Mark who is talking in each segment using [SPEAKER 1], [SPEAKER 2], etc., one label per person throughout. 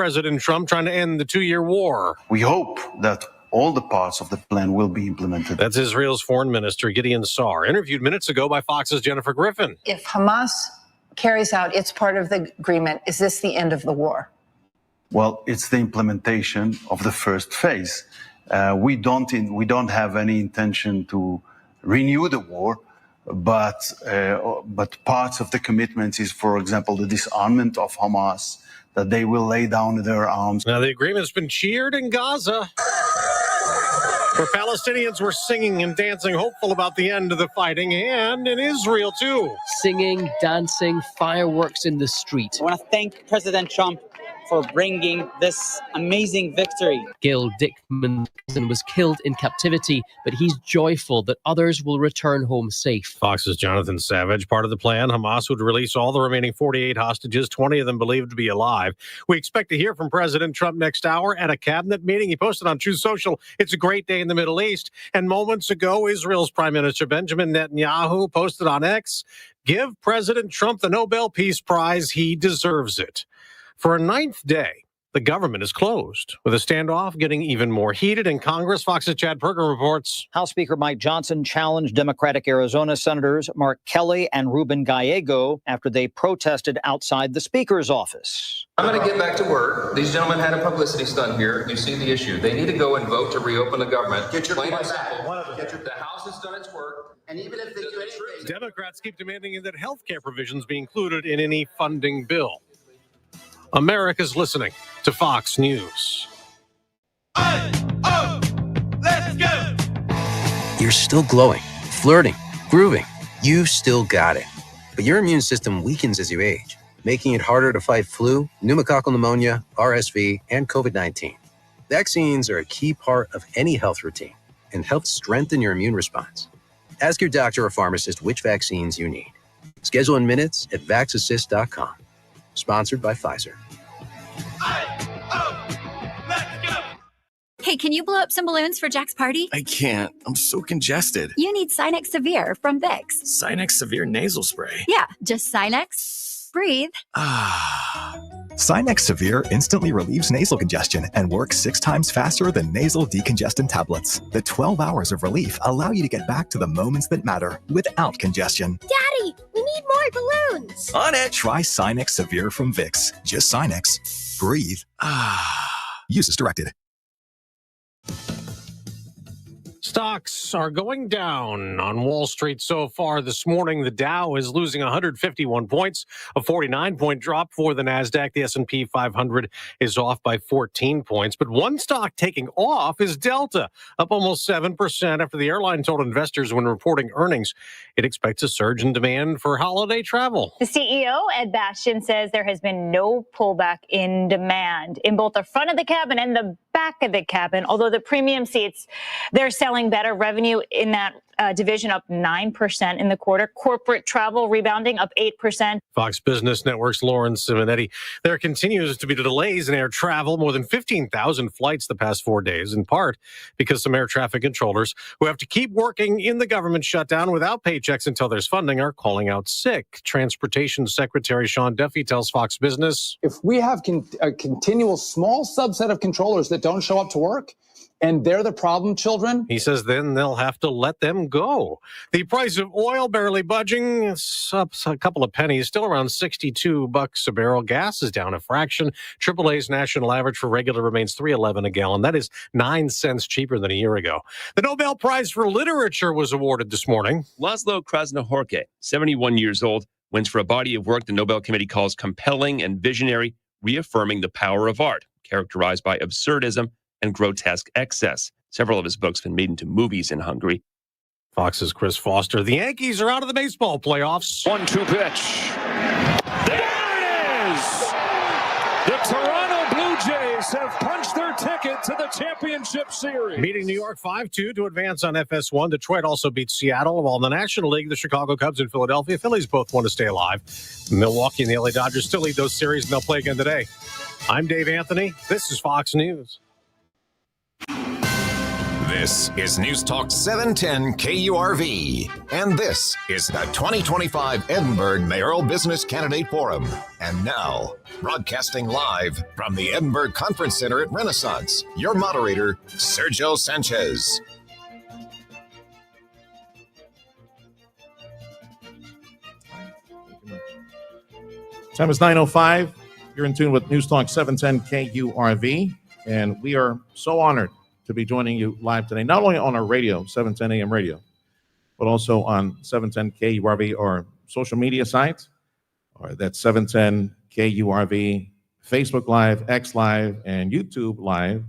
[SPEAKER 1] President Trump trying to end the 2-year war.
[SPEAKER 2] We hope that all the parts of the plan will be implemented.
[SPEAKER 1] That's Israel's Foreign Minister Gideon Saar, interviewed minutes ago by Fox's Jennifer Griffin.
[SPEAKER 3] If Hamas carries out its part of the agreement, is this the end of the war?
[SPEAKER 2] Well, it's the implementation of the first phase. We don't have any intention to renew the war, but parts of the commitment is, for example, the disarmament of Hamas, that they will lay down their arms.
[SPEAKER 1] Now, the agreement's been cheered in Gaza, where Palestinians were singing and dancing, hopeful about the end of the fighting, and in Israel, too.
[SPEAKER 4] Singing, dancing, fireworks in the street.
[SPEAKER 5] I want to thank President Trump for bringing this amazing victory.
[SPEAKER 4] Gil Dickman's cousin was killed in captivity, but he's joyful that others will return home safe.
[SPEAKER 1] Fox's Jonathan Savage. Part of the plan, Hamas would release all the remaining 48 hostages, 20 of them believed to be alive. We expect to hear from President Trump next hour at a cabinet meeting. He posted on Truth Social, "It's a great day in the Middle East." And moments ago, Israel's Prime Minister Benjamin Netanyahu posted on X, "Give President Trump the Nobel Peace Prize. He deserves it." For a 9th day, the government is closed, with a standoff getting even more heated in Congress. Fox's Chad Perker reports.
[SPEAKER 6] House Speaker Mike Johnson challenged Democratic Arizona Senators Mark Kelly and Ruben Gallego after they protested outside the Speaker's office.
[SPEAKER 7] I'm going to get back to work. These gentlemen had a publicity stunt here. You see the issue. They need to go and vote to reopen the government. Get your point back. The House has done its work. And even if they do anything,
[SPEAKER 1] Democrats keep demanding that health care provisions be included in any funding bill. America's listening to Fox News.
[SPEAKER 8] Let's go! You're still glowing, flirting, grooving. You still got it. But your immune system weakens as you age, making it harder to fight flu, pneumococcal pneumonia, RSV, and COVID-19. Vaccines are a key part of any health routine and help strengthen your immune response. Ask your doctor or pharmacist which vaccines you need. Schedule in minutes at vaxassist.com. Sponsored by Pfizer.
[SPEAKER 9] Hey, can you blow up some balloons for Jack's party?
[SPEAKER 10] I can't. I'm so congested.
[SPEAKER 9] You need Sinex Severe from Vicks.
[SPEAKER 10] Sinex Severe Nasal Spray.
[SPEAKER 9] Yeah, just Sinex. Breathe.
[SPEAKER 11] Sinex Severe instantly relieves nasal congestion and works 6 times faster than nasal decongestant tablets. The 12 hours of relief allow you to get back to the moments that matter without congestion.
[SPEAKER 9] Daddy, we need more balloons.
[SPEAKER 11] On it! Try Sinex Severe from Vicks. Just Sinex. Breathe. Use as directed.
[SPEAKER 1] Stocks are going down on Wall Street so far this morning. The Dow is losing 151 points, a 49-point drop for the NASDAQ. The S&P 500 is off by 14 points. But one stock taking off is Delta, up almost 7% after the airline told investors when reporting earnings it expects a surge in demand for holiday travel.
[SPEAKER 12] The CEO, Ed Bastian, says there has been no pullback in demand in both the front of the cabin and the back of the cabin, although the premium seats, they're selling better. Revenue in that division up 9% in the quarter. Corporate travel rebounding up 8%.
[SPEAKER 1] Fox Business Network's Lauren Simonetti. There continues to be delays in air travel, more than 15,000 flights the past 4 days, in part because some air traffic controllers who have to keep working in the government shutdown without paychecks until there's funding are calling out sick. Transportation Secretary Sean Duffy tells Fox Business.
[SPEAKER 13] If we have a continual small subset of controllers that don't show up to work, and they're the problem children,
[SPEAKER 1] he says then they'll have to let them go. The price of oil barely budging. It's up a couple of pennies, still around $62 a barrel. Gas is down a fraction. AAA's national average for regular remains $3.11 a gallon. That is 9 cents cheaper than a year ago. The Nobel Prize for Literature was awarded this morning.
[SPEAKER 14] Laszlo Krasznahorke, 71 years old, wins for a body of work the Nobel Committee calls compelling and visionary, reaffirming the power of art, characterized by absurdism and grotesque excess. Several of his books have been made into movies in Hungary.
[SPEAKER 1] Fox's Chris Foster. The Yankees are out of the baseball playoffs.
[SPEAKER 15] 1-2 pitch. There it is! The Toronto Blue Jays have punched their ticket to the championship series.
[SPEAKER 1] Beating New York 5-2 to advance on FS1. Detroit also beat Seattle. While in the National League, the Chicago Cubs and Philadelphia Phillies both want to stay alive. Milwaukee and the LA Dodgers still lead those series, and they'll play again today. I'm Dave Anthony. This is Fox News.
[SPEAKER 16] This is News Talk 710 KURV, and this is the 2025 Edinburg Mayoral Business Candidate Forum. And now, broadcasting live from the Edinburg Conference Center at Renaissance, your moderator, Sergio Sanchez.
[SPEAKER 17] Time is 9:05. You're in tune with News Talk 710 KURV, and we are so honored to be joining you live today, not only on our radio, 710 AM radio, but also on 710 KURV, our social media sites, or that's 710 KURV, Facebook Live, X Live, and YouTube Live.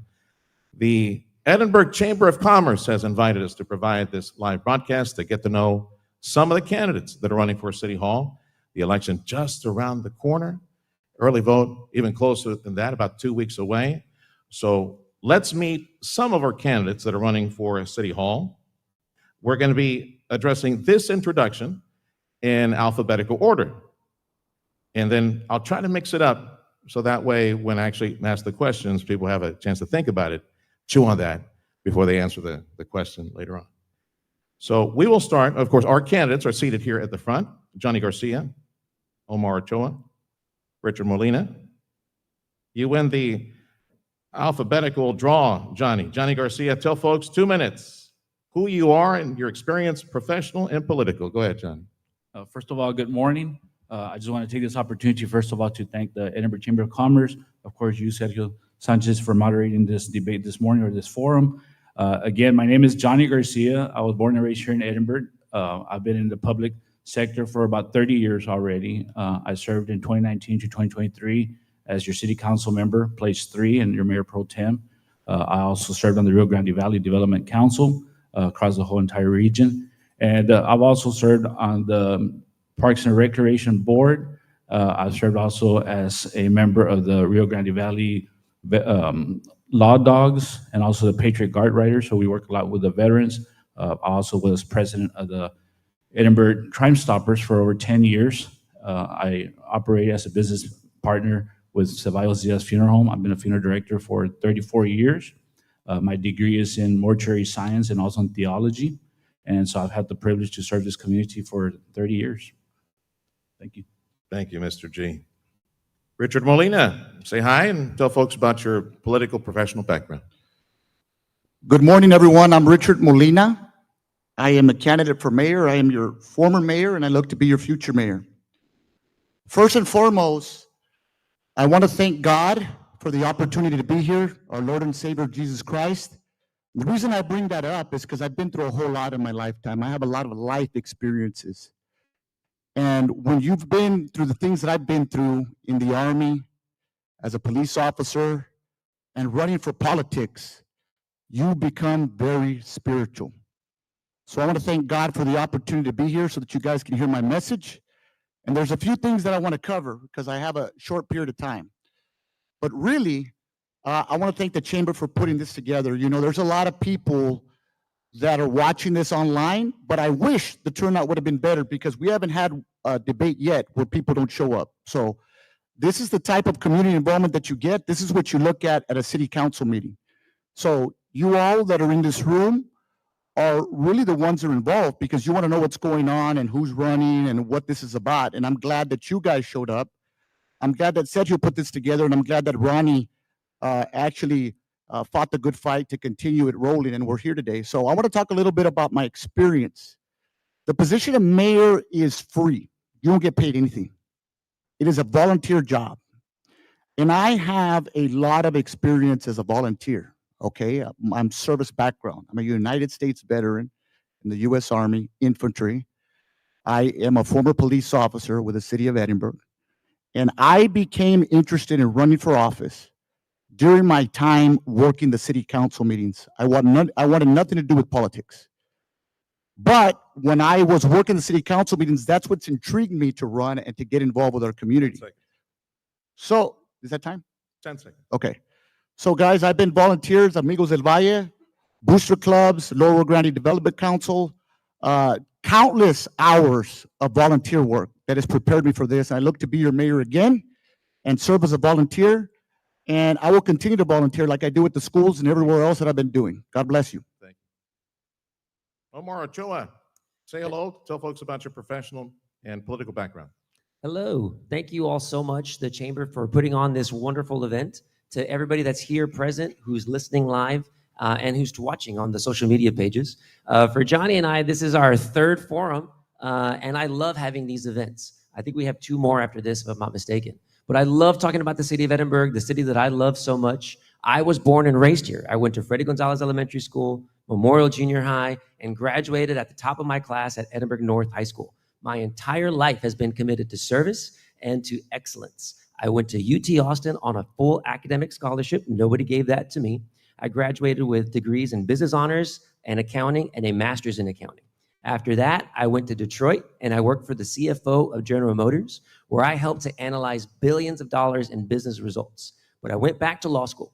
[SPEAKER 17] The Edinburg Chamber of Commerce has invited us to provide this live broadcast to get to know some of the candidates that are running for City Hall. The election just around the corner. Early vote even closer than that, about 2 weeks away. So let's meet some of our candidates that are running for City Hall. We're going to be addressing this introduction in alphabetical order. And then I'll try to mix it up so that way when I actually ask the questions, people have a chance to think about it, chew on that before they answer the question later on. So we will start, of course, our candidates are seated here at the front. Johnny Garcia, Omar Ochoa, Richard Molina. You win the alphabetical draw, Johnny. Johnny Garcia, tell folks 2 minutes who you are and your experience, professional and political. Go ahead, Johnny.
[SPEAKER 18] First of all, good morning. I just want to take this opportunity, first of all, to thank the Edinburgh Chamber of Commerce, of course, you, Sergio Sanchez, for moderating this debate this morning, or this forum. Again, my name is Johnny Garcia. I was born and raised here in Edinburgh. I've been in the public sector for about 30 years already. I served in 2019 to 2023 as your city council member, place 3, and your mayor pro tem. I also served on the Rio Grande Valley Development Council across the whole entire region. And I've also served on the Parks and Recreation Board. I've served also as a member of the Rio Grande Valley Law Dogs and also the Patriot Guard Riders. So we work a lot with the veterans. I also was president of the Edinburgh Crime Stoppers for over 10 years. I operate as a business partner with Ceballos Diaz Funeral Home. I've been a funeral director for 34 years. My degree is in mortuary science and also in theology. And so I've had the privilege to serve this community for 30 years. Thank you.
[SPEAKER 17] Thank you, Mr. G. Richard Molina, say hi and tell folks about your political professional background.
[SPEAKER 19] Good morning, everyone. I'm Richard Molina. I am a candidate for mayor. I am your former mayor, and I look to be your future mayor. First and foremost, I want to thank God for the opportunity to be here, our Lord and Savior, Jesus Christ. The reason I bring that up is because I've been through a whole lot in my lifetime. I have a lot of life experiences. And when you've been through the things that I've been through in the Army, as a police officer, and running for politics, you become very spiritual. So I want to thank God for the opportunity to be here so that you guys can hear my message. And there's a few things that I want to cover because I have a short period of time. But really, I want to thank the Chamber for putting this together. You know, there's a lot of people that are watching this online, but I wish the turnout would have been better because we haven't had a debate yet where people don't show up. So this is the type of community involvement that you get. This is what you look at a city council meeting. So you all that are in this room are really the ones that are involved because you want to know what's going on and who's running and what this is about. And I'm glad that you guys showed up. I'm glad that Sergio put this together, and I'm glad that Ronnie actually fought the good fight to continue it rolling, and we're here today. So I want to talk a little bit about my experience. The position of mayor is free. You don't get paid anything. It is a volunteer job. And I have a lot of experience as a volunteer, okay? I'm service background. I'm a United States veteran in the U.S. Army Infantry. I am a former police officer with the city of Edinburgh. And I became interested in running for office during my time working the city council meetings. I wanted nothing to do with politics. But when I was working the city council meetings, that's what's intrigued me to run and to get involved with our community. So, is that time?
[SPEAKER 17] 10 seconds.
[SPEAKER 19] Okay. So guys, I've been volunteers, Amigos del Valle, booster clubs, Lower Grande Development Council, countless hours of volunteer work that has prepared me for this. I look to be your mayor again and serve as a volunteer. And I will continue to volunteer like I do at the schools and everywhere else that I've been doing. God bless you.
[SPEAKER 17] Thank Omar Ochoa, say hello. Tell folks about your professional and political background.
[SPEAKER 20] Hello. Thank you all so much, the Chamber, for putting on this wonderful event. To everybody that's here present, who's listening live, and who's watching on the social media pages. For Johnny and I, this is our third forum, and I love having these events. I think we have 2 more after this, if I'm not mistaken. But I love talking about the city of Edinburg, the city that I love so much. I was born and raised here. I went to Freddie Gonzalez Elementary School, Memorial Junior High, and graduated at the top of my class at Edinburg North High School. My entire life has been committed to service and to excellence. I went to UT Austin on a full academic scholarship. Nobody gave that to me. I graduated with degrees in business honors and accounting and a master's in accounting. After that, I went to Detroit and I worked for the CFO of General Motors, where I helped to analyze billions of dollars in business results. But I went back to law school,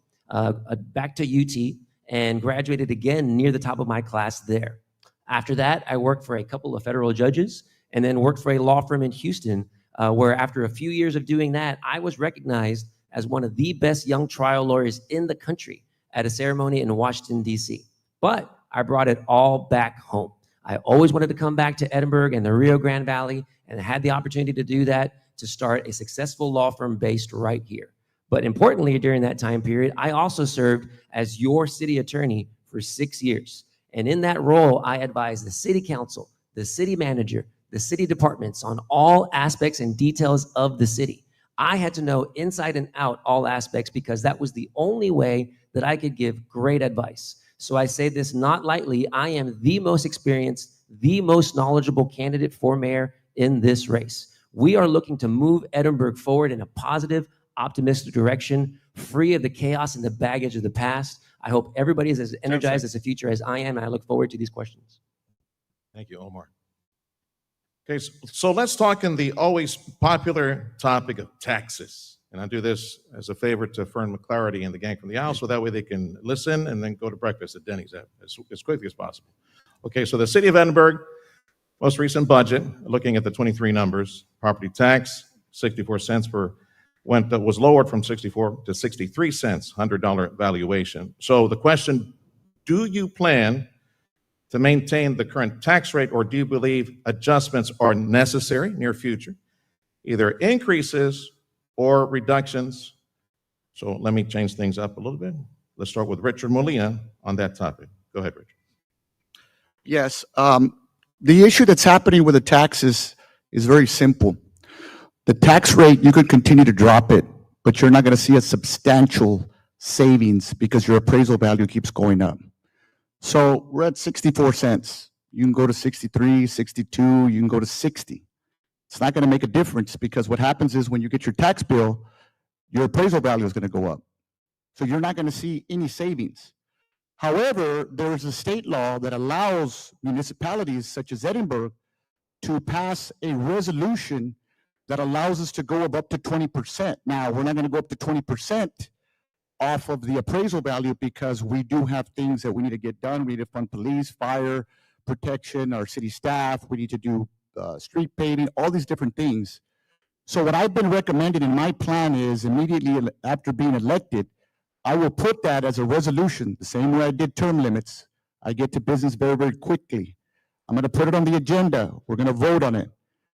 [SPEAKER 20] back to UT, and graduated again near the top of my class there. After that, I worked for a couple of federal judges and then worked for a law firm in Houston, where after a few years of doing that, I was recognized as one of the best young trial lawyers in the country at a ceremony in Washington, D.C. But I brought it all back home. I always wanted to come back to Edinburg and the Rio Grande Valley, and I had the opportunity to do that, to start a successful law firm based right here. But importantly, during that time period, I also served as your city attorney for 6 years. And in that role, I advised the city council, the city manager, the city departments on all aspects and details of the city. I had to know inside and out all aspects because that was the only way that I could give great advice. So I say this not lightly. I am the most experienced, the most knowledgeable candidate for mayor in this race. We are looking to move Edinburgh forward in a positive, optimistic direction, free of the chaos and the baggage of the past. I hope everybody is as energized as the future as I am, and I look forward to these questions.
[SPEAKER 17] Thank you, Omar. Okay, so let's talk in the always popular topic of taxes. And I do this as a favor to Fern McClarity and the gang from the House, so that way they can listen and then go to breakfast at Denny's as quickly as possible. Okay, so the city of Edinburg, most recent budget, looking at the 23 numbers, property tax, 64 cents per, was lowered from 64 to 63 cents, $100 valuation. So the question, do you plan to maintain the current tax rate, or do you believe adjustments are necessary near future, either increases or reductions? So let me change things up a little bit. Let's start with Richard Molina on that topic. Go ahead, Richard.
[SPEAKER 19] Yes, the issue that's happening with the taxes is very simple. The tax rate, you could continue to drop it, but you're not going to see a substantial savings because your appraisal value keeps going up. So we're at 64 cents. You can go to 63, 62, you can go to 60. It's not going to make a difference because what happens is when you get your tax bill, your appraisal value is going to go up. So you're not going to see any savings. However, there is a state law that allows municipalities such as Edinburg to pass a resolution that allows us to go up to 20%. Now, we're not going to go up to 20% off of the appraisal value because we do have things that we need to get done. We need to fund police, fire protection, our city staff. We need to do street paving, all these different things. So what I've been recommending in my plan is immediately after being elected, I will put that as a resolution, the same way I did term limits. I get to business very, very quickly. I'm going to put it on the agenda. We're going to vote on it.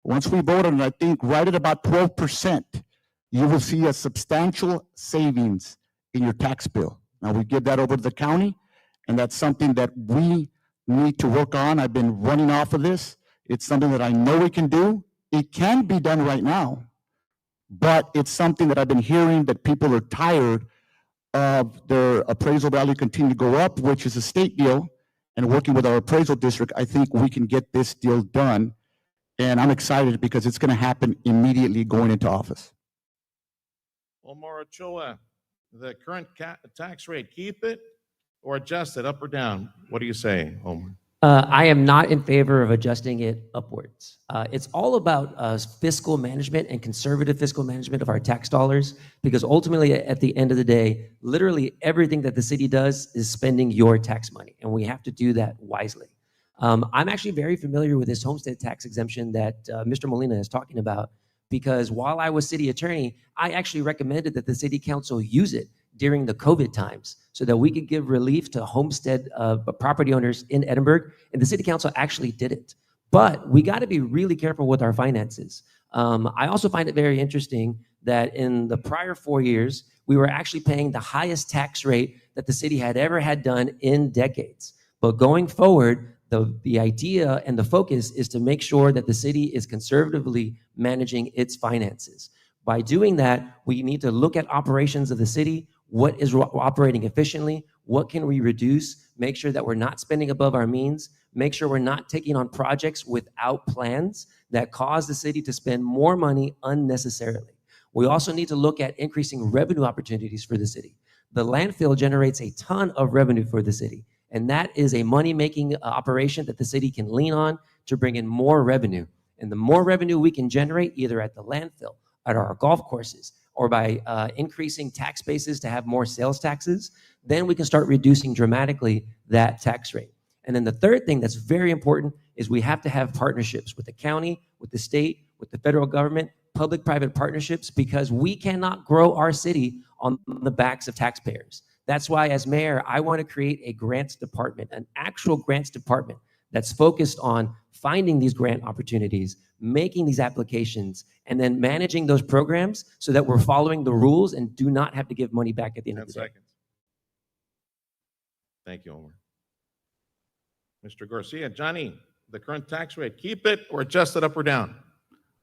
[SPEAKER 19] Once we vote on it, I think right at about 12%, you will see a substantial savings in your tax bill. Now we give that over to the county, and that's something that we need to work on. I've been running off of this. It's something that I know we can do. It can be done right now, but it's something that I've been hearing that people are tired of their appraisal value continue to go up, which is a state deal, and working with our appraisal district, I think we can get this deal done. And I'm excited because it's going to happen immediately going into office.
[SPEAKER 17] Omar Ochoa, the current tax rate, keep it or adjust it up or down? What do you say, Omar?
[SPEAKER 20] I am not in favor of adjusting it upwards. It's all about fiscal management and conservative fiscal management of our tax dollars, because ultimately, at the end of the day, literally everything that the city does is spending your tax money, and we have to do that wisely. I'm actually very familiar with this homestead tax exemption that Mr. Molina is talking about, because while I was city attorney, I actually recommended that the city council use it during the COVID times so that we could give relief to homestead property owners in Edinburg, and the city council actually did it. But we got to be really careful with our finances. I also find it very interesting that in the prior 4 years, we were actually paying the highest tax rate that the city had ever had done in decades. But going forward, the idea and the focus is to make sure that the city is conservatively managing its finances. By doing that, we need to look at operations of the city, what is operating efficiently, what can we reduce, make sure that we're not spending above our means, make sure we're not taking on projects without plans that cause the city to spend more money unnecessarily. We also need to look at increasing revenue opportunities for the city. The landfill generates a ton of revenue for the city, and that is a money-making operation that the city can lean on to bring in more revenue. And the more revenue we can generate, either at the landfill, at our golf courses, or by increasing tax bases to have more sales taxes, then we can start reducing dramatically that tax rate. And then the third thing that's very important is we have to have partnerships with the county, with the state, with the federal government, public-private partnerships, because we cannot grow our city on the backs of taxpayers. That's why, as mayor, I want to create a grants department, an actual grants department that's focused on finding these grant opportunities, making these applications, and then managing those programs so that we're following the rules and do not have to give money back at the end of the day.
[SPEAKER 17] Thank you, Omar. Mr. Garcia, Johnny, the current tax rate, keep it or adjust it up or down?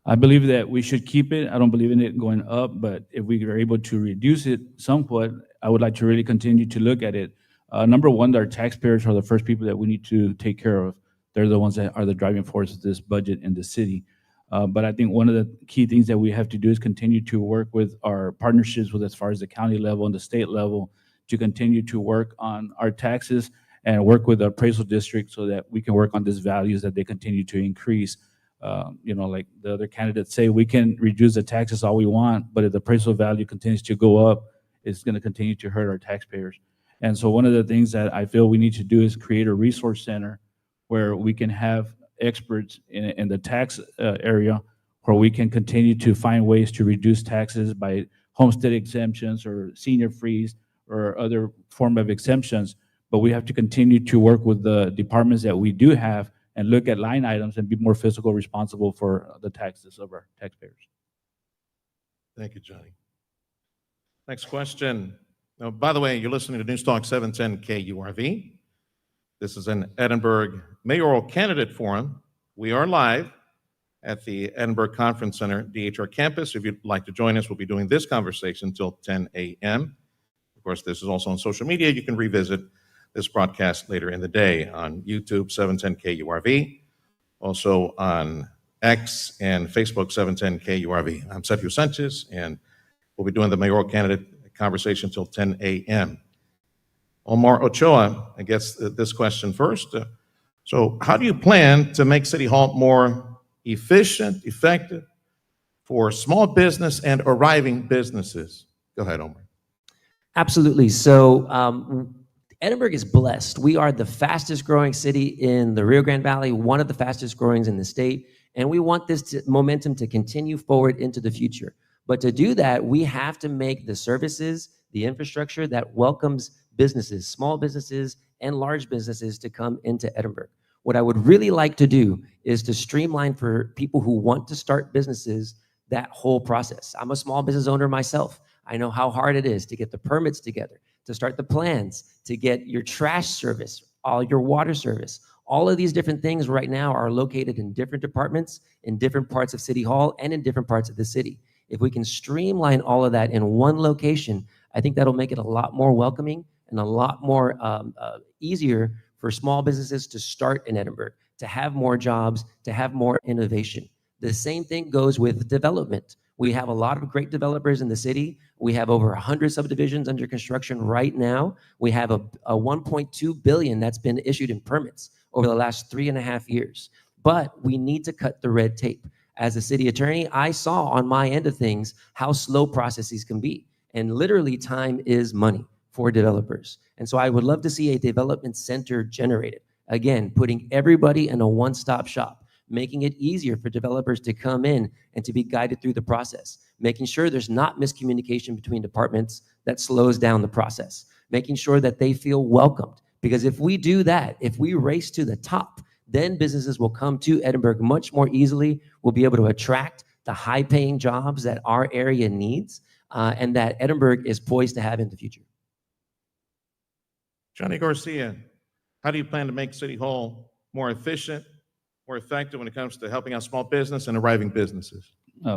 [SPEAKER 18] I believe that we should keep it. I don't believe in it going up, but if we are able to reduce it somewhat, I would like to really continue to look at it. Number one, our taxpayers are the first people that we need to take care of. They're the ones that are the driving force of this budget in the city. But I think one of the key things that we have to do is continue to work with our partnerships with as far as the county level and the state level to continue to work on our taxes and work with the appraisal district so that we can work on these values that they continue to increase. Like the other candidates say, we can reduce the taxes all we want, but if the appraisal value continues to go up, it's going to continue to hurt our taxpayers. And so one of the things that I feel we need to do is create a resource center where we can have experts in the tax area where we can continue to find ways to reduce taxes by homestead exemptions or senior freeze or other form of exemptions. But we have to continue to work with the departments that we do have and look at line items and be more fiscal responsible for the taxes of our taxpayers.
[SPEAKER 17] Thank you, Johnny. Next question. Now, by the way, you're listening to News Talk 710 KURV. This is an Edinburg Mayoral Candidate Forum. We are live at the Edinburg Conference Center, DHR campus. If you'd like to join us, we'll be doing this conversation until 10 a.m. Of course, this is also on social media. You can revisit this broadcast later in the day on YouTube, 710 KURV, also on X and Facebook, 710 KURV. I'm Sergio Sanchez, and we'll be doing the mayoral candidate conversation until 10 a.m. Omar Ochoa, I guess this question first. So how do you plan to make City Hall more efficient, effective for small business and arriving businesses? Go ahead, Omar.
[SPEAKER 20] Absolutely. So Edinburg is blessed. We are the fastest growing city in the Rio Grande Valley, one of the fastest growing in the state, and we want this momentum to continue forward into the future. But to do that, we have to make the services, the infrastructure that welcomes businesses, small businesses and large businesses to come into Edinburg. What I would really like to do is to streamline for people who want to start businesses that whole process. I'm a small business owner myself. I know how hard it is to get the permits together, to start the plans, to get your trash service, all your water service. All of these different things right now are located in different departments, in different parts of City Hall, and in different parts of the city. If we can streamline all of that in one location, I think that'll make it a lot more welcoming and a lot more easier for small businesses to start in Edinburg, to have more jobs, to have more innovation. The same thing goes with development. We have a lot of great developers in the city. We have over 100 subdivisions under construction right now. We have a 1.2 billion that's been issued in permits over the last 3.5 years. But we need to cut the red tape. As a city attorney, I saw on my end of things how slow processes can be. And literally time is money for developers. And so I would love to see a development center generated. Again, putting everybody in a one-stop shop, making it easier for developers to come in and to be guided through the process, making sure there's not miscommunication between departments, that slows down the process, making sure that they feel welcomed. Because if we do that, if we race to the top, then businesses will come to Edinburg much more easily. We'll be able to attract the high-paying jobs that our area needs, and that Edinburg is poised to have in the future.
[SPEAKER 17] Johnny Garcia, how do you plan to make City Hall more efficient, more effective when it comes to helping out small business and arriving businesses?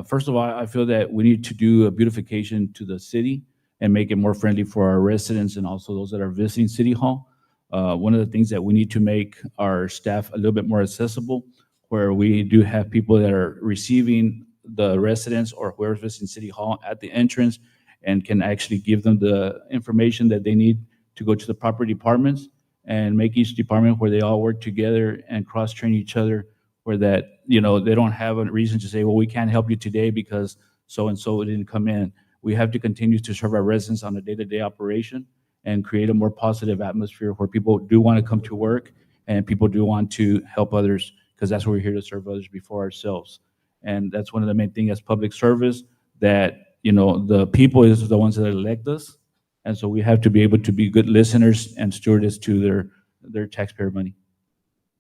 [SPEAKER 18] First of all, I feel that we need to do a beautification to the city and make it more friendly for our residents and also those that are visiting City Hall. One of the things that we need to make our staff a little bit more accessible, where we do have people that are receiving the residents or whoever's visiting City Hall at the entrance and can actually give them the information that they need to go to the proper departments, and make each department where they all work together and cross-train each other, where that, you know, they don't have a reason to say, well, we can't help you today because so-and-so didn't come in. We have to continue to serve our residents on a day-to-day operation and create a more positive atmosphere where people do want to come to work and people do want to help others, because that's what we're here to serve others before ourselves. And that's one of the main things as public service, that, you know, the people is the ones that elect us. And so we have to be able to be good listeners and stewards to their taxpayer money.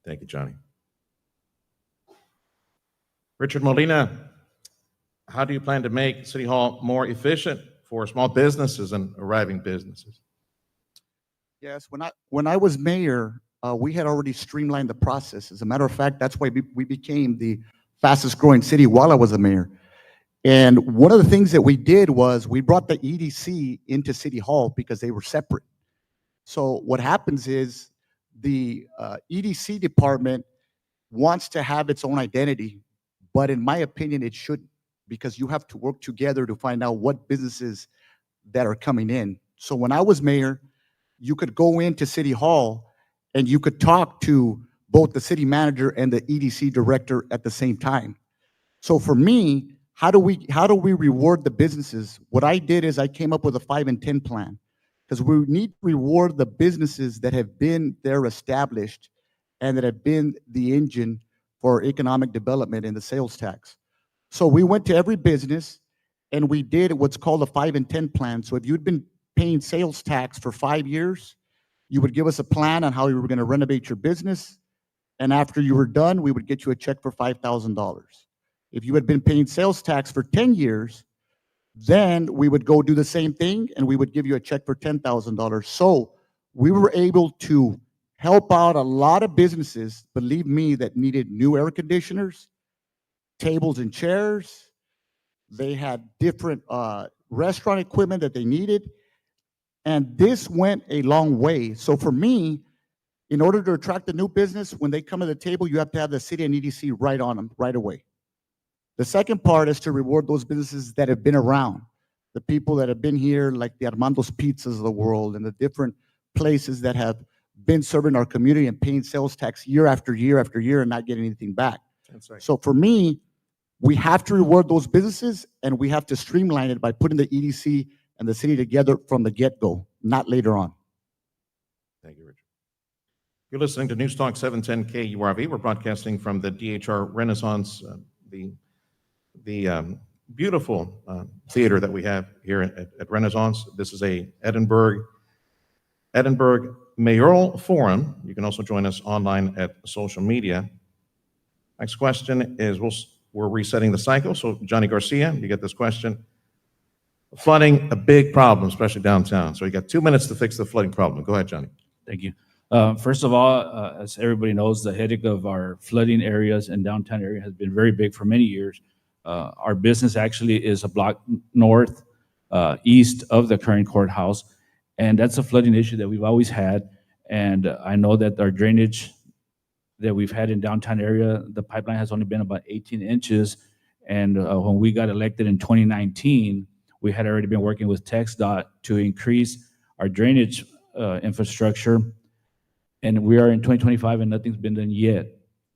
[SPEAKER 17] Thank you, Johnny. Richard Molina, how do you plan to make City Hall more efficient for small businesses and arriving businesses?
[SPEAKER 19] Yes, when I was mayor, we had already streamlined the process. As a matter of fact, that's why we became the fastest growing city while I was a mayor. And one of the things that we did was we brought the EDC into City Hall because they were separate. So what happens is the EDC department wants to have its own identity, but in my opinion, it shouldn't, because you have to work together to find out what businesses that are coming in. So when I was mayor, you could go into City Hall and you could talk to both the city manager and the EDC director at the same time. So for me, how do we reward the businesses? What I did is I came up with a 5 and 10 plan, because we need to reward the businesses that have been there established and that have been the engine for economic development and the sales tax. So we went to every business and we did what's called a 5 and 10 plan. So if you'd been paying sales tax for 5 years, you would give us a plan on how you were going to renovate your business. And after you were done, we would get you a check for $5,000. If you had been paying sales tax for 10 years, then we would go do the same thing and we would give you a check for $10,000. So we were able to help out a lot of businesses, believe me, that needed new air conditioners, tables and chairs. They had different restaurant equipment that they needed. And this went a long way. So for me, in order to attract a new business, when they come to the table, you have to have the city and EDC right on them right away. The second part is to reward those businesses that have been around, the people that have been here, like the Armando's Pizzas of the world and the different places that have been serving our community and paying sales tax year after year after year and not getting anything back.
[SPEAKER 17] That's right.
[SPEAKER 19] So for me, we have to reward those businesses and we have to streamline it by putting the EDC and the city together from the get-go, not later on.
[SPEAKER 17] Thank you, Richard. You're listening to News Talk 710 KURV. We're broadcasting from the DHR Renaissance, the beautiful theater that we have here at Renaissance. This is a Edinburg Mayoral Forum. You can also join us online at social media. Next question is, we're resetting the cycle. So Johnny Garcia, you get this question. Flooding, a big problem, especially downtown. So you got 2 minutes to fix the flooding problem. Go ahead, Johnny.
[SPEAKER 18] Thank you. First of all, as everybody knows, the headache of our flooding areas and downtown area has been very big for many years. Our business actually is a block north, east of the current courthouse, and that's a flooding issue that we've always had. And I know that our drainage that we've had in downtown area, the pipeline has only been about 18 inches. And when we got elected in 2019, we had already been working with TxDOT to increase our drainage infrastructure. And we are in 2025 and nothing's been done yet.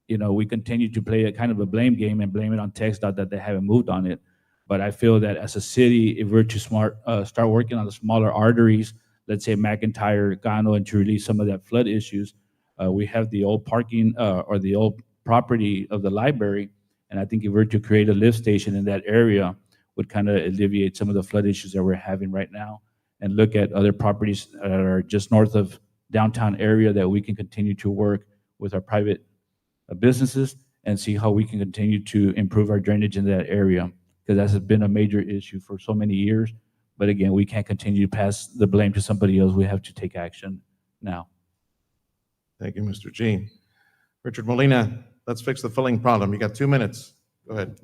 [SPEAKER 18] You know, we continue to play a kind of a blame game and blame it on TxDOT that they haven't moved on it. But I feel that as a city, if we're to start working on the smaller arteries, let's say McIntyre, Gano, and to release some of that flood issues, we have the old parking or the old property of the library. And I think if we're to create a lift station in that area, would kind of alleviate some of the flood issues that we're having right now. and look at other properties that are just north of downtown area that we can continue to work with our private businesses and see how we can continue to improve our drainage in that area, because that has been a major issue for so many years. But again, we can't continue to pass the blame to somebody else. We have to take action now.
[SPEAKER 17] Thank you, Mr. G. Richard Molina, let's fix the filling problem. You got 2 minutes. Go ahead.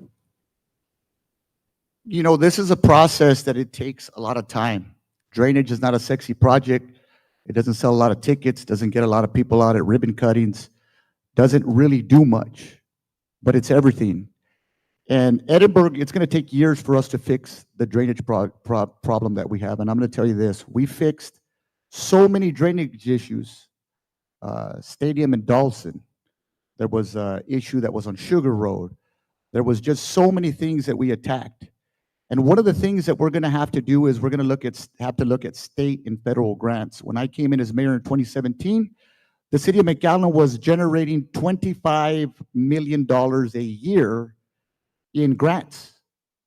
[SPEAKER 19] You know, this is a process that it takes a lot of time. Drainage is not a sexy project. It doesn't sell a lot of tickets, doesn't get a lot of people out at ribbon cuttings, doesn't really do much, but it's everything. And Edinburgh, it's going to take years for us to fix the drainage problem that we have. And I'm going to tell you this, we fixed so many drainage issues. Stadium in Dawson, there was an issue that was on Sugar Road. There was just so many things that we attacked. And one of the things that we're going to have to do is we're going to have to look at state and federal grants. When I came in as mayor in 2017, the city of McAllen was generating $25 million a year in grants.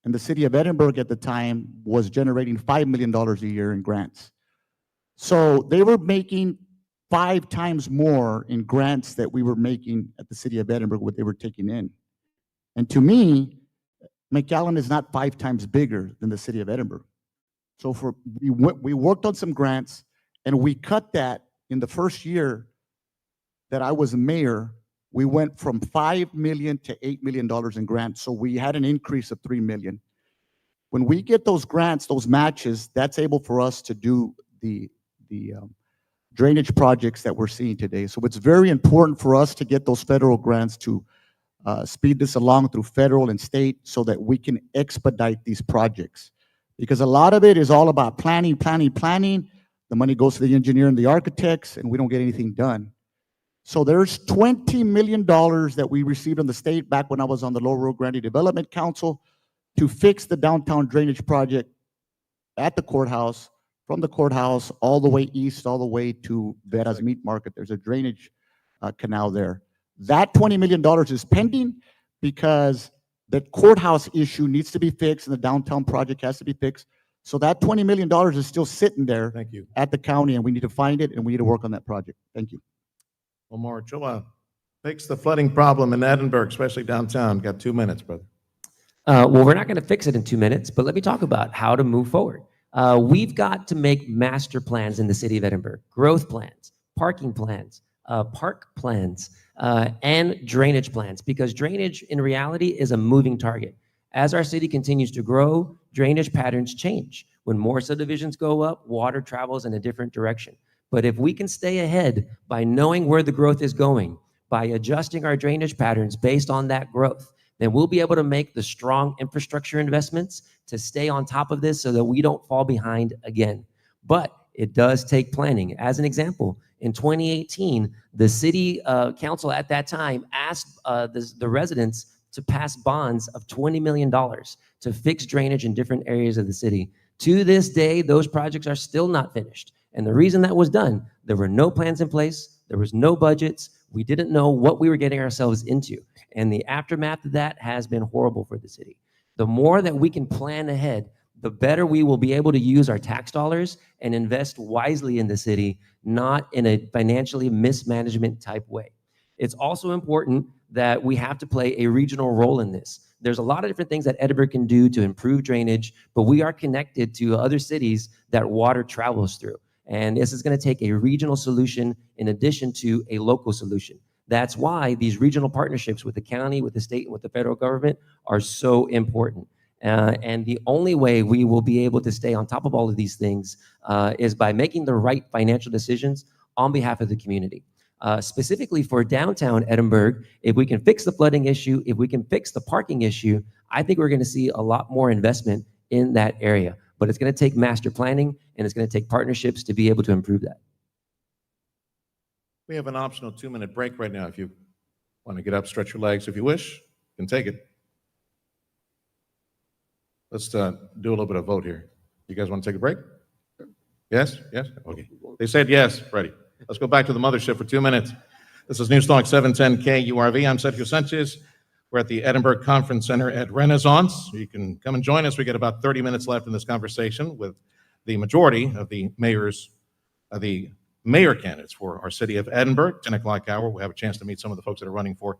[SPEAKER 19] And the city of Edinburgh at the time was generating $5 million a year in grants. So they were making 5 times more in grants that we were making at the city of Edinburgh, what they were taking in. And to me, McAllen is not 5 times bigger than the city of Edinburgh. So we worked on some grants, and we cut that in the first year that I was mayor. We went from $5 million to $8 million in grants. So we had an increase of $3 million. When we get those grants, those matches, that's able for us to do the drainage projects that we're seeing today. So it's very important for us to get those federal grants to speed this along through federal and state so that we can expedite these projects. Because a lot of it is all about planning. The money goes to the engineer and the architects, and we don't get anything done. So there's $20 million that we received on the state back when I was on the Lower Rio Grande Development Council to fix the downtown drainage project at the courthouse, from the courthouse all the way east, all the way to Vera's Meat Market. There's a drainage canal there. That $20 million is pending because the courthouse issue needs to be fixed and the downtown project has to be fixed. So that $20 million is still sitting there at the county, and we need to find it and we need to work on that project. Thank you.
[SPEAKER 17] Omar Ochoa, fix the flooding problem in Edinburgh, especially downtown. Got 2 minutes, brother.
[SPEAKER 20] Well, we're not going to fix it in 2 minutes, but let me talk about how to move forward. We've got to make master plans in the city of Edinburgh, growth plans, parking plans, park plans, and drainage plans, because drainage in reality is a moving target. As our city continues to grow, drainage patterns change. When more subdivisions go up, water travels in a different direction. But if we can stay ahead by knowing where the growth is going, by adjusting our drainage patterns based on that growth, then we'll be able to make the strong infrastructure investments to stay on top of this so that we don't fall behind again. But it does take planning. As an example, in 2018, the city council at that time asked the residents to pass bonds of $20 million to fix drainage in different areas of the city. To this day, those projects are still not finished. And the reason that was done, there were no plans in place, there was no budgets, we didn't know what we were getting ourselves into. And the aftermath of that has been horrible for the city. The more that we can plan ahead, the better we will be able to use our tax dollars and invest wisely in the city, not in a financially mismanagement type way. It's also important that we have to play a regional role in this. There's a lot of different things that Edinburgh can do to improve drainage, but we are connected to other cities that water travels through. And this is going to take a regional solution in addition to a local solution. That's why these regional partnerships with the county, with the state, and with the federal government are so important. And the only way we will be able to stay on top of all of these things is by making the right financial decisions on behalf of the community. Specifically for downtown Edinburgh, if we can fix the flooding issue, if we can fix the parking issue, I think we're going to see a lot more investment in that area. But it's going to take master planning, and it's going to take partnerships to be able to improve that.
[SPEAKER 17] We have an optional 2-minute break right now. If you want to get up, stretch your legs, if you wish, you can take it. Let's do a little bit of vote here. You guys want to take a break? Yes? Yes? Okay. They said yes, Freddie. Let's go back to the mothership for 2 minutes. This is News Talk 710 KURV. I'm Sergio Sanchez. We're at the Edinburgh Conference Center at Renaissance. You can come and join us. We got about 30 minutes left in this conversation with the majority of the mayor candidates for our city of Edinburg. 10 o'clock hour, we'll have a chance to meet some of the folks that are running for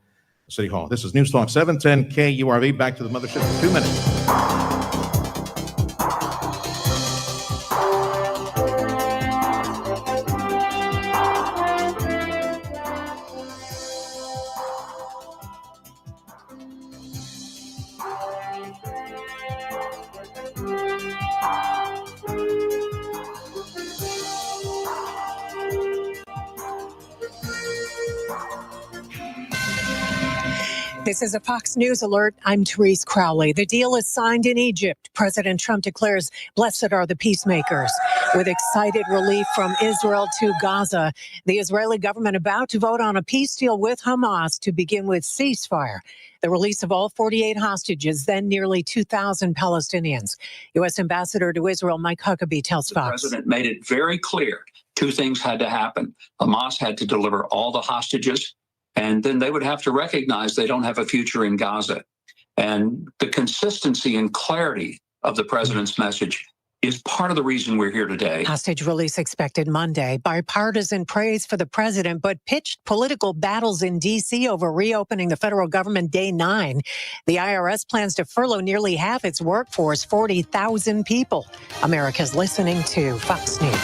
[SPEAKER 17] City Hall. This is News Talk 710 KURV. Back to the mothership for 2 minutes.
[SPEAKER 21] This is a Fox News alert. I'm Therese Crowley. The deal is signed in Egypt. President Trump declares, "Blessed are the peacemakers." With excited relief from Israel to Gaza, the Israeli government about to vote on a peace deal with Hamas to begin with ceasefire, the release of all 48 hostages, then nearly 2,000 Palestinians. U.S. Ambassador to Israel Mike Huckabee tells Fox.
[SPEAKER 22] The president made it very clear two things had to happen. Hamas had to deliver all the hostages, and then they would have to recognize they don't have a future in Gaza. And the consistency and clarity of the president's message is part of the reason we're here today.
[SPEAKER 21] Hostage release expected Monday. Bipartisan praise for the president, but pitched political battles in D.C. over reopening the federal government day 9. The IRS plans to furlough nearly half its workforce, 40,000 people. America's listening to Fox News.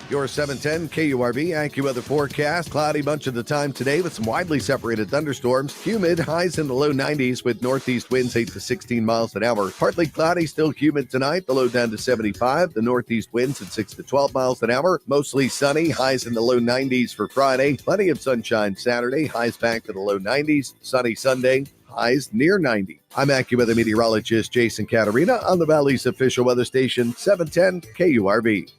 [SPEAKER 23] Your 710 KURV AccuWeather forecast. Cloudy much of the time today with some widely separated thunderstorms. Humid, highs in the low 90s with northeast winds 8 to 16 miles an hour. Partly cloudy, still humid tonight. The low down to 75. The northeast winds at 6 to 12 miles an hour. Mostly sunny, highs in the low 90s for Friday. Plenty of sunshine Saturday. Highs back to the low 90s. Sunny Sunday. Highs near 90. I'm AccuWeather meteorologist Jason Caterina on the Valley's official weather station, 710 KURV.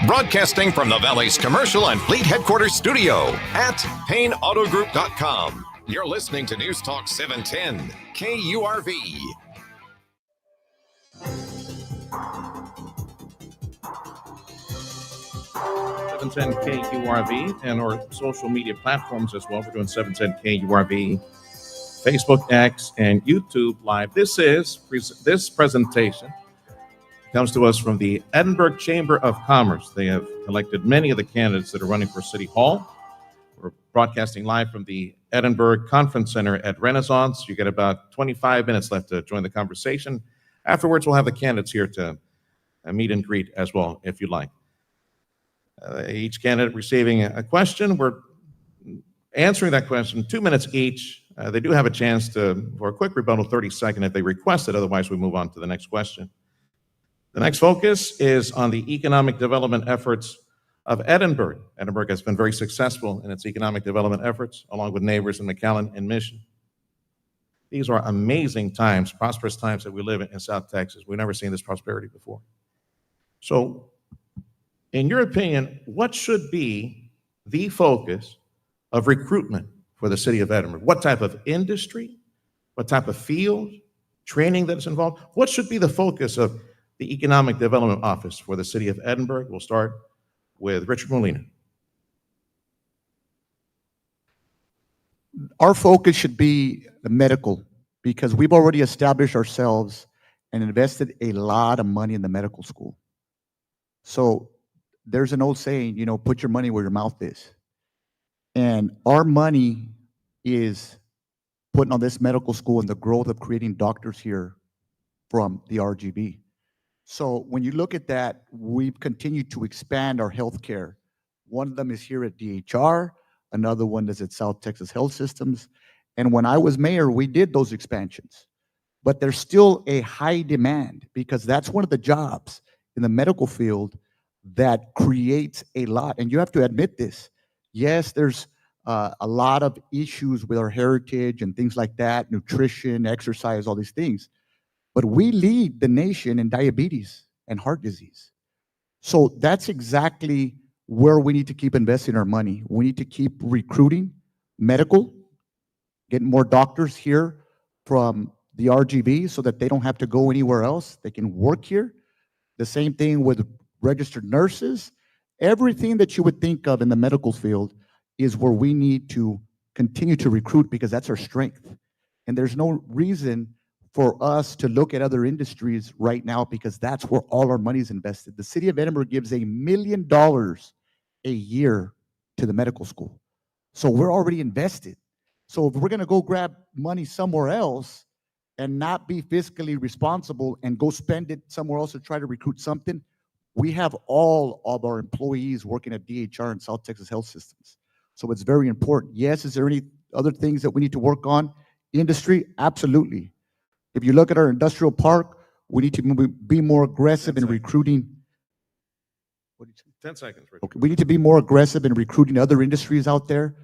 [SPEAKER 16] Broadcasting from the Valley's commercial and fleet headquarters studio at PayneAutoGroup.com. You're listening to News Talk 710 KURV.
[SPEAKER 17] KURV and our social media platforms as well. We're doing 710 KURV, Facebook, X, and YouTube Live. This presentation comes to us from the Edinburg Chamber of Commerce. They have elected many of the candidates that are running for City Hall. We're broadcasting live from the Edinburg Conference Center at Renaissance. You get about 25 minutes left to join the conversation. Afterwards, we'll have the candidates here to meet and greet as well, if you'd like. Each candidate receiving a question. We're answering that question 2 minutes each. They do have a chance for a quick rebuttal, 30 seconds if they request it. Otherwise, we move on to the next question. The next focus is on the economic development efforts of Edinburg. Edinburg has been very successful in its economic development efforts, along with neighbors in McAllen and Mission. These are amazing times, prosperous times that we live in South Texas. We've never seen this prosperity before. So, in your opinion, what should be the focus of recruitment for the city of Edinburg? What type of industry? What type of field? Training that is involved? What should be the focus of the Economic Development Office for the city of Edinburg? We'll start with Richard Molina.
[SPEAKER 19] Our focus should be the medical, because we've already established ourselves and invested a lot of money in the medical school. So there's an old saying, put your money where your mouth is. And our money is putting on this medical school and the growth of creating doctors here from the RGB. So when you look at that, we've continued to expand our healthcare. One of them is here at DHR, another one is at South Texas Health Systems. And when I was mayor, we did those expansions. But there's still a high demand, because that's one of the jobs in the medical field that creates a lot. And you have to admit this. Yes, there's a lot of issues with our heritage and things like that, nutrition, exercise, all these things. But we lead the nation in diabetes and heart disease. So that's exactly where we need to keep investing our money. We need to keep recruiting medical, getting more doctors here from the RGV so that they don't have to go anywhere else. They can work here. The same thing with registered nurses. Everything that you would think of in the medical field is where we need to continue to recruit because that's our strength. And there's no reason for us to look at other industries right now because that's where all our money is invested. The city of Edinburg gives $1 million a year to the medical school. So we're already invested. So if we're going to go grab money somewhere else and not be fiscally responsible and go spend it somewhere else to try to recruit something, we have all of our employees working at DHR and South Texas Health Systems. So it's very important. Yes, is there any other things that we need to work on? Industry, absolutely. If you look at our industrial park, we need to be more aggressive in recruiting.
[SPEAKER 17] 10 seconds. Richard.
[SPEAKER 19] Okay, we need to be more aggressive in recruiting other industries out there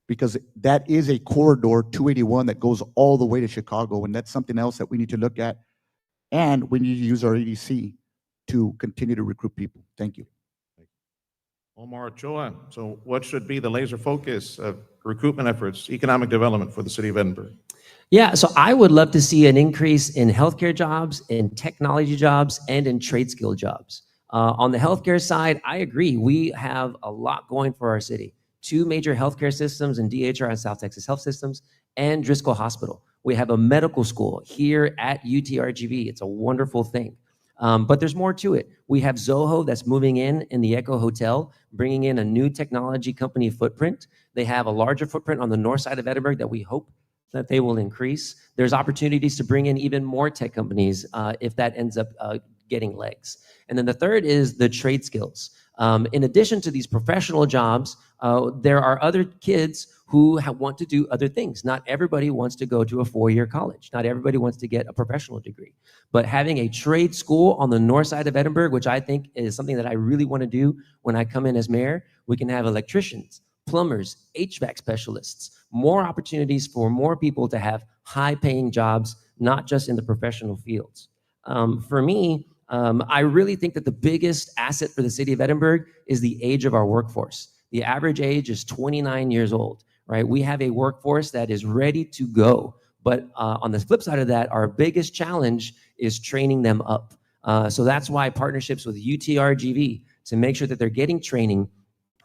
[SPEAKER 19] because that is a corridor, 281, that goes all the way to Chicago, and that's something else that we need to look at. And we need to use our EDC to continue to recruit people. Thank you.
[SPEAKER 17] Omar Ochoa. So what should be the laser focus of recruitment efforts, economic development for the city of Edinburg?
[SPEAKER 20] Yeah, so I would love to see an increase in healthcare jobs, in technology jobs, and in trade skill jobs. On the healthcare side, I agree. We have a lot going for our city. 2 major healthcare systems in DHR and South Texas Health Systems, and Driscoll Hospital. We have a medical school here at UTRGV. It's a wonderful thing. But there's more to it. We have Zoho that's moving in the Echo Hotel, bringing in a new technology company footprint. They have a larger footprint on the north side of Edinburg that we hope that they will increase. There's opportunities to bring in even more tech companies if that ends up getting legs. And then the third is the trade skills. In addition to these professional jobs, there are other kids who want to do other things. Not everybody wants to go to a 4-year college. Not everybody wants to get a professional degree. But having a trade school on the north side of Edinburg, which I think is something that I really want to do when I come in as mayor, we can have electricians, plumbers, HVAC specialists, more opportunities for more people to have high-paying jobs, not just in the professional fields. For me, I really think that the biggest asset for the city of Edinburg is the age of our workforce. The average age is 29 years old, right? We have a workforce that is ready to go. But on the flip side of that, our biggest challenge is training them up. So that's why partnerships with UTRGV to make sure that they're getting training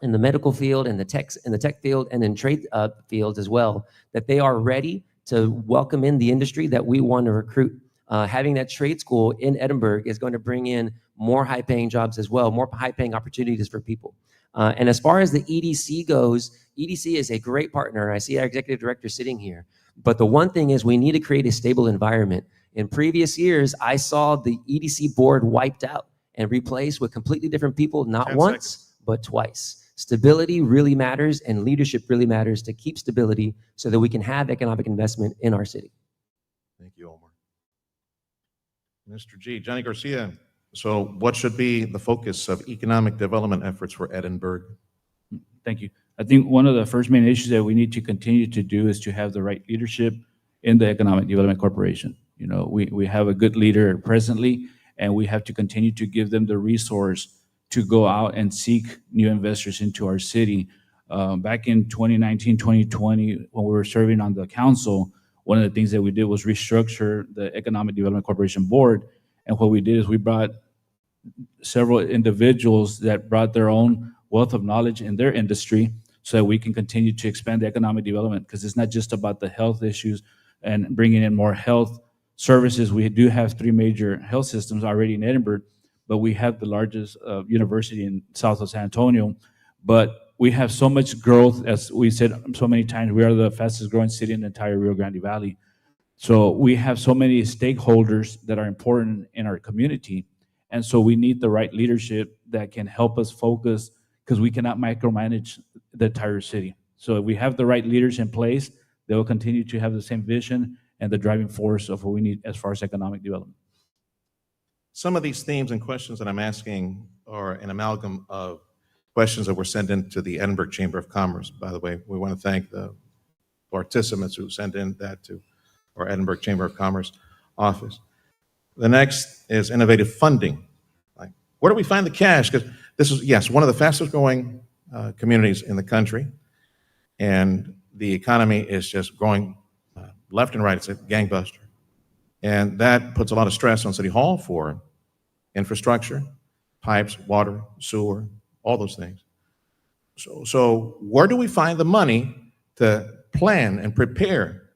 [SPEAKER 20] in the medical field, in the tech field, and in trade fields as well, that they are ready to welcome in the industry that we want to recruit. Having that trade school in Edinburg is going to bring in more high-paying jobs as well, more high-paying opportunities for people. And as far as the EDC goes, EDC is a great partner. I see our executive director sitting here. But the one thing is we need to create a stable environment. In previous years, I saw the EDC board wiped out and replaced with completely different people, not once, but twice. Stability really matters, and leadership really matters to keep stability so that we can have economic investment in our city.
[SPEAKER 17] Thank you, Omar. Mr. G, Johnny Garcia. So what should be the focus of economic development efforts for Edinburg?
[SPEAKER 18] Thank you. I think one of the first main issues that we need to continue to do is to have the right leadership in the Economic Development Corporation. You know, we have a good leader presently, and we have to continue to give them the resource to go out and seek new investors into our city. Back in 2019, 2020, when we were serving on the council, one of the things that we did was restructure the Economic Development Corporation board. And what we did is we brought several individuals that brought their own wealth of knowledge in their industry so that we can continue to expand the economic development, because it's not just about the health issues and bringing in more health services. We do have 3 major health systems already in Edinburg, but we have the largest university in south of San Antonio. But we have so much growth, as we said so many times, we are the fastest growing city in the entire Rio Grande Valley. So we have so many stakeholders that are important in our community. And so we need the right leadership that can help us focus, because we cannot micromanage the entire city. So if we have the right leaders in place, they will continue to have the same vision and the driving force of what we need as far as economic development.
[SPEAKER 17] Some of these themes and questions that I'm asking are an amalgam of questions that were sent in to the Edinburgh Chamber of Commerce. By the way, we want to thank the participants who sent in that to our Edinburgh Chamber of Commerce office. The next is innovative funding. Like, where do we find the cash? Because this is, yes, one of the fastest growing communities in the country, and the economy is just growing left and right. It's a gangbuster. And that puts a lot of stress on City Hall for infrastructure, pipes, water, sewer, all those things. So where do we find the money to plan and prepare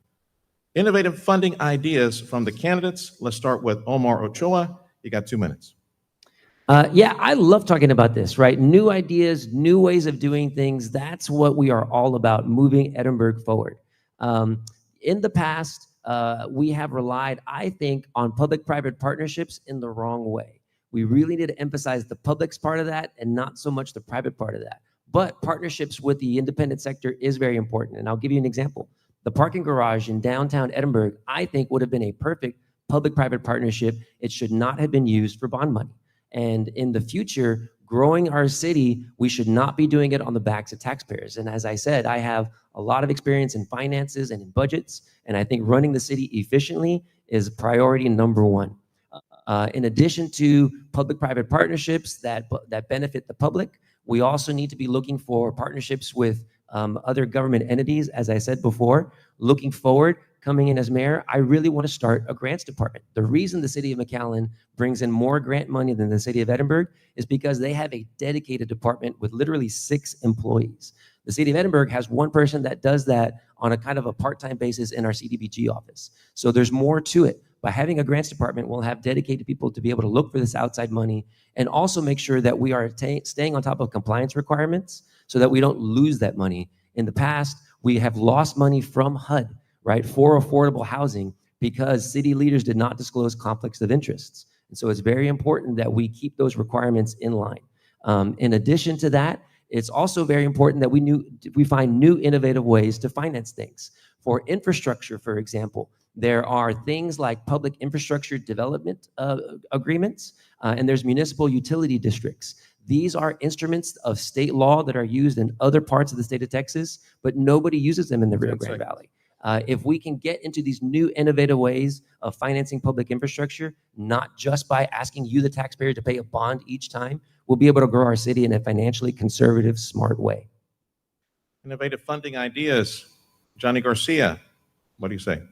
[SPEAKER 17] innovative funding ideas from the candidates. Let's start with Omar Ochoa. You got 2 minutes.
[SPEAKER 20] Yeah, I love talking about this, right? New ideas, new ways of doing things. That's what we are all about, moving Edinburg forward. In the past, we have relied, I think, on public-private partnerships in the wrong way. We really need to emphasize the public's part of that and not so much the private part of that. But partnerships with the independent sector is very important. And I'll give you an example. The parking garage in downtown Edinburg, I think, would have been a perfect public-private partnership. It should not have been used for bond money. And in the future, growing our city, we should not be doing it on the backs of taxpayers. And as I said, I have a lot of experience in finances and in budgets, and I think running the city efficiently is priority number one. In addition to public-private partnerships that benefit the public, we also need to be looking for partnerships with other government entities, as I said before. Looking forward, coming in as mayor, I really want to start a grants department. The reason the city of McAllen brings in more grant money than the city of Edinburg is because they have a dedicated department with literally 6 employees. The city of Edinburg has one person that does that on a kind of a part-time basis in our CDBG office. So there's more to it. By having a grants department, we'll have dedicated people to be able to look for this outside money and also make sure that we are staying on top of compliance requirements so that we don't lose that money. In the past, we have lost money from HUD, right, for affordable housing because city leaders did not disclose conflicts of interests. And so it's very important that we keep those requirements in line. In addition to that, it's also very important that we find new innovative ways to finance things. For infrastructure, for example, there are things like public infrastructure development agreements, and there's municipal utility districts. These are instruments of state law that are used in other parts of the state of Texas, but nobody uses them in the Rio Grande Valley. If we can get into these new innovative ways of financing public infrastructure, not just by asking you, the taxpayer, to pay a bond each time, we'll be able to grow our city in a financially conservative, smart way.
[SPEAKER 17] Innovative funding ideas. Johnny Garcia, what do you say?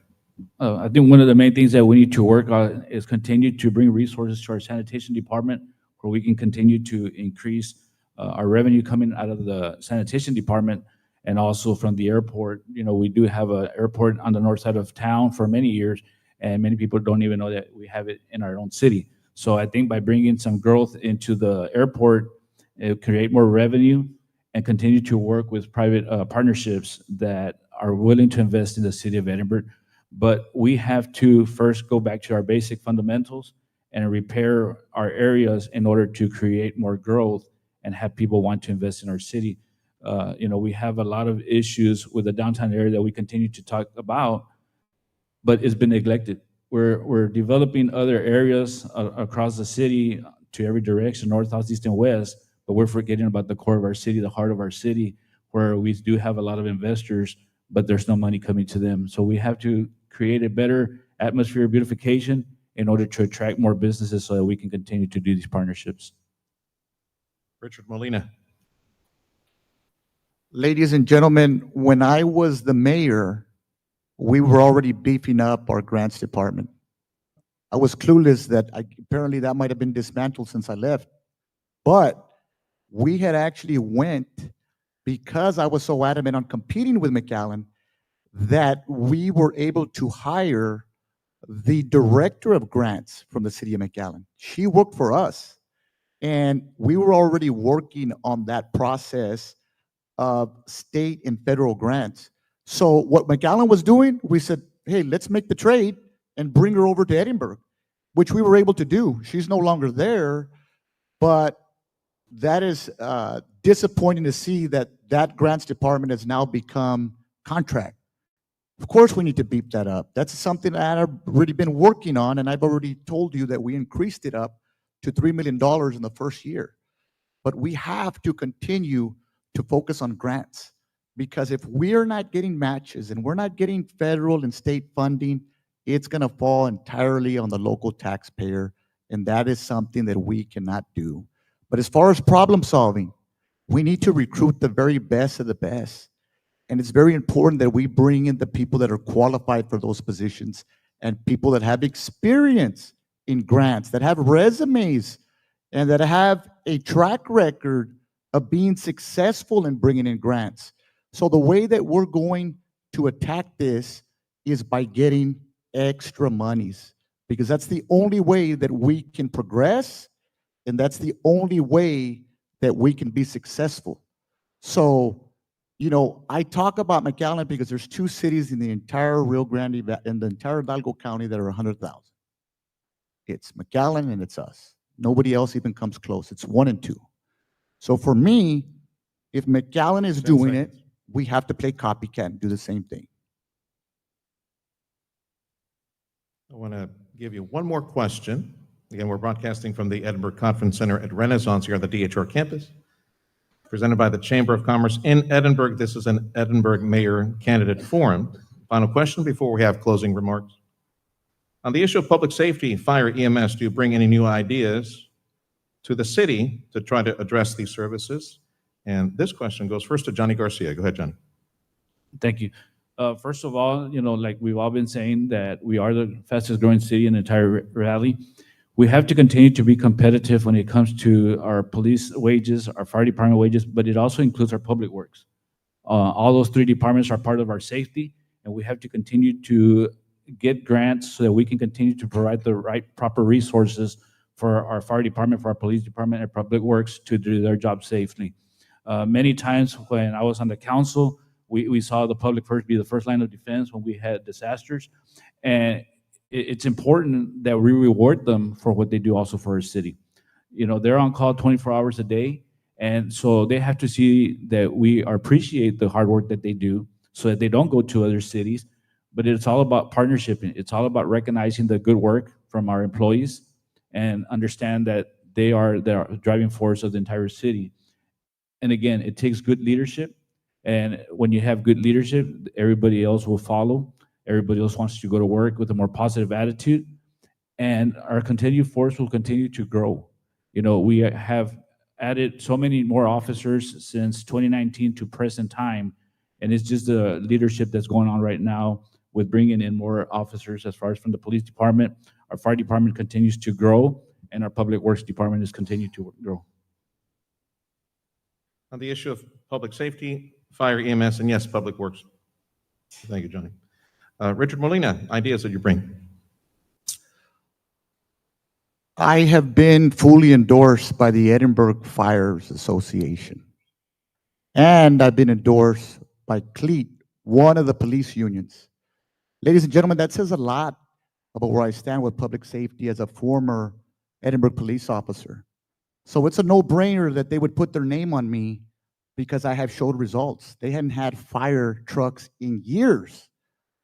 [SPEAKER 18] I think one of the main things that we need to work on is continue to bring resources to our sanitation department where we can continue to increase our revenue coming out of the sanitation department and also from the airport. You know, we do have an airport on the north side of town for many years, and many people don't even know that we have it in our own city. So I think by bringing some growth into the airport, it will create more revenue and continue to work with private partnerships that are willing to invest in the city of Edinburg. But we have to first go back to our basic fundamentals and repair our areas in order to create more growth and have people want to invest in our city. You know, we have a lot of issues with the downtown area that we continue to talk about, but it's been neglected. We're developing other areas across the city to every direction, north, south, east, and west, but we're forgetting about the core of our city, the heart of our city, where we do have a lot of investors, but there's no money coming to them. So we have to create a better atmosphere of beautification in order to attract more businesses so that we can continue to do these partnerships.
[SPEAKER 17] Richard Molina.
[SPEAKER 19] Ladies and gentlemen, when I was the mayor, we were already beefing up our grants department. I was clueless that apparently that might have been dismantled since I left. But we had actually went, because I was so adamant on competing with McAllen, that we were able to hire the director of grants from the city of McAllen. She worked for us. And we were already working on that process of state and federal grants. So what McAllen was doing, we said, hey, let's make the trade and bring her over to Edinburg, which we were able to do. She's no longer there, but that is disappointing to see that that grants department has now become contract. Of course, we need to beef that up. That's something that I've already been working on, and I've already told you that we increased it up to $3 million in the first year. But we have to continue to focus on grants, because if we're not getting matches and we're not getting federal and state funding, it's going to fall entirely on the local taxpayer, and that is something that we cannot do. But as far as problem solving, we need to recruit the very best of the best. And it's very important that we bring in the people that are qualified for those positions and people that have experience in grants, that have resumes, and that have a track record of being successful in bringing in grants. So the way that we're going to attack this is by getting extra monies, because that's the only way that we can progress, and that's the only way that we can be successful. So, I talk about McAllen because there's 2 cities in the entire Rio Grande in the entire Hidalgo County that are 100,000. It's McAllen and it's us. Nobody else even comes close. It's 1 and 2. So for me, if McAllen is doing it, we have to play copycat and do the same thing.
[SPEAKER 17] I want to give you one more question. Again, we're broadcasting from the Edinburg Conference Center at Renaissance here on the DHR campus, presented by the Chamber of Commerce in Edinburg. This is an Edinburg Mayor Candidate Forum. Final question before we have closing remarks. On the issue of public safety, fire, EMS, do you bring any new ideas to the city to try to address these services? And this question goes first to Johnny Garcia. Go ahead, Johnny.
[SPEAKER 18] Thank you. First of all, like we've all been saying, that we are the fastest growing city in the entire rally. We have to continue to be competitive when it comes to our police wages, our fire department wages, but it also includes our public works. All those 3 departments are part of our safety, and we have to continue to get grants so that we can continue to provide the right proper resources for our fire department, for our police department, and public works to do their job safely. Many times when I was on the council, we saw the public first be the first line of defense when we had disasters. And it's important that we reward them for what they do also for our city. They're on call 24 hours a day. And so they have to see that we appreciate the hard work that they do so that they don't go to other cities. But it's all about partnership. It's all about recognizing the good work from our employees and understand that they are the driving force of the entire city. And again, it takes good leadership. And when you have good leadership, everybody else will follow. Everybody else wants to go to work with a more positive attitude. And our continued force will continue to grow. We have added so many more officers since 2019 to present time. And it's just the leadership that's going on right now with bringing in more officers as far as from the police department. Our fire department continues to grow, and our public works department is continuing to grow.
[SPEAKER 17] On the issue of public safety, fire, EMS, and yes, public works. Thank you, Johnny. Richard Molina, ideas that you bring.
[SPEAKER 19] I have been fully endorsed by the Edinburgh Fires Association. And I've been endorsed by CLEAT, one of the police unions. Ladies and gentlemen, that says a lot about where I stand with public safety as a former Edinburgh police officer. So it's a no-brainer that they would put their name on me because I have showed results. They hadn't had fire trucks in years.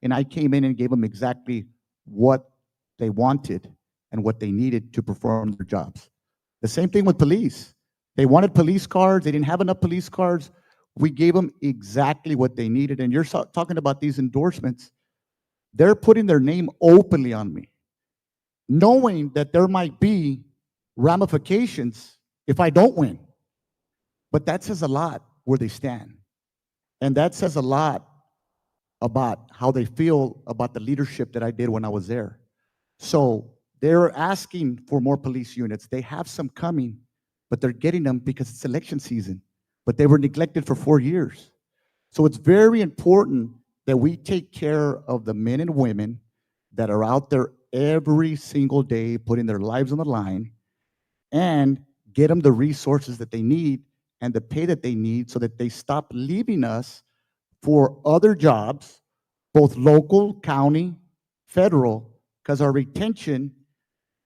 [SPEAKER 19] And I came in and gave them exactly what they wanted and what they needed to perform their jobs. The same thing with police. They wanted police cars. They didn't have enough police cars. We gave them exactly what they needed. And you're talking about these endorsements. They're putting their name openly on me, knowing that there might be ramifications if I don't win. But that says a lot where they stand. And that says a lot about how they feel about the leadership that I did when I was there. So they're asking for more police units. They have some coming, but they're getting them because it's election season. But they were neglected for 4 years. So it's very important that we take care of the men and women that are out there every single day putting their lives on the line and get them the resources that they need and the pay that they need so that they stop leaving us for other jobs, both local, county, federal, because our retention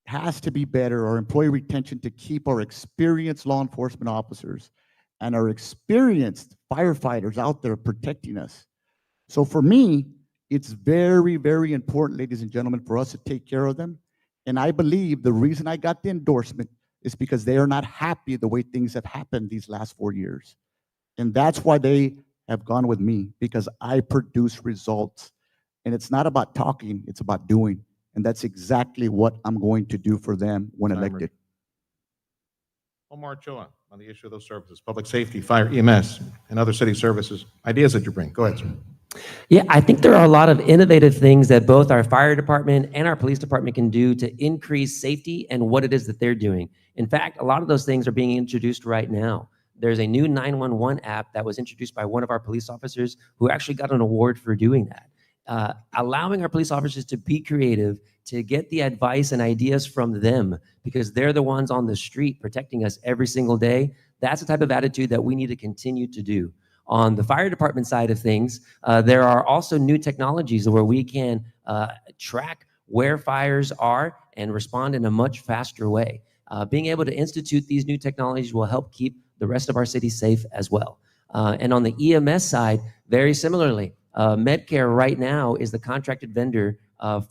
[SPEAKER 19] has to be better, our employee retention, to keep our experienced law enforcement officers and our experienced firefighters out there protecting us. So for me, it's very, very important, ladies and gentlemen, for us to take care of them. And I believe the reason I got the endorsement is because they are not happy the way things have happened these last 4 years. And that's why they have gone with me, because I produce results. And it's not about talking, it's about doing. And that's exactly what I'm going to do for them when elected.
[SPEAKER 17] Omar Choa, on the issue of those services, public safety, fire, EMS, and other city services, ideas that you bring. Go ahead, sir.
[SPEAKER 20] Yeah, I think there are a lot of innovative things that both our fire department and our police department can do to increase safety and what it is that they're doing. In fact, a lot of those things are being introduced right now. There's a new 911 app that was introduced by one of our police officers who actually got an award for doing that. Allowing our police officers to be creative, to get the advice and ideas from them, because they're the ones on the street protecting us every single day. That's the type of attitude that we need to continue to do. On the fire department side of things, there are also new technologies where we can track where fires are and respond in a much faster way. Being able to institute these new technologies will help keep the rest of our city safe as well. And on the EMS side, very similarly, Medcare right now is the contracted vendor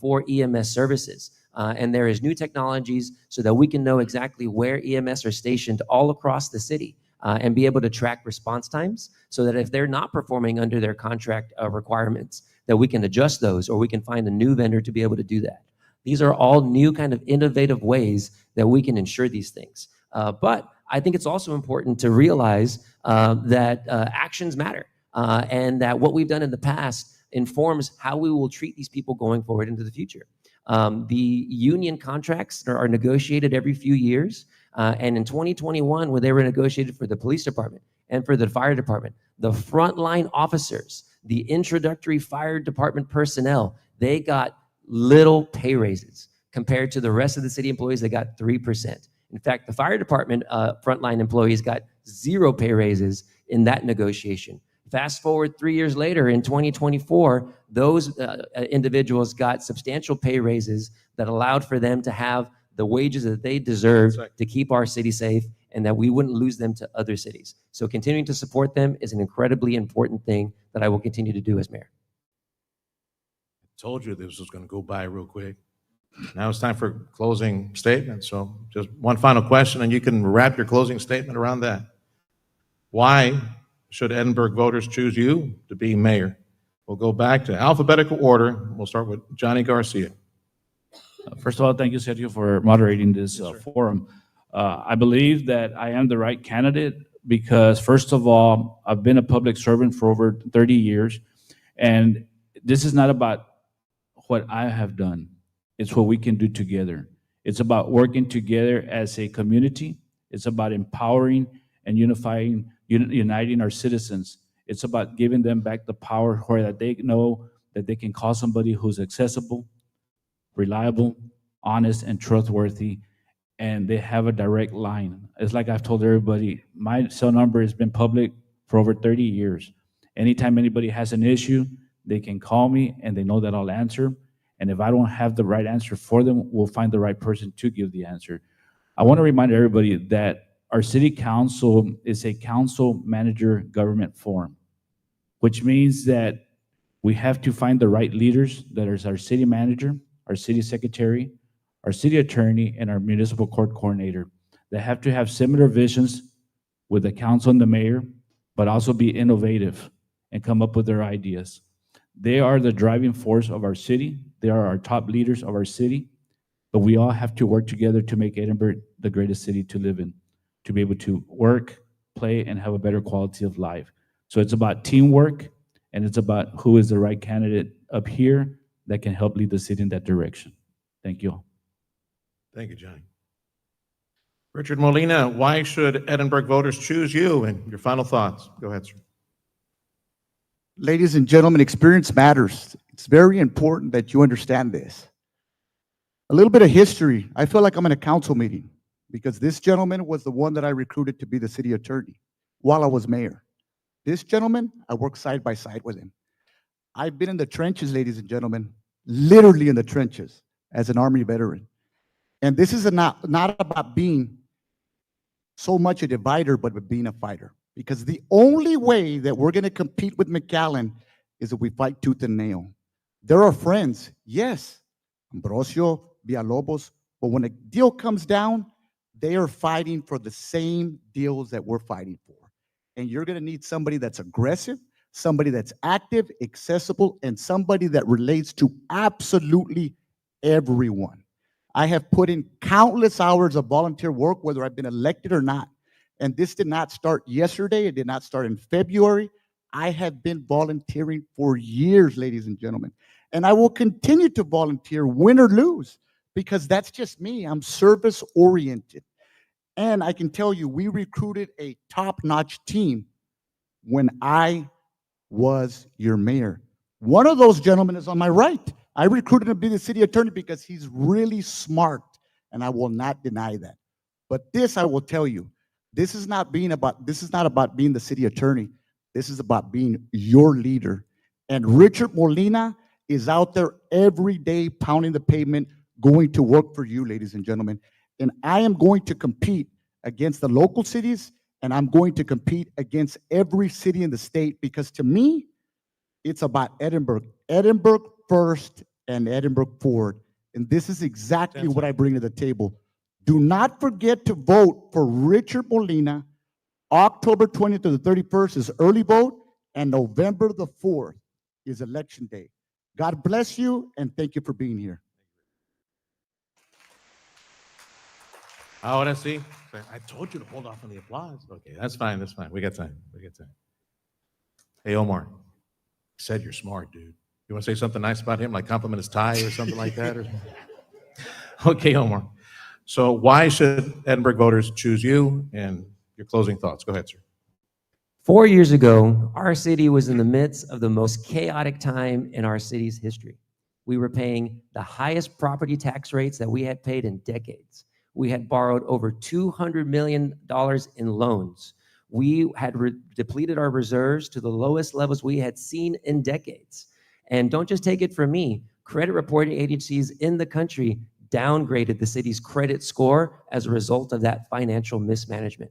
[SPEAKER 20] for EMS services. And there is new technologies so that we can know exactly where EMS are stationed all across the city and be able to track response times so that if they're not performing under their contract requirements, that we can adjust those or we can find a new vendor to be able to do that. These are all new kind of innovative ways that we can ensure these things. But I think it's also important to realize that actions matter and that what we've done in the past informs how we will treat these people going forward into the future. The union contracts are negotiated every few years. And in 2021, when they were negotiated for the police department and for the fire department, the frontline officers, the introductory fire department personnel, they got little pay raises compared to the rest of the city employees that got 3%. In fact, the fire department frontline employees got 0 pay raises in that negotiation. Fast forward 3 years later, in 2024, those individuals got substantial pay raises that allowed for them to have the wages that they deserve to keep our city safe and that we wouldn't lose them to other cities. So continuing to support them is an incredibly important thing that I will continue to do as mayor.
[SPEAKER 17] Told you this was going to go by real quick. Now it's time for closing statements. So just one final question, and you can wrap your closing statement around that. Why should Edinburg voters choose you to be mayor? We'll go back to alphabetical order. We'll start with Johnny Garcia.
[SPEAKER 18] First of all, thank you, Sergio, for moderating this forum. I believe that I am the right candidate because, first of all, I've been a public servant for over 30 years, and this is not about what I have done. It's what we can do together. It's about working together as a community. It's about empowering and uniting our citizens. It's about giving them back the power where that they know that they can call somebody who's accessible, reliable, honest, and trustworthy, and they have a direct line. It's like I've told everybody, my cell number has been public for over 30 years. Anytime anybody has an issue, they can call me and they know that I'll answer. And if I don't have the right answer for them, we'll find the right person to give the answer. I want to remind everybody that our city council is a council manager government form, which means that we have to find the right leaders, that is our city manager, our city secretary, our city attorney, and our municipal court coordinator. They have to have similar visions with the council and the mayor, but also be innovative and come up with their ideas. They are the driving force of our city. They are our top leaders of our city, but we all have to work together to make Edinburg the greatest city to live in, to be able to work, play, and have a better quality of life. So it's about teamwork, and it's about who is the right candidate up here that can help lead the city in that direction. Thank you all.
[SPEAKER 17] Thank you, Johnny. Richard Molina, why should Edinburg voters choose you? And your final thoughts. Go ahead, sir.
[SPEAKER 19] Ladies and gentlemen, experience matters. It's very important that you understand this. A little bit of history. I feel like I'm in a council meeting because this gentleman was the one that I recruited to be the city attorney while I was mayor. This gentleman, I worked side by side with him. I've been in the trenches, ladies and gentlemen, literally in the trenches as an Army veteran. And this is not about being so much a divider, but being a fighter. Because the only way that we're going to compete with McAllen is if we fight tooth and nail. There are friends, yes, Ambrosio, Villalobos, but when a deal comes down, they are fighting for the same deals that we're fighting for. And you're going to need somebody that's aggressive, somebody that's active, accessible, and somebody that relates to absolutely everyone. I have put in countless hours of volunteer work, whether I've been elected or not. And this did not start yesterday. It did not start in February. I have been volunteering for years, ladies and gentlemen. And I will continue to volunteer, win or lose, because that's just me. I'm service-oriented. And I can tell you, we recruited a top-notch team when I was your mayor. One of those gentlemen is on my right. I recruited him to be the city attorney because he's really smart, and I will not deny that. But this, I will tell you, this is not about being the city attorney. This is about being your leader. And Richard Molina is out there every day pounding the pavement, going to work for you, ladies and gentlemen. And I am going to compete against the local cities, and I'm going to compete against every city in the state, because to me, it's about Edinburg. Edinburg first and Edinburg forward. And this is exactly what I bring to the table. Do not forget to vote for Richard Molina. October 20th to the 31st is early vote, and November the 4th is election day. God bless you, and thank you for being here.
[SPEAKER 17] Ahora sí. I told you to hold off on the applause. Okay, that's fine. That's fine. We got time. We got time. Hey, Omar. Said you're smart, dude. You want to say something nice about him, like compliment his tie or something like that? Or... Okay, Omar. So why should Edinburg voters choose you, and your closing thoughts? Go ahead, sir.
[SPEAKER 20] 4 years ago, our city was in the midst of the most chaotic time in our city's history. We were paying the highest property tax rates that we had paid in decades. We had borrowed over $200 million in loans. We had depleted our reserves to the lowest levels we had seen in decades. And don't just take it from me, credit reporting agencies in the country downgraded the city's credit score as a result of that financial mismanagement.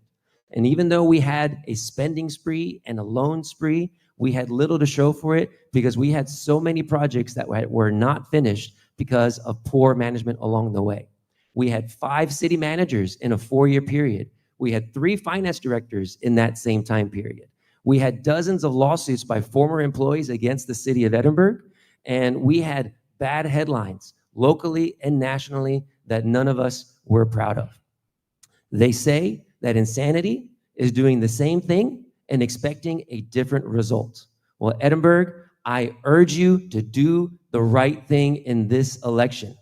[SPEAKER 20] And even though we had a spending spree and a loan spree, we had little to show for it because we had so many projects that were not finished because of poor management along the way. We had 5 city managers in a 4-year period. We had 3 finance directors in that same time period. We had dozens of lawsuits by former employees against the city of Edinburg, and we had bad headlines locally and nationally that none of us were proud of. They say that insanity is doing the same thing and expecting a different result. Well, Edinburg, I urge you to do the right thing in this election.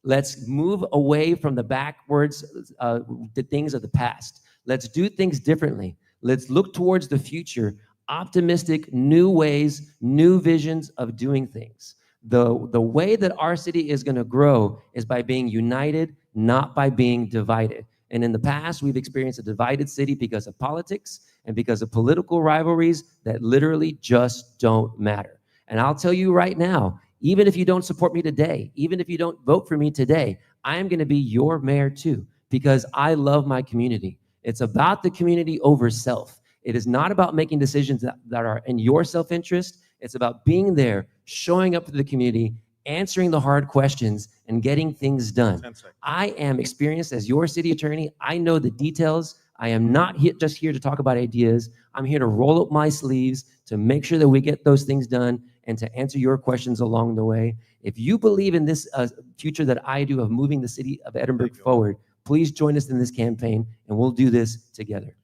[SPEAKER 20] Let's move away from the backwards, the things of the past. Let's do things differently. Let's look towards the future, optimistic, new ways, new visions of doing things. The way that our city is going to grow is by being united, not by being divided. And in the past, we've experienced a divided city because of politics and because of political rivalries that literally just don't matter. And I'll tell you right now, even if you don't support me today, even if you don't vote for me today, I am going to be your mayor too, because I love my community. It's about the community over self. It is not about making decisions that are in your self-interest. It's about being there, showing up for the community, answering the hard questions, and getting things done. I am experienced as your city attorney. I know the details. I am not just here to talk about ideas. I'm here to roll up my sleeves to make sure that we get those things done and to answer your questions along the way. If you believe in this future that I do of moving the city of Edinburg forward, please join us in this campaign, and we'll do this together.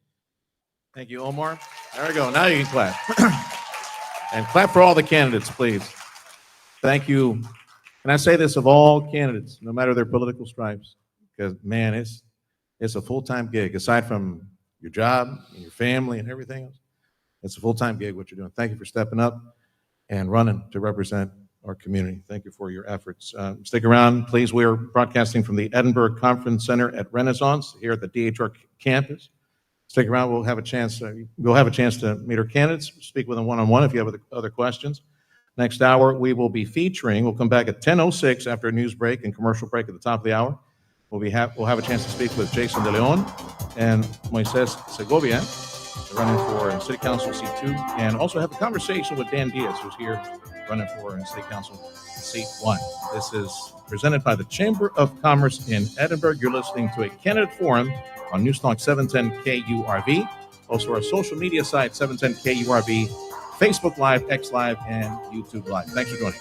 [SPEAKER 17] Thank you, Omar. There we go. Now you can clap. And clap for all the candidates, please. Thank you. And I say this of all candidates, no matter their political stripes, because, man, it's a full-time gig. Aside from your job and your family and everything else, it's a full-time gig what you're doing. Thank you for stepping up and running to represent our community. Thank you for your efforts. Stick around, please. We are broadcasting from the Edinburg Conference Center at Renaissance here at the DHR campus. Stick around. We'll have a chance to meet our candidates, speak with them one-on-one if you have other questions. Next hour, we will be featuring, we'll come back at 10:06 after a news break and commercial break at the top of the hour. We'll have a chance to speak with Jason De Leon and Moises Segovia, running for City Council Seat 2, and also have a conversation with Dan Diaz, who's here running for City Council Seat 1. This is presented by the Chamber of Commerce in Edinburg. You're listening to a candidate forum on Newstalk 710 KURV. Also our social media site, 710 KURV, Facebook Live, X Live, and YouTube Live. Thanks for joining.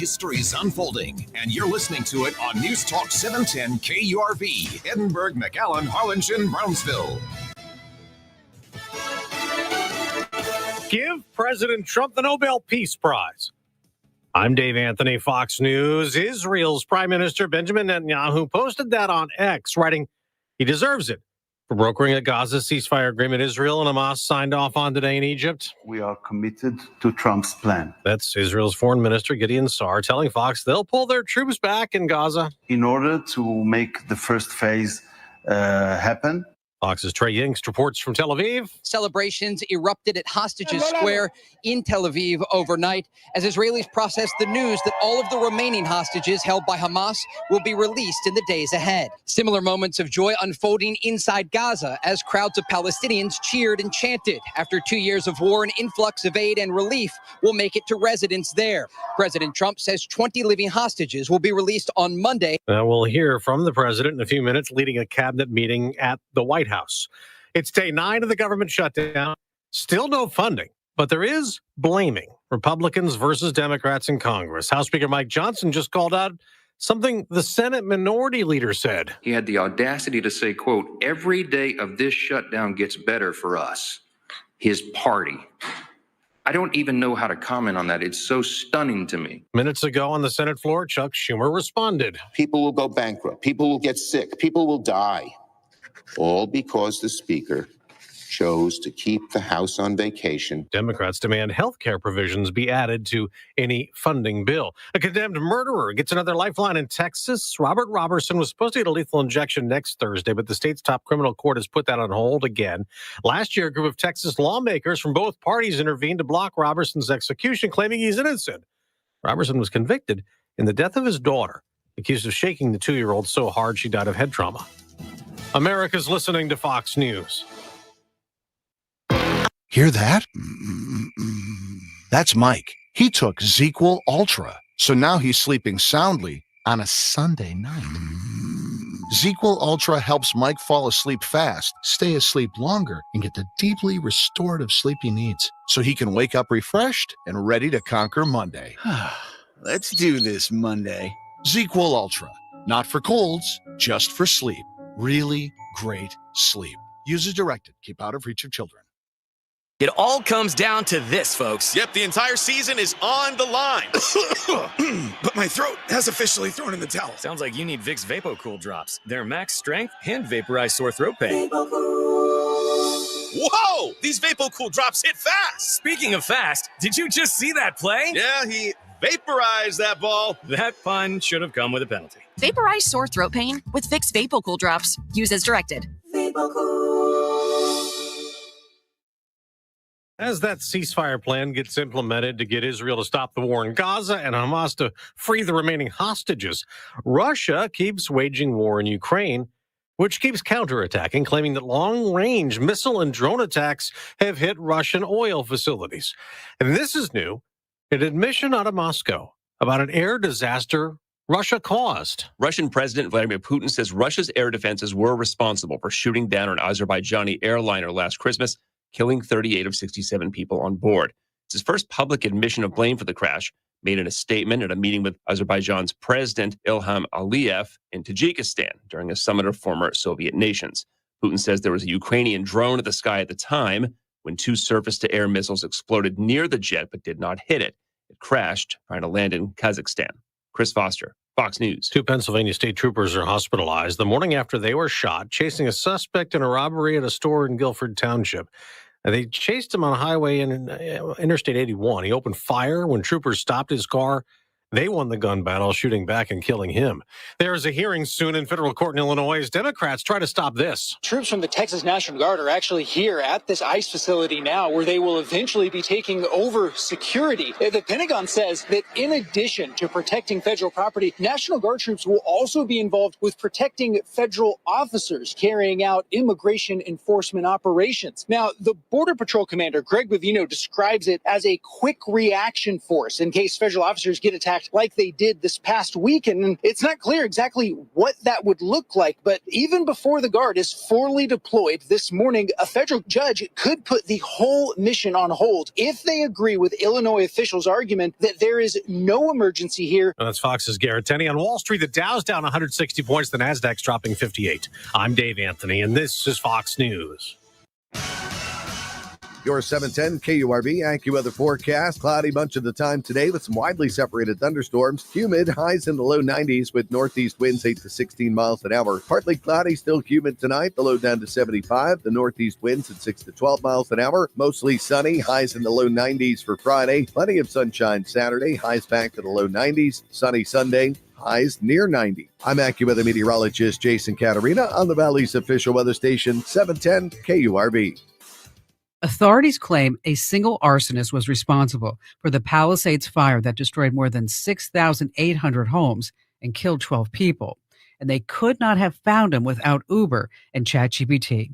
[SPEAKER 16] History's unfolding, and you're listening to it on News Talk 710 KURV, Edinburg, McAllen, Harlingen, Brownsville.
[SPEAKER 1] Give President Trump the Nobel Peace Prize. I'm Dave Anthony, Fox News. Israel's Prime Minister Benjamin Netanyahu posted that on X, writing he deserves it for brokering a Gaza ceasefire agreement Israel and Hamas signed off on today in Egypt.
[SPEAKER 2] We are committed to Trump's plan.
[SPEAKER 1] That's Israel's Foreign Minister Gideon Sa'ar telling Fox they'll pull their troops back in Gaza.
[SPEAKER 2] In order to make the first phase happen,
[SPEAKER 1] Fox's Trey Yingst reports from Tel Aviv.
[SPEAKER 3] Celebrations erupted at Hostages Square in Tel Aviv overnight as Israelis processed the news that all of the remaining hostages held by Hamas will be released in the days ahead. Similar moments of joy unfolding inside Gaza as crowds of Palestinians cheered and chanted. After 2 years of war, an influx of aid and relief will make it to residents there. President Trump says 20 living hostages will be released on Monday.
[SPEAKER 1] We'll hear from the president in a few minutes, leading a cabinet meeting at the White House. It's day 9 of the government shutdown. Still no funding, but there is blaming. Republicans versus Democrats in Congress. House Speaker Mike Johnson just called out something the Senate Minority Leader said.
[SPEAKER 7] He had the audacity to say, quote, every day of this shutdown gets better for us, his party. I don't even know how to comment on that. It's so stunning to me.
[SPEAKER 1] Minutes ago on the Senate floor, Chuck Schumer responded.
[SPEAKER 5] People will go bankrupt. People will get sick. People will die. All because the Speaker chose to keep the House on vacation.
[SPEAKER 1] Democrats demand health care provisions be added to any funding bill. A condemned murderer gets another lifeline in Texas. Robert Robertson was supposed to get a lethal injection next Thursday, but the state's top criminal court has put that on hold again. Last year, a group of Texas lawmakers from both parties intervened to block Robertson's execution, claiming he's innocent. Robertson was convicted in the death of his daughter, accused of shaking the 2-year-old so hard she died of head trauma. America's listening to Fox News.
[SPEAKER 24] Hear that? That's Mike. He took ZQL Ultra, so now he's sleeping soundly on a Sunday night. ZQL Ultra helps Mike fall asleep fast, stay asleep longer, and get the deeply restorative sleep he needs, so he can wake up refreshed and ready to conquer Monday.
[SPEAKER 10] Let's do this Monday.
[SPEAKER 24] ZQL Ultra. Not for colds, just for sleep. Really great sleep. Use as directed. Keep out of reach of children.
[SPEAKER 10] It all comes down to this, folks. Yep, the entire season is on the line. But my throat has officially thrown in the towel. Sounds like you need Vicks VapoCool drops. They're max strength and vaporize sore throat pain. Whoa! These VapoCool drops hit fast. Speaking of fast, did you just see that play? Yeah, he vaporized that ball. That pun should have come with a penalty.
[SPEAKER 25] Vaporize sore throat pain with Vicks VapoCool drops. Use as directed.
[SPEAKER 1] As that ceasefire plan gets implemented to get Israel to stop the war in Gaza and Hamas to free the remaining hostages, Russia keeps waging war in Ukraine, which keeps counterattacking, claiming that long-range missile and drone attacks have hit Russian oil facilities. And this is new, an admission out of Moscow about an air disaster Russia caused.
[SPEAKER 14] Russian President Vladimir Putin says Russia's air defenses were responsible for shooting down an Azerbaijani airliner last Christmas, killing 38 of 67 people on board. It's his first public admission of blame for the crash, made in a statement at a meeting with Azerbaijan's President Ilham Aliyev in Tajikistan during a summit of former Soviet nations. Putin says there was a Ukrainian drone at the sky at the time when 2 surface-to-air missiles exploded near the jet but did not hit it. It crashed trying to land in Kazakhstan. Chris Foster, Fox News.
[SPEAKER 1] 2 Pennsylvania state troopers are hospitalized the morning after they were shot chasing a suspect in a robbery at a store in Guilford Township. They chased him on a highway in Interstate 81. He opened fire when troopers stopped his car. They won the gun battle, shooting back and killing him. There is a hearing soon in federal court in Illinois as Democrats try to stop this.
[SPEAKER 26] Troops from the Texas National Guard are actually here at this ICE facility now, where they will eventually be taking over security. The Pentagon says that in addition to protecting federal property, National Guard troops will also be involved with protecting federal officers carrying out immigration enforcement operations. Now, the Border Patrol commander, Greg Bavino, describes it as a quick reaction force in case federal officers get attacked act like they did this past weekend. And it's not clear exactly what that would look like, but even before the Guard is fully deployed this morning, a federal judge could put the whole mission on hold if they agree with Illinois officials' argument that there is no emergency here.
[SPEAKER 1] Well, that's Fox's Garrett Tenney. On Wall Street, the Dow's down 160 points, the Nasdaq's dropping 58. I'm Dave Anthony, and this is Fox News.
[SPEAKER 23] Your 710 KURV AccuWeather forecast. Cloudy much of the time today with some widely separated thunderstorms. Humid, highs in the low 90s with northeast winds 8 to 16 miles an hour. Partly cloudy, still humid tonight. The low down to 75. The northeast winds at 6 to 12 miles an hour. Mostly sunny, highs in the low 90s for Friday. Plenty of sunshine Saturday. Highs back to the low 90s. Sunny Sunday. Highs near 90. I'm AccuWeather meteorologist Jason Caterina on the Valley's official weather station, 710 KURV.
[SPEAKER 4] Authorities claim a single arsonist was responsible for the Palisades fire that destroyed more than 6,800 homes and killed 12 people. And they could not have found him without Uber and ChatGPT.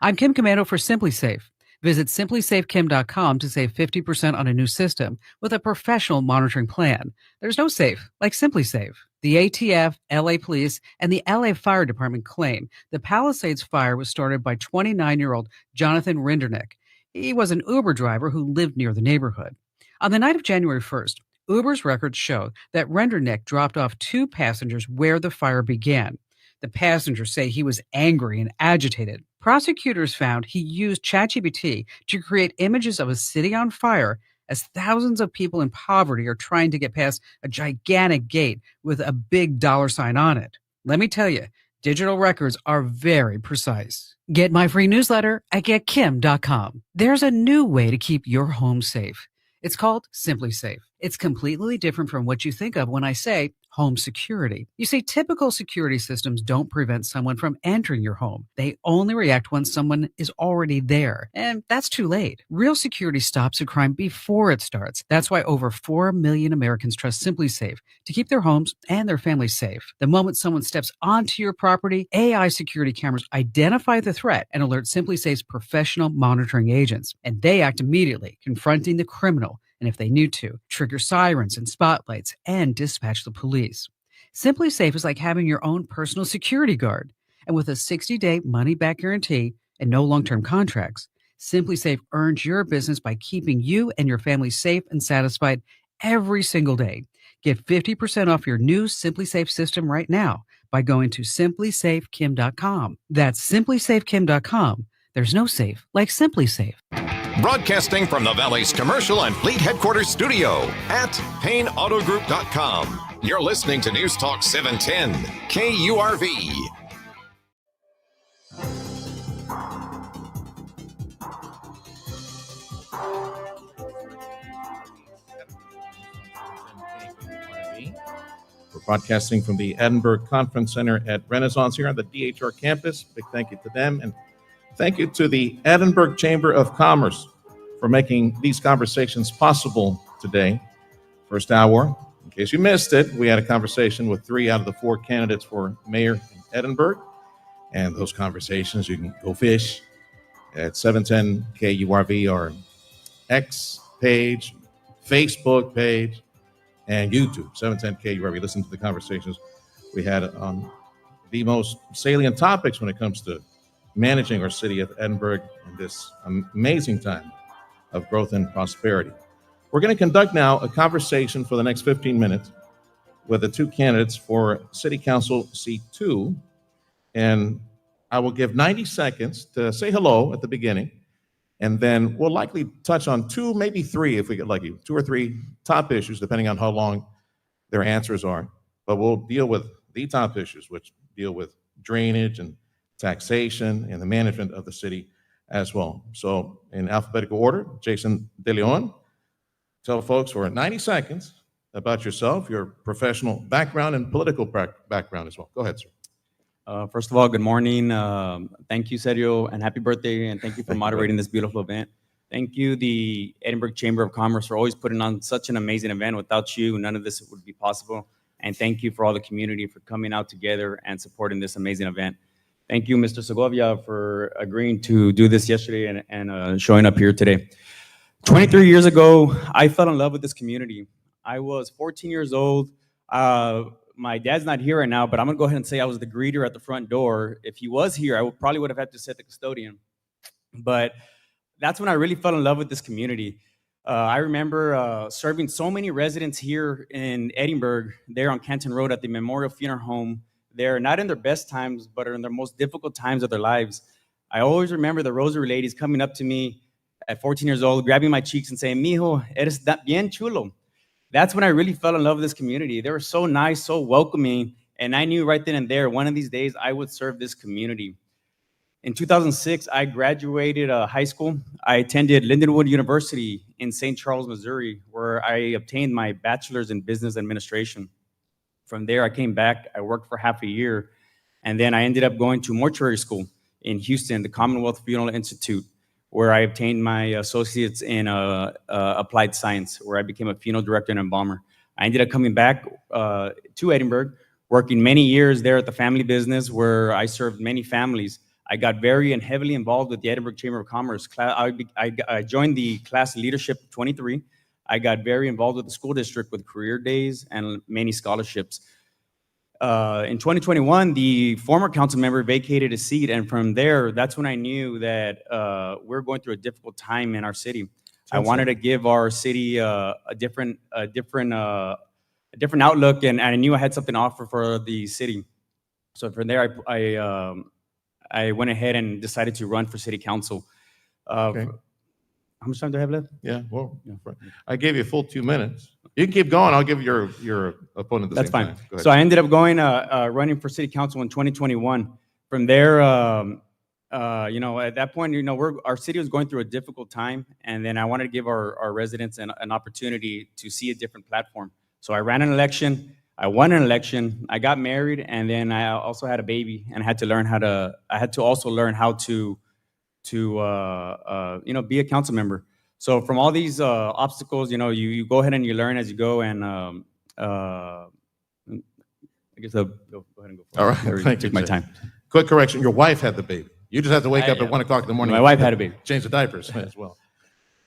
[SPEAKER 4] I'm Kim Commando for Simply Safe. Visit simplysafekim.com to save 50% on a new system with a professional monitoring plan. There's no safe like Simply Safe. The ATF, LA Police, and the LA Fire Department claim the Palisades fire was started by 29-year-old Jonathan Rindernick. He was an Uber driver who lived near the neighborhood. On the night of January 1st, Uber's records show that Rindernick dropped off 2 passengers where the fire began. The passengers say he was angry and agitated. Prosecutors found he used ChatGPT to create images of a city on fire as thousands of people in poverty are trying to get past a gigantic gate with a big $sign on it. Let me tell you, digital records are very precise. Get my free newsletter at getkim.com. There's a new way to keep your home safe. It's called Simply Safe. It's completely different from what you think of when I say home security. You see, typical security systems don't prevent someone from entering your home. They only react when someone is already there. And that's too late. Real security stops a crime before it starts. That's why over 4 million Americans trust Simply Safe to keep their homes and their families safe. The moment someone steps onto your property, AI security cameras identify the threat and alert Simply Safe's professional monitoring agents. And they act immediately, confronting the criminal, and if they need to, trigger sirens and spotlights and dispatch the police. Simply Safe is like having your own personal security guard. And with a 60-day money-back guarantee and no long-term contracts, Simply Safe earns your business by keeping you and your family safe and satisfied every single day. Get 50% off your new Simply Safe system right now by going to simplysafekim.com. That's simplysafekim.com. There's no safe like Simply Safe.
[SPEAKER 16] Broadcasting from the Valley's commercial and fleet headquarters studio at PayneAutoGroup.com. You're listening to News Talk 710 KURV.
[SPEAKER 17] We're broadcasting from the Edinburg Conference Center at Renaissance here on the DHR campus. Big thank you to them. And thank you to the Edinburg Chamber of Commerce for making these conversations possible today. First hour, in case you missed it, we had a conversation with 3 out of the 4 candidates for mayor in Edinburg. And those conversations, you can go fish at 710 KURV, our X page, Facebook page, and YouTube, 710 KURV. Listen to the conversations we had on the most salient topics when it comes to managing our city of Edinburg in this amazing time of growth and prosperity. We're going to conduct now a conversation for the next 15 minutes with the 2 candidates for City Council Seat 2. And I will give 90 seconds to say hello at the beginning. And then we'll likely touch on 2, maybe 3, if we get lucky, 2 or 3 top issues, depending on how long their answers are. But we'll deal with the top issues, which deal with drainage and taxation and the management of the city as well. So in alphabetical order, Jason De Leon, tell folks for 90 seconds about yourself, your professional background and political background as well. Go ahead, sir.
[SPEAKER 6] First of all, good morning. Thank you, Sergio, and happy birthday, and thank you for moderating this beautiful event. Thank you, the Edinburg Chamber of Commerce, for always putting on such an amazing event. Without you, none of this would be possible. And thank you for all the community for coming out together and supporting this amazing event. Thank you, Mr. Segovia, for agreeing to do this yesterday and showing up here today. 23 years ago, I fell in love with this community. I was 14 years old. My dad's not here right now, but I'm gonna go ahead and say I was the greeter at the front door. If he was here, I probably would have had to set the custodian. But that's when I really fell in love with this community. I remember serving so many residents here in Edinburg, there on Canton Road at the Memorial Funeral Home. They're not in their best times, but are in their most difficult times of their lives. I always remember the rosary ladies coming up to me at 14 years old, grabbing my cheeks and saying, "Mijo, eres bien chulo." That's when I really fell in love with this community. They were so nice, so welcoming, and I knew right then and there, one of these days, I would serve this community. In 2006, I graduated high school. I attended Lindenwood University in St. Charles, Missouri, where I obtained my bachelor's in business administration. From there, I came back, I worked for half a year, and then I ended up going to mortuary school in Houston, the Commonwealth Funeral Institute, where I obtained my associates in applied science, where I became a funeral director and embalmer. I ended up coming back to Edinburg, working many years there at the family business, where I served many families. I got very and heavily involved with the Edinburgh Chamber of Commerce. I joined the class leadership 23. I got very involved with the school district with career days and many scholarships. In 2021, the former council member vacated a seat, and from there, that's when I knew that we're going through a difficult time in our city. I wanted to give our city a different outlook, and I knew I had something to offer for the city. So from there, I went ahead and decided to run for city council.
[SPEAKER 17] Okay.
[SPEAKER 6] How much time do I have left?
[SPEAKER 17] Yeah, well, I gave you a full 2 minutes. You can keep going. I'll give your opponent the
[SPEAKER 6] That's
[SPEAKER 17] same
[SPEAKER 6] fine.
[SPEAKER 17] time. Go ahead.
[SPEAKER 6] So I ended up going running for city council in 2021. From there, at that point, our city was going through a difficult time, and then I wanted to give our residents an opportunity to see a different platform. So I ran an election. I won an election. I got married, and then I also had a baby, and I had to learn how to be a council member. So from all these obstacles, you go ahead and you learn as you go, and I guess I'll go ahead and go for it.
[SPEAKER 17] All right, thank you.
[SPEAKER 6] Take my time.
[SPEAKER 17] Quick correction: your wife had the baby. You just had to wake up at 1 o'clock in the morning.
[SPEAKER 6] My wife had a baby.
[SPEAKER 17] Change the diapers as well.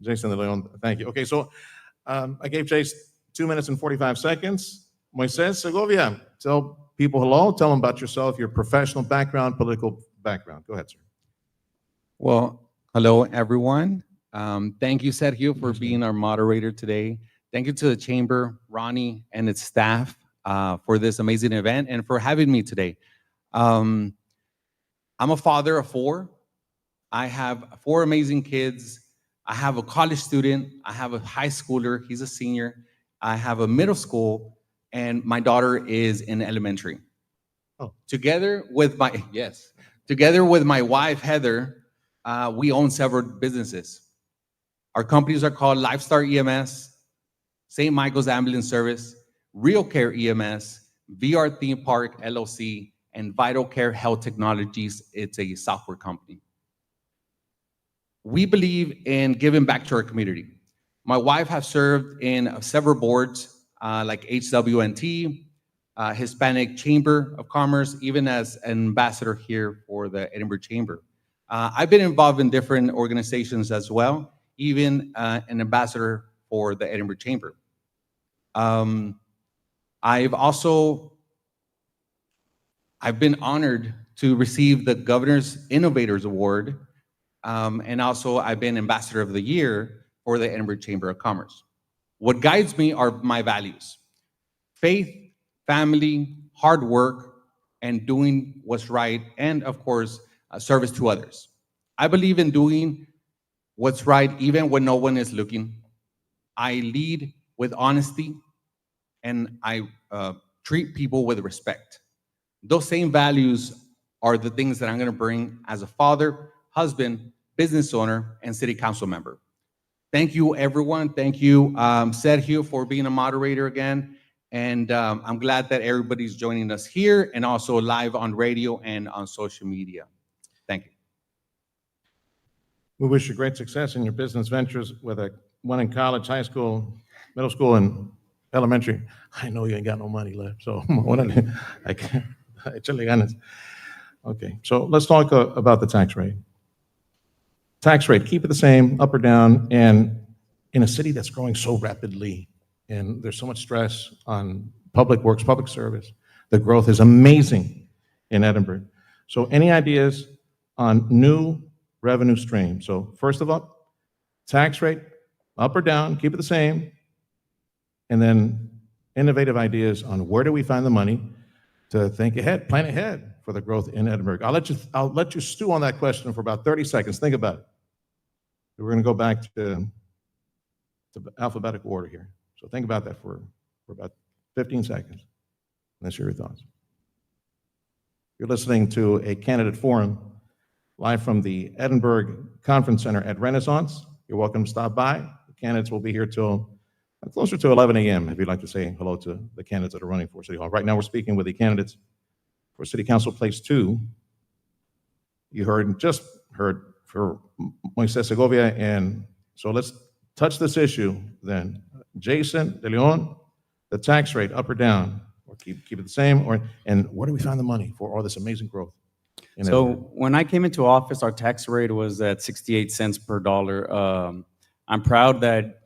[SPEAKER 17] Jason De Leon, thank you. Okay, so I gave Jace 2 minutes and 45 seconds. Moises Segovia, tell people hello. Tell them about yourself, your professional background, political background. Go ahead, sir.
[SPEAKER 8] Well, hello, everyone. Thank you, Sergio, for being our moderator today. Thank you to the Chamber, Ronnie, and its staff for this amazing event and for having me today. I'm a father of 4. I have 4 amazing kids. I have a college student. I have a high schooler. He's a senior. I have a middle school, and my daughter is in elementary.
[SPEAKER 17] Oh.
[SPEAKER 8] Together with my wife, Heather, we own several businesses. Our companies are called Lifestar EMS, St. Michael's Ambulance Service, Real Care EMS, VR Theme Park LLC, and Vital Care Health Technologies. It's a software company. We believe in giving back to our community. My wife has served in several boards like HWNT, Hispanic Chamber of Commerce, even as an ambassador here for the Edinburgh Chamber. I've been involved in different organizations as well, even an ambassador for the Edinburgh Chamber. I've been honored to receive the Governor's Innovators Award, and also I've been Ambassador of the Year for the Edinburgh Chamber of Commerce. What guides me are my values: faith, family, hard work, and doing what's right, and of course, service to others. I believe in doing what's right even when no one is looking. I lead with honesty, and I treat people with respect. Those same values are the things that I'm going to bring as a father, husband, business owner, and city council member. Thank you, everyone. Thank you, Sergio, for being a moderator again. And I'm glad that everybody's joining us here and also live on radio and on social media. Thank you.
[SPEAKER 17] We wish you great success in your business ventures, whether one in college, high school, middle school, and elementary. I know you ain't got no money left, so I can't. Okay, so let's talk about the tax rate. Tax rate, keep it the same, up or down, and in a city that's growing so rapidly and there's so much stress on public works, public service. The growth is amazing in Edinburg. So any ideas on new revenue streams? So first of all, tax rate, up or down, keep it the same. And then innovative ideas on where do we find the money to think ahead, plan ahead for the growth in Edinburgh. I'll let you stew on that question for about 30 seconds. Think about it. We're going to go back to alphabetical order here. So think about that for about 15 seconds. Let's hear your thoughts. You're listening to a candidate forum live from the Edinburg Conference Center at Renaissance. You're welcome to stop by. The candidates will be here till closer to 11 a.m. if you'd like to say hello to the candidates that are running for City Hall. Right now, we're speaking with the candidates for City Council Place 2. You just heard for Moises Segovia, and so let's touch this issue then. Jason De Leon, the tax rate, up or down, or keep it the same, and where do we find the money for all this amazing growth?
[SPEAKER 6] So when I came into office, our tax rate was at 68 cents per dollar. I'm proud that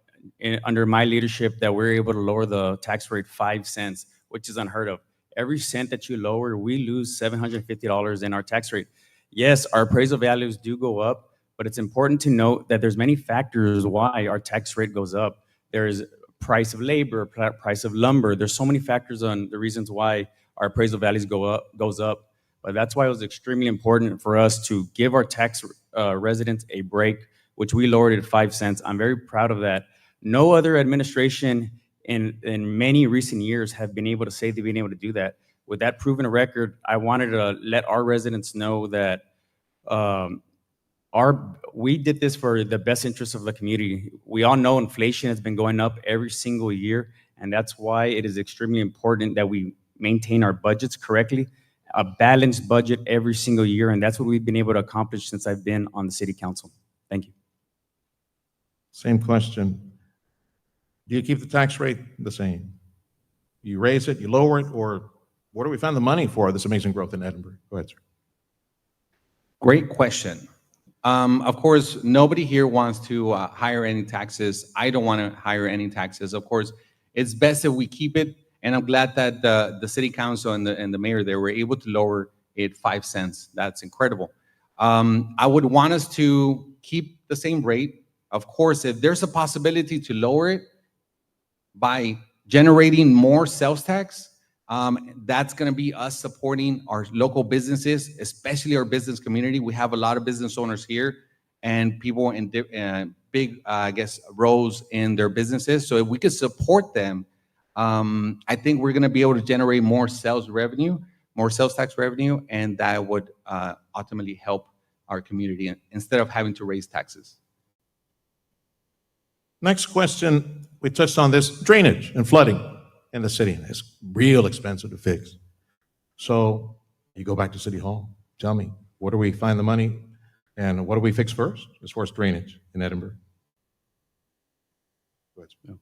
[SPEAKER 6] under my leadership that we're able to lower the tax rate 5 cents, which is unheard of. Every cent that you lower, we lose $750 in our tax rate. Yes, our appraisal values do go up, but it's important to note that there's many factors why our tax rate goes up. There's price of labor, price of lumber. There's so many factors on the reasons why our appraisal values goes up. But that's why it was extremely important for us to give our tax residents a break, which we lowered it 5 cents. I'm very proud of that. No other administration in many recent years have been able to say they've been able to do that. With that proven record, I wanted to let our residents know that we did this for the best interest of the community. We all know inflation has been going up every single year, and that's why it is extremely important that we maintain our budgets correctly, a balanced budget every single year, and that's what we've been able to accomplish since I've been on the city council. Thank you.
[SPEAKER 17] Same question. Do you keep the tax rate the same? You raise it, you lower it, or where do we find the money for this amazing growth in Edinburgh? Go ahead, sir.
[SPEAKER 8] Great question. Of course, nobody here wants to hire any taxes. I don't want to hire any taxes. Of course, it's best if we keep it, and I'm glad that the city council and the mayor there were able to lower it 5 cents. That's incredible. I would want us to keep the same rate. Of course, if there's a possibility to lower it by generating more sales tax, that's going to be us supporting our local businesses, especially our business community. We have a lot of business owners here and people in big, roles in their businesses. So if we could support them, I think we're going to be able to generate more sales revenue, more sales tax revenue, and that would ultimately help our community instead of having to raise taxes.
[SPEAKER 17] Next question, we touched on this, drainage and flooding in the city. It's real expensive to fix. So you go back to City Hall, tell me, where do we find the money and what do we fix first as far as drainage in Edinburgh? Go ahead.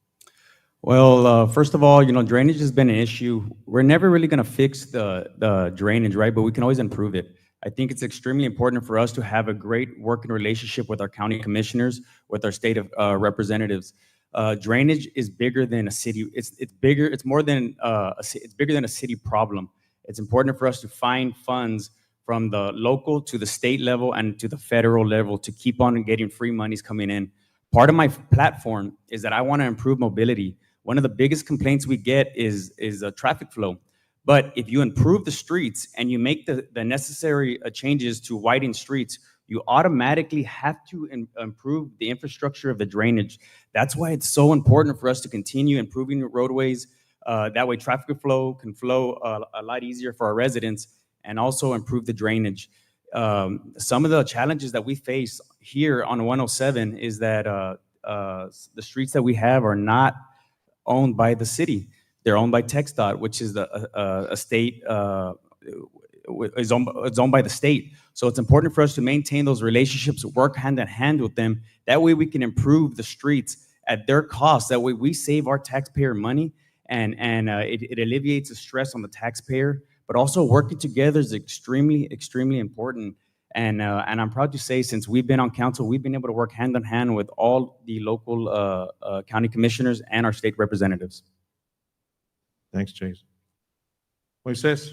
[SPEAKER 6] Well, first of all, drainage has been an issue. We're never really going to fix the drainage, right? But we can always improve it. I think it's extremely important for us to have a great working relationship with our county commissioners, with our state of representatives. Drainage is bigger than a city. It's bigger. It's more than it's bigger than a city problem. It's important for us to find funds from the local to the state level and to the federal level to keep on getting free monies coming in. Part of my platform is that I want to improve mobility. One of the biggest complaints we get is traffic flow. But if you improve the streets and you make the necessary changes to widen streets, you automatically have to improve the infrastructure of the drainage. That's why it's so important for us to continue improving the roadways. That way traffic flow can flow a lot easier for our residents and also improve the drainage. Some of the challenges that we face here on 107 is that the streets that we have are not owned by the city. They're owned by TxDOT, which is a state, is owned by the state. So it's important for us to maintain those relationships, work hand in hand with them. That way we can improve the streets at their cost. That way we save our taxpayer money and it alleviates the stress on the taxpayer. But also working together is extremely, extremely important. And I'm proud to say, since we've been on council, we've been able to work hand in hand with all the local county commissioners and our state representatives.
[SPEAKER 17] Thanks, Jason. Moises,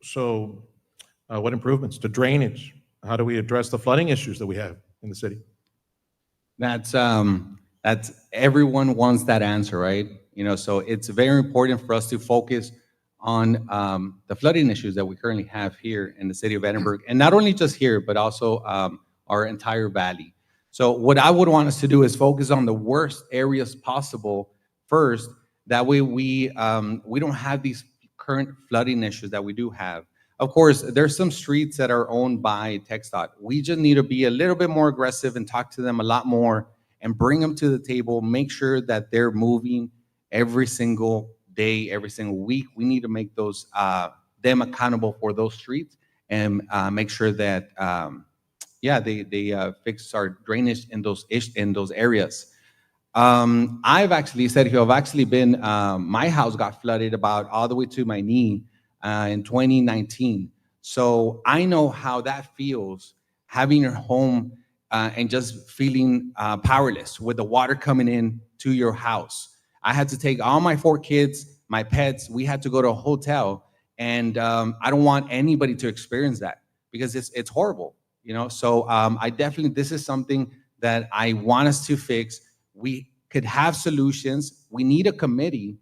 [SPEAKER 17] so what improvements to drainage? How do we address the flooding issues that we have in the city?
[SPEAKER 8] That's everyone wants that answer, right? So it's very important for us to focus on the flooding issues that we currently have here in the city of Edinburg, and not only just here, but also our entire valley. So what I would want us to do is focus on the worst areas possible first. That way we don't have these current flooding issues that we do have. Of course, there's some streets that are owned by TxDOT. We just need to be a little bit more aggressive and talk to them a lot more and bring them to the table, make sure that they're moving every single day, every single week. We need to make those them accountable for those streets and make sure that they fix our drainage in those areas. I've actually been, my house got flooded about all the way to my knee in 2019. So I know how that feels, having your home and just feeling powerless with the water coming in to your house. I had to take all my 4 kids, my pets, we had to go to a hotel, and I don't want anybody to experience that because it's horrible, So this is something that I want us to fix. We could have solutions. We need a committee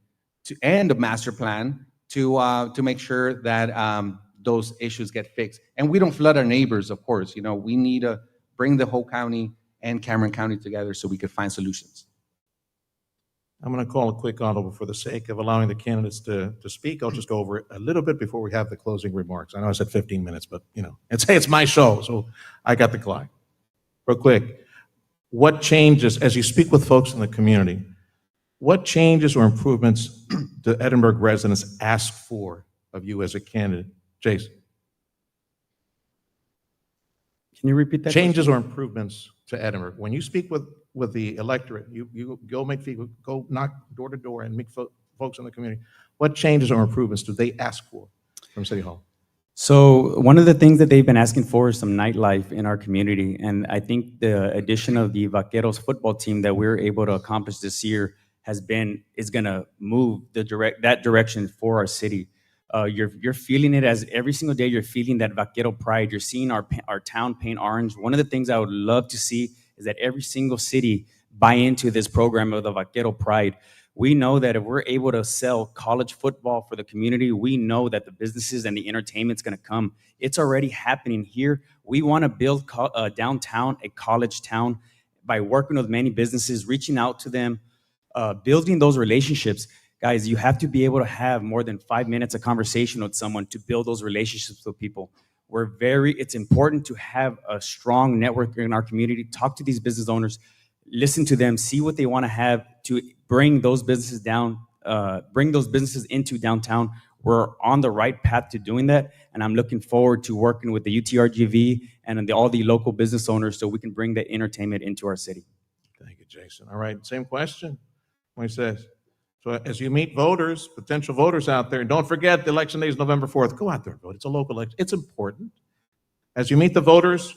[SPEAKER 8] and a master plan to make sure that those issues get fixed. And we don't flood our neighbors, of course. We need to bring the whole county and Cameron County together so we could find solutions.
[SPEAKER 17] I'm going to call a quick audible for the sake of allowing the candidates to speak. I'll just go over it a little bit before we have the closing remarks. I know I said 15 minutes, but it's my show, so I got the clock. Real quick, what changes, as you speak with folks in the community, what changes or improvements do Edinburg residents ask for of you as a candidate? Jason.
[SPEAKER 6] Can you repeat that?
[SPEAKER 17] Changes or improvements to Edinburg. When you speak with the electorate, you go knock door to door and meet folks in the community. What changes or improvements do they ask for from City Hall?
[SPEAKER 6] So one of the things that they've been asking for is some nightlife in our community. And I think the addition of the Vaqueros football team that we're able to accomplish this year is going to move that direction for our city. You're feeling it as every single day. You're feeling that Vaquero pride. You're seeing our town paint orange. One of the things I would love to see is that every single city buy into this program of the Vaquero pride. We know that if we're able to sell college football for the community, we know that the businesses and the entertainment's going to come. It's already happening here. We want to build downtown a college town by working with many businesses, reaching out to them, building those relationships. Guys, you have to be able to have more than 5 minutes of conversation with someone to build those relationships with people. It's important to have a strong network in our community. Talk to these business owners, listen to them, see what they want to have to bring those businesses into downtown. We're on the right path to doing that, and I'm looking forward to working with the UTRGV and all the local business owners so we can bring that entertainment into our city.
[SPEAKER 17] Thank you, Jason. All right, same question. Moises. So as you meet voters, potential voters out there, and don't forget the election day is November 4th. Go out there and vote. It's a local election. It's important. As you meet the voters,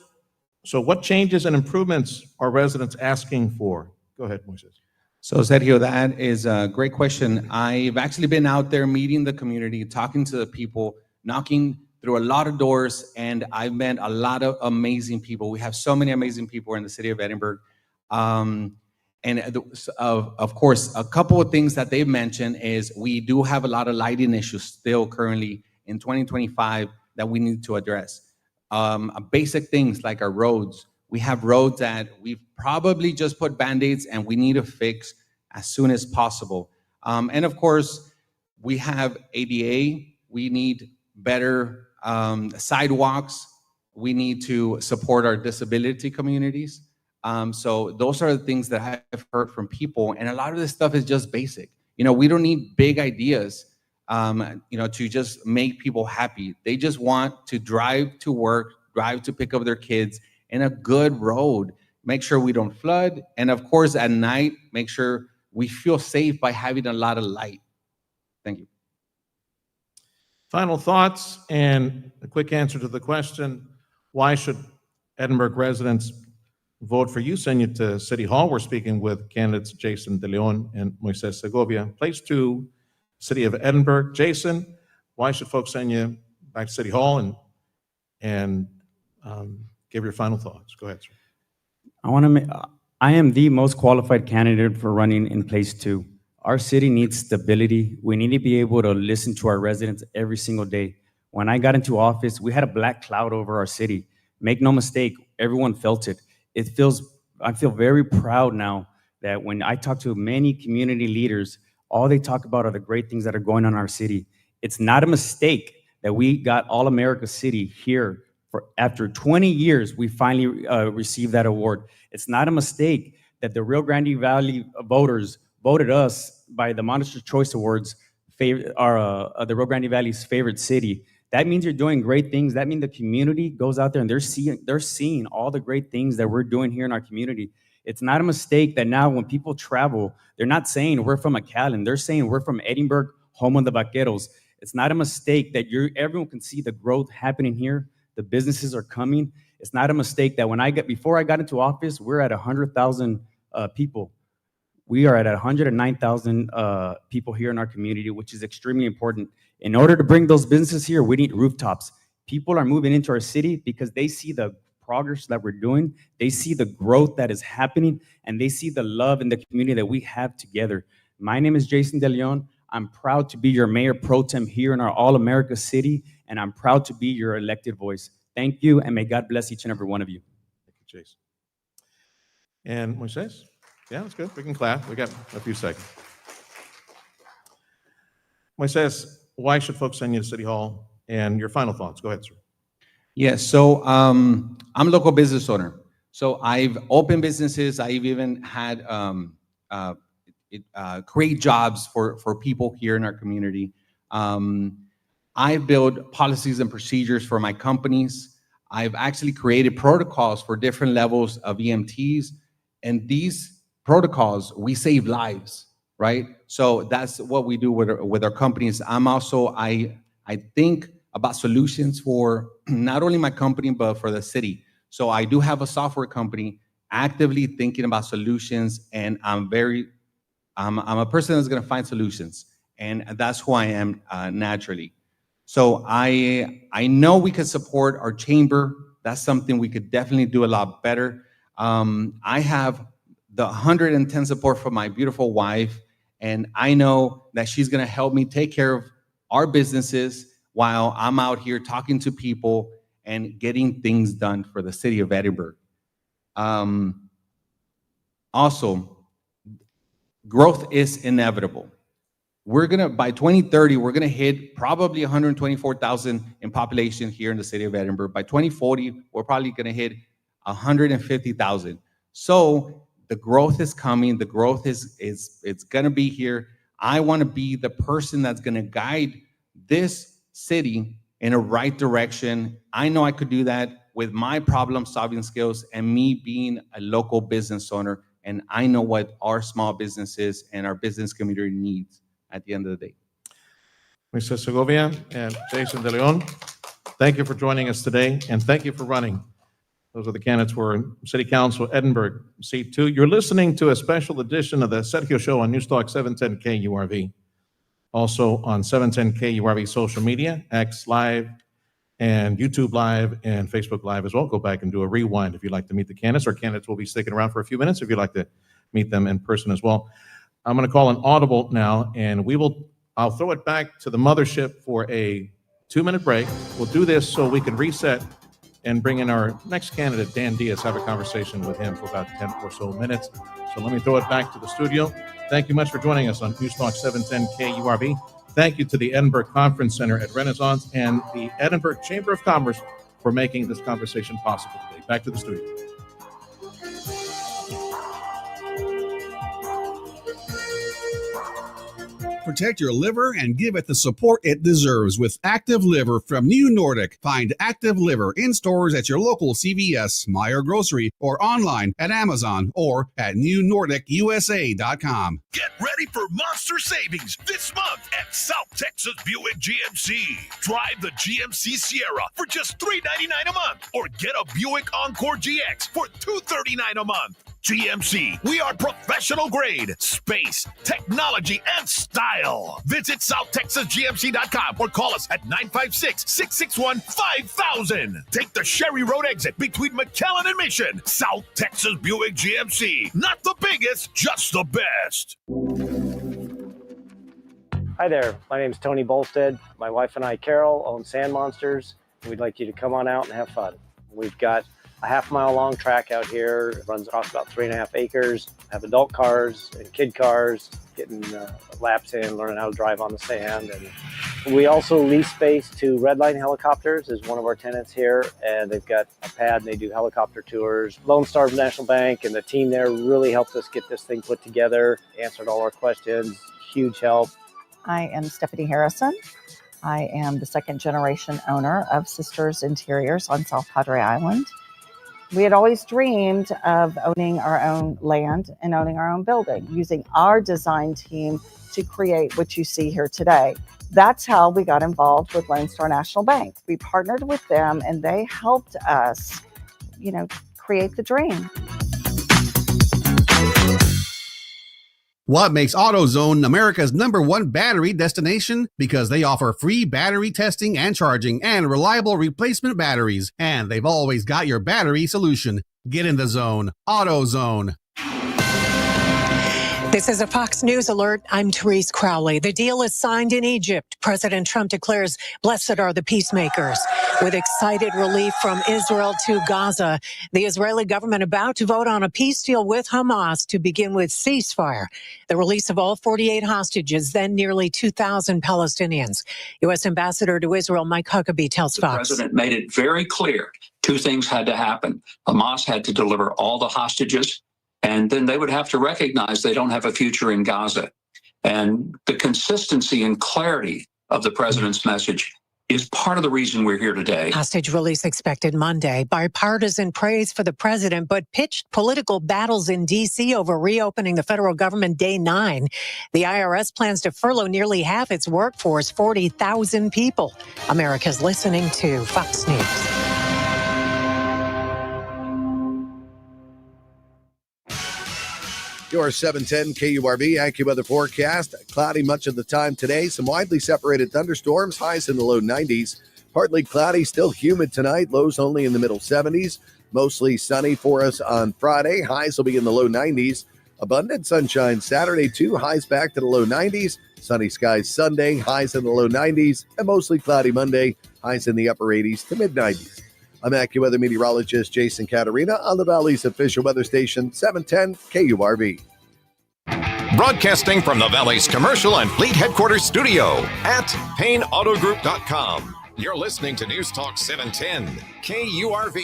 [SPEAKER 17] so what changes and improvements are residents asking for? Go ahead, Moises.
[SPEAKER 8] So Sergio, that is a great question. I've actually been out there meeting the community, talking to the people, knocking through a lot of doors, and I've met a lot of amazing people. We have so many amazing people in the city of Edinburg. And of course, a couple of things that they've mentioned is we do have a lot of lighting issues still currently in 2025 that we need to address. Basic things like our roads. We have roads that we've probably just put Band-Aids and we need to fix as soon as possible. And of course, we have ADA. We need better sidewalks. We need to support our disability communities. So those are the things that I've heard from people. And a lot of this stuff is just basic. We don't need big ideas, to just make people happy. They just want to drive to work, drive to pick up their kids in a good road. Make sure we don't flood. And of course, at night, make sure we feel safe by having a lot of light. Thank you.
[SPEAKER 17] Final thoughts and a quick answer to the question. Why should Edinburgh residents vote for you? Send you to City Hall. We're speaking with candidates Jason De Leon and Moises Segovia. Place 2, City of Edinburgh. Jason, why should folks send you back to City Hall and give your final thoughts? Go ahead, sir.
[SPEAKER 6] I am the most qualified candidate for running in place 2. Our city needs stability. We need to be able to listen to our residents every single day. When I got into office, we had a black cloud over our city. Make no mistake, everyone felt it. I feel very proud now that when I talk to many community leaders, all they talk about are the great things that are going on in our city. It's not a mistake that we got All America City here. After 20 years, we finally received that award. It's not a mistake that the Rio Grande Valley voters voted us by the Monster Choice Awards, the Rio Grande Valley's favorite city. That means you're doing great things. That means the community goes out there and they're seeing all the great things that we're doing here in our community. It's not a mistake that now when people travel, they're not saying we're from McAllen. They're saying we're from Edinburg, home of the Vaqueros. It's not a mistake that everyone can see the growth happening here. The businesses are coming. It's not a mistake that before I got into office, we're at 100,000 people. We are at 109,000 people here in our community, which is extremely important. In order to bring those businesses here, we need rooftops. People are moving into our city because they see the progress that we're doing. They see the growth that is happening, and they see the love in the community that we have together. My name is Jason De Leon. I'm proud to be your mayor pro tem here in our All America City, and I'm proud to be your elected voice. Thank you, and may God bless each and every one of you.
[SPEAKER 17] Thank you, Jason. And Moises? Yeah, that's good. We can clap. We got a few seconds. Moises, why should folks send you to City Hall? And your final thoughts. Go ahead, sir.
[SPEAKER 8] Yes, so I'm a local business owner. So I've opened businesses. I've even had create jobs for people here in our community. I've built policies and procedures for my companies. I've actually created protocols for different levels of EMTs. And these protocols, we save lives, right? So that's what we do with our companies. I think about solutions for not only my company, but for the city. So I do have a software company actively thinking about solutions, and I'm a person that's gonna find solutions, and that's who I am naturally. So I know we could support our chamber. That's something we could definitely do a lot better. I have the 110 support from my beautiful wife, and I know that she's gonna help me take care of our businesses while I'm out here talking to people and getting things done for the city of Edinburgh. Also, growth is inevitable. By 2030, we're gonna hit probably 124,000 in population here in the city of Edinburgh. By 2040, we're probably gonna hit 150,000. So the growth is coming. The growth it's gonna be here. I wanna be the person that's gonna guide this city in a right direction. I know I could do that with my problem-solving skills and me being a local business owner, and I know what our small businesses and our business community needs at the end of the day.
[SPEAKER 17] Mr. Segovia and Jason De Leon, thank you for joining us today, and thank you for running. Those are the candidates for City Council, Edinburgh, Seat 2. You're listening to a special edition of the Sergio Show on News Talk 710 KURV. Also on 710 KURV social media, X Live, and YouTube Live, and Facebook Live as well. Go back and do a rewind if you'd like to meet the candidates. Our candidates will be sticking around for a few minutes if you'd like to meet them in person as well. I'm going to call an audible now, and I'll throw it back to the mothership for a 2-minute break. We'll do this so we can reset and bring in our next candidate, Dan Diaz, have a conversation with him for about 10 or so minutes. So let me throw it back to the studio. Thank you much for joining us on News Talk 710 KURV. Thank you to the Edinburgh Conference Center at Renaissance and the Edinburgh Chamber of Commerce for making this conversation possible today. Back to the studio.
[SPEAKER 9] Help protect your liver and give it the support it deserves with Active Liver from New Nordic. Find Active Liver in stores at your local CVS, Meyer Grocery, or online at Amazon or at newnordicusa.com.
[SPEAKER 11] Get ready for monster savings this month at South Texas Buick GMC. Drive the GMC Sierra for just $399 a month, or get a Buick Encore GX for $239 a month. GMC, we are professional grade, space, technology, and style. Visit SouthTexasGMC.com or call us at 956-661-5000. Take the Sherry Road exit between McAllen and Mission. South Texas Buick GMC. Not the biggest, just the best.
[SPEAKER 12] Hi there, my name is Tony Bolstead. My wife and I, Carol, own Sand Monsters. We'd like you to come on out and have fun. We've got a half-mile long track out here. It runs across about 3.5 acres. Have adult cars and kid cars, getting laps in, learning how to drive on the sand. And we also lease space to Redline Helicopters is one of our tenants here, and they've got a pad and they do helicopter tours. Lone Star National Bank and the team there really helped us get this thing put together, answered all our questions, huge help.
[SPEAKER 13] I am Stephanie Harrison. I am the second generation owner of Sisters Interiors on South Padre Island. We had always dreamed of owning our own land and owning our own building, using our design team to create what you see here today. That's how we got involved with Lone Star National Bank. We partnered with them and they helped us, create the dream.
[SPEAKER 9] What makes AutoZone America's #1 battery destination? Because they offer free battery testing and charging and reliable replacement batteries. And they've always got your battery solution. Get in the zone. AutoZone.
[SPEAKER 21] This is a Fox News alert. I'm Therese Crowley. The deal is signed in Egypt. President Trump declares, "Blessed are the peacemakers." With excited relief from Israel to Gaza, the Israeli government about to vote on a peace deal with Hamas to begin with ceasefire, the release of all 48 hostages, then nearly 2,000 Palestinians. U.S. Ambassador to Israel Mike Huckabee tells Fox.
[SPEAKER 15] The president made it very clear two things had to happen. Hamas had to deliver all the hostages, and then they would have to recognize they don't have a future in Gaza. And the consistency and clarity of the president's message is part of the reason we're here today.
[SPEAKER 21] Hostage release expected Monday. Bipartisan praise for the president, but pitched political battles in D.C. over reopening the federal government day 9. The IRS plans to furlough nearly half its workforce, 40,000 people. America's listening to Fox News.
[SPEAKER 23] Your 710 KURV AccuWeather forecast. Cloudy much of the time today. Some widely separated thunderstorms. Highs in the low 90s. Partly cloudy, still humid tonight. Lows only in the middle 70s. Mostly sunny for us on Friday. Highs will be in the low 90s. Abundant sunshine Saturday too. Highs back to the low 90s. Sunny skies Sunday. Highs in the low 90s. And mostly cloudy Monday. Highs in the upper 80s to mid 90s. I'm AccuWeather meteorologist Jason Caterina on the Valley's official weather station, 710 KURV.
[SPEAKER 16] Broadcasting from the Valley's commercial and fleet headquarters studio at PayneAutoGroup.com. You're listening to News Talk 710 KURV.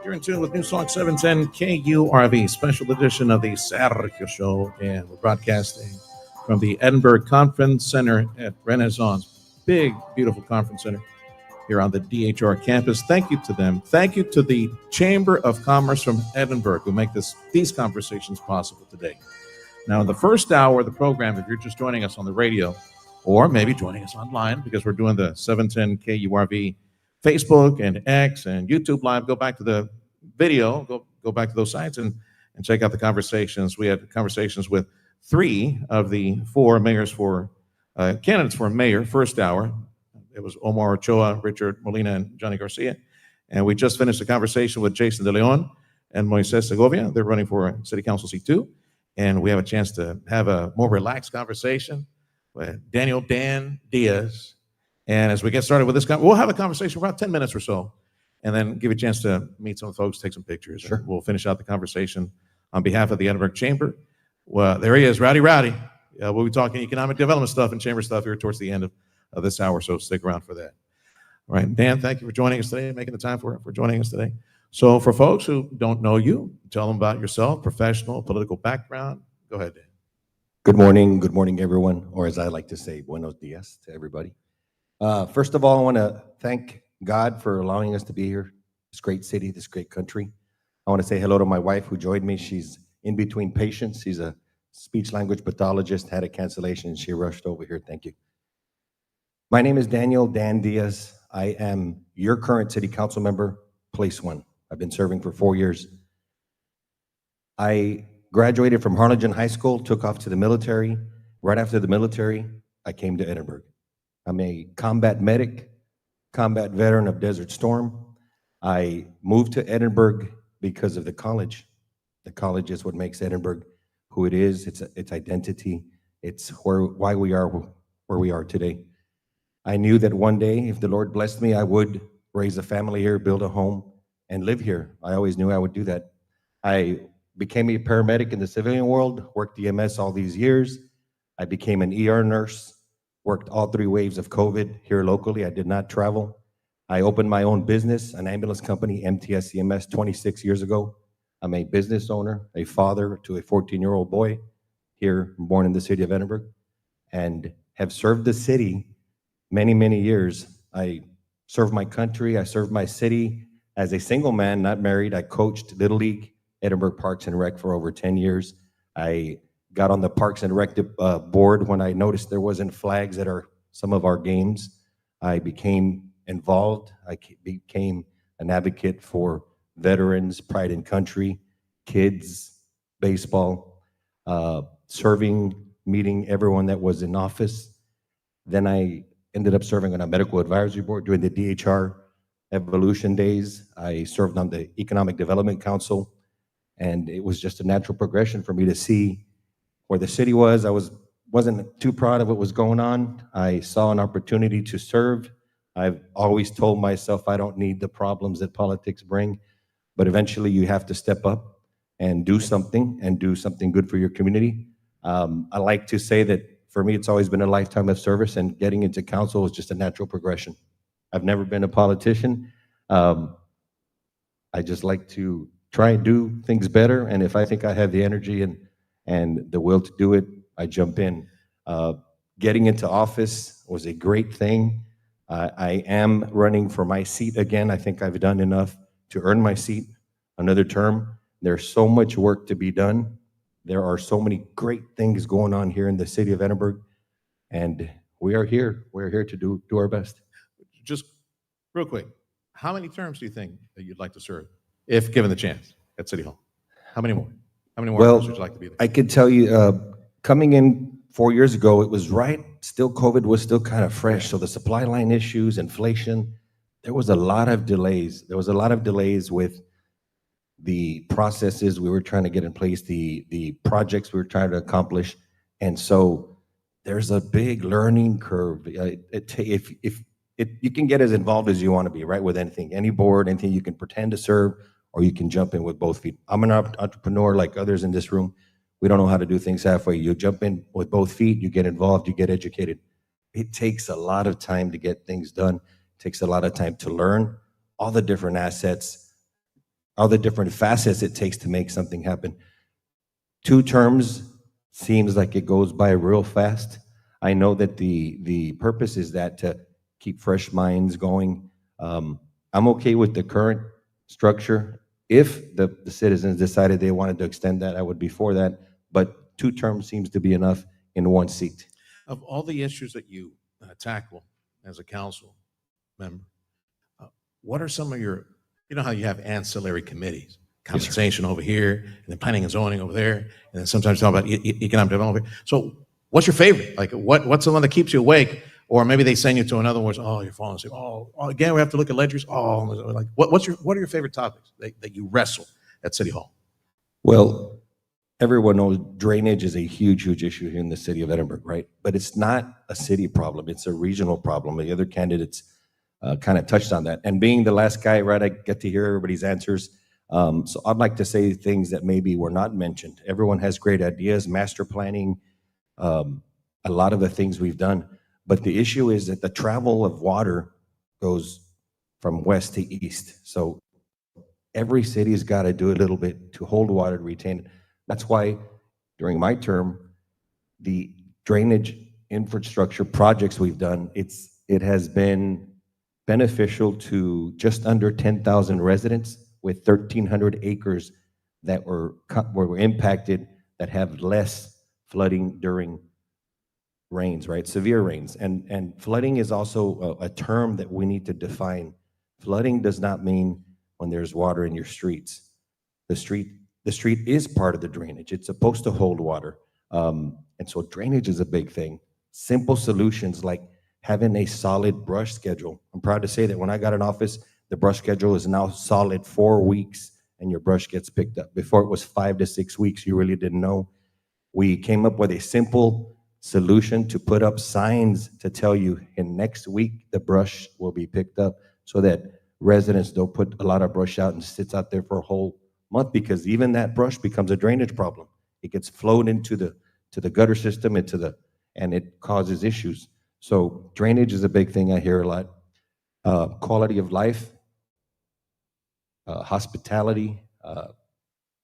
[SPEAKER 17] You're in tune with News Talk 710 KURV, special edition of the Sergio Show, and we're broadcasting from the Edinburg Conference Center at Renaissance. Big, beautiful conference center here on the DHR campus. Thank you to them. Thank you to the Chamber of Commerce from Edinburg who make these conversations possible today. Now, in the first hour of the program, if you're just joining us on the radio or maybe joining us online because we're doing the 710 KURV Facebook and X and YouTube Live, go back to the video, go back to those sites and check out the conversations. We had conversations with 3 of the 4 mayors for candidates for mayor, first hour. It was Omar Ochoa, Richard Molina, and Johnny Garcia. And we just finished a conversation with Jason De Leon and Moises Segovia. They're running for City Council seat 2. And we have a chance to have a more relaxed conversation with Daniel Dan Diaz. And as we get started with this, we'll have a conversation for about 10 minutes or so, and then give you a chance to meet some folks, take some pictures. Sure. We'll finish out the conversation on behalf of the Edinburg Chamber. Well, there he is, Rowdy. We'll be talking economic development stuff and chamber stuff here towards the end of this hour, so stick around for that. All right, Dan, thank you for joining us today, making the time for joining us today. So for folks who don't know you, tell them about yourself, professional, political background. Go ahead, Dan.
[SPEAKER 2] Good morning, everyone, or as I like to say, buenos dias to everybody. First of all, I want to thank God for allowing us to be here, this great city, this great country. I want to say hello to my wife who joined me. She's in between patients. She's a speech language pathologist, had a cancellation, and she rushed over here. Thank you. My name is Dan Diaz. I am your current city council member, place 1. I've been serving for 4 years. I graduated from Harlingen High School, took off to the military. Right after the military, I came to Edinburg. I'm a combat medic, combat veteran of Desert Storm. I moved to Edinburg because of the college. The college is what makes Edinburg who it is. Its identity. It's why we are where we are today. I knew that one day, if the Lord blessed me, I would raise a family here, build a home, and live here. I always knew I would do that. I became a paramedic in the civilian world, worked EMS all these years. I became an ER nurse, worked all 3 waves of COVID here locally. I did not travel. I opened my own business, an ambulance company, MTS EMS, 26 years ago. I'm a business owner, a father to a 14-year-old boy here, born in the city of Edinburg, and have served the city many, many years. I served my country. I served my city as a single man, not married. I coached Little League, Edinburg Parks and Rec for over 10 years. I got on the Parks and Rec board when I noticed there wasn't flags at some of our games. I became involved. I became an advocate for veterans, pride in country, kids, baseball, serving, meeting everyone that was in office. Then I ended up serving on a medical advisory board during the DHR evolution days. I served on the Economic Development Council, and it was just a natural progression for me to see where the city was. I wasn't too proud of what was going on. I saw an opportunity to serve. I've always told myself I don't need the problems that politics bring, but eventually you have to step up and do something good for your community. I like to say that for me, it's always been a lifetime of service, and getting into council was just a natural progression. I've never been a politician. I just like to try and do things better, and if I think I have the energy and the will to do it, I jump in. Getting into office was a great thing. I am running for my seat again. I think I've done enough to earn my seat another term. There's so much work to be done. There are so many great things going on here in the city of Edinburg, and we are here. We're here to do our best.
[SPEAKER 17] Just real quick, how many terms do you think that you'd like to serve, if given the chance, at City Hall? How many more? How many more terms would you like to be there?
[SPEAKER 2] I could tell you, coming in 4 years ago, it was COVID was still kind of fresh. So the supply line issues, inflation, there was a lot of delays. There was a lot of delays with the processes we were trying to get in place, the projects we were trying to accomplish. And so there's a big learning curve. If you can get as involved as you want to be, right, with anything, any board, anything, you can pretend to serve, or you can jump in with both feet. I'm an entrepreneur like others in this room. We don't know how to do things halfway. You jump in with both feet, you get involved, you get educated. It takes a lot of time to get things done. It takes a lot of time to learn all the different assets, all the different facets it takes to make something happen. 2 terms seems like it goes by real fast. I know that the purpose is that to keep fresh minds going. I'm okay with the current structure. If the citizens decided they wanted to extend that, I would be for that. But 2 terms seems to be enough in 1 seat.
[SPEAKER 17] Of all the issues that you tackle as a council member, what are some of your, you know how you have ancillary committees, compensation over here, and then planning and zoning over there, and then sometimes talk about economic development. So what's your favorite? Like what's the one that keeps you awake? Or maybe they send you to another one, oh, you're falling asleep. Oh, again, we have to look at ledgers. Oh, like what are your favorite topics that you wrestle at City Hall?
[SPEAKER 2] Well, everyone knows drainage is a huge, huge issue here in the city of Edinburg, right? But it's not a city problem. It's a regional problem. The other candidates kind of touched on that. And being the last guy, right, I get to hear everybody's answers. So I'd like to say things that maybe were not mentioned. Everyone has great ideas, master planning, a lot of the things we've done. But the issue is that the travel of water goes from west to east. So Every city's got to do a little bit to hold water and retain it. That's why during my term, the drainage infrastructure projects we've done, it has been beneficial to just under 10,000 residents with 1,300 acres that were impacted, that have less flooding during rains, right? Severe rains. And flooding is also a term that we need to define. Flooding does not mean when there's water in your streets. The street is part of the drainage. It's supposed to hold water. And so drainage is a big thing. Simple solutions like having a solid brush schedule. I'm proud to say that when I got in office, the brush schedule is now solid 4 weeks and your brush gets picked up. Before it was 5 to 6 weeks, you really didn't know. We came up with a simple solution to put up signs to tell you in next week the brush will be picked up, so that residents don't put a lot of brush out and sits out there for a whole month, because even that brush becomes a drainage problem. It gets flowed into the gutter system, and it causes issues. So drainage is a big thing I hear a lot. Quality of life, hospitality,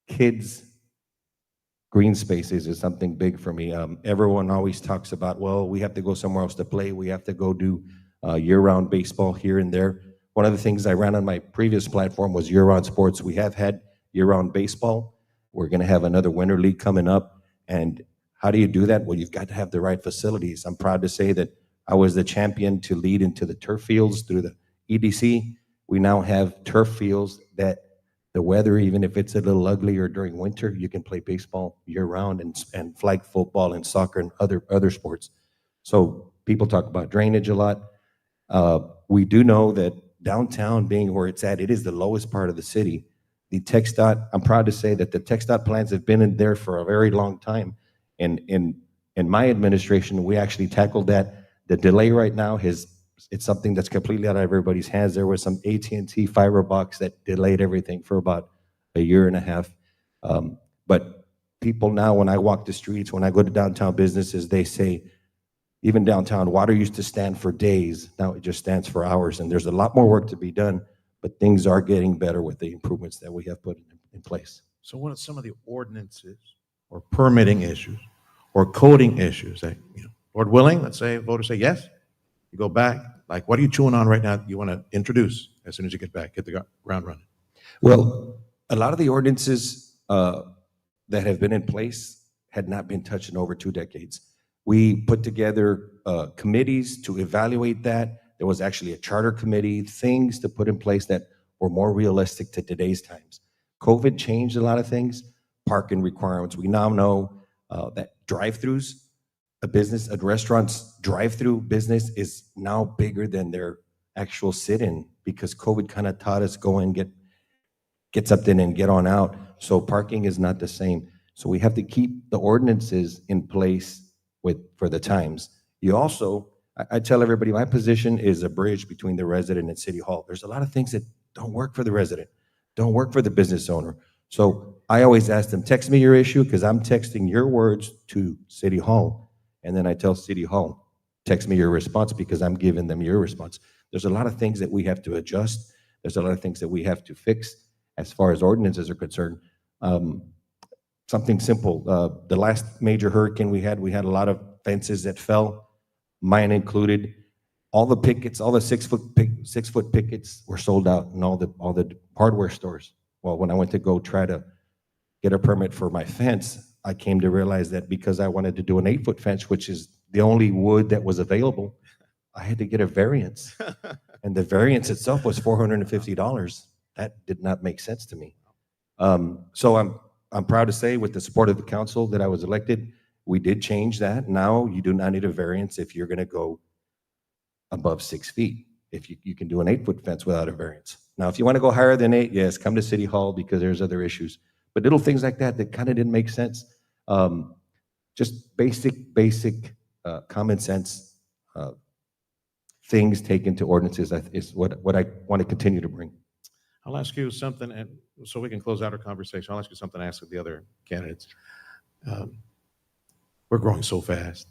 [SPEAKER 2] kids, green spaces is something big for me. Everyone always talks about, well, we have to go somewhere else to play. We have to go do year-round baseball here and there. One of the things I ran on my previous platform was year-round sports. We have had year-round baseball. We're going to have another winter league coming up. And how do you do that? Well, you've got to have the right facilities. I'm proud to say that I was the champion to lead into the turf fields through the EDC. We now have turf fields that the weather, even if it's a little ugly or during winter, you can play baseball year-round, and flag football and soccer and other sports. So people talk about drainage a lot. We do know that downtown being where it's at, it is the lowest part of the city. The TxDOT, I'm proud to say that the TxDOT plans have been in there for a very long time. And in my administration, we actually tackled that. The delay right now it's something that's completely out of everybody's hands. There was some AT&T fiber box that delayed everything for about a year and a half. But people now, when I walk the streets, when I go to downtown businesses, they say, even downtown, water used to stand for days. Now it just stands for hours. And there's a lot more work to be done, but things are getting better with the improvements that we have put in place.
[SPEAKER 17] So what are some of the ordinances or permitting issues or coding issues that, Lord willing, let's say voters say yes, you go back, like what are you chewing on right now that you want to introduce as soon as you get back, hit the ground running?
[SPEAKER 2] Well, a lot of the ordinances that have been in place had not been touched in over 2 decades. We put together committees to evaluate that. There was actually a charter committee, things to put in place that were more realistic to today's times. COVID changed a lot of things, parking requirements. We now know that drive-throughs, a restaurant's drive-through business is now bigger than their actual sit-in, because COVID kind of taught us go in, get something and get on out. So parking is not the same. So we have to keep the ordinances in place for the times. You also, I tell everybody, my position is a bridge between the resident and City Hall. There's a lot of things that don't work for the resident, don't work for the business owner. So I always ask them, text me your issue, because I'm texting your words to City Hall. And then I tell City Hall, text me your response, because I'm giving them your response. There's a lot of things that we have to adjust. There's a lot of things that we have to fix as far as ordinances are concerned. Something simple, the last major hurricane we had a lot of fences that fell, mine included. All the pickets, all the 6-foot pickets were sold out in all the hardware stores. Well, when I went to go try to get a permit for my fence, I came to realize that because I wanted to do an 8-foot fence, which is the only wood that was available, I had to get a variance. And the variance itself was $450. That did not make sense to me. So I'm proud to say, with the support of the council that I was elected, we did change that. Now you do not need a variance if you're going to go above 6 feet. If you can do an 8-foot fence without a variance. Now, if you want to go higher than 8, yes, come to City Hall, because there's other issues. But little things like that kind of didn't make sense. Just basic common sense things taken to ordinances is what I want to continue to bring.
[SPEAKER 17] I'll ask you something, and so we can close out our conversation. I'll ask you something I asked the other candidates. We're growing so fast.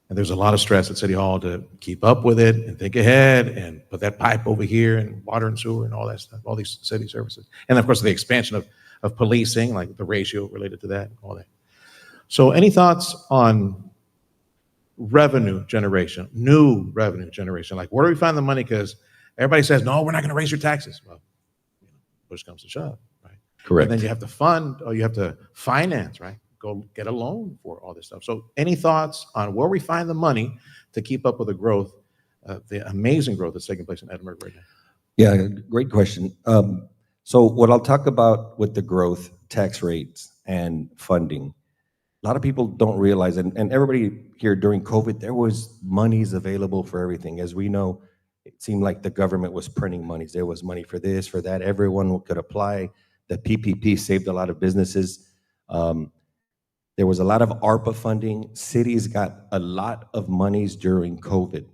[SPEAKER 17] And there's a lot of stress at City Hall to keep up with it and think ahead and put that pipe over here and water and sewer and all that stuff, all these city services. And of course, the expansion of policing, like the ratio related to that, all that. So any thoughts on revenue generation, new revenue generation? Like, where do we find the money? Because everybody says, no, we're not going to raise your taxes. Well, push comes to shove, right?
[SPEAKER 2] Correct.
[SPEAKER 17] And then you have to fund, or you have to finance, right? Go get a loan for all this stuff. So any thoughts on where we find the money to keep up with the growth, the amazing growth that's taking place in Edinburg right now?
[SPEAKER 2] Yeah, great question. So what I'll talk about with the growth, tax rates, and funding, a lot of people don't realize, and everybody here during COVID, there was monies available for everything. As we know, it seemed like the government was printing monies. There was money for this, for that. Everyone could apply. The PPP saved a lot of businesses. There was a lot of ARPA funding. Cities got a lot of monies during COVID.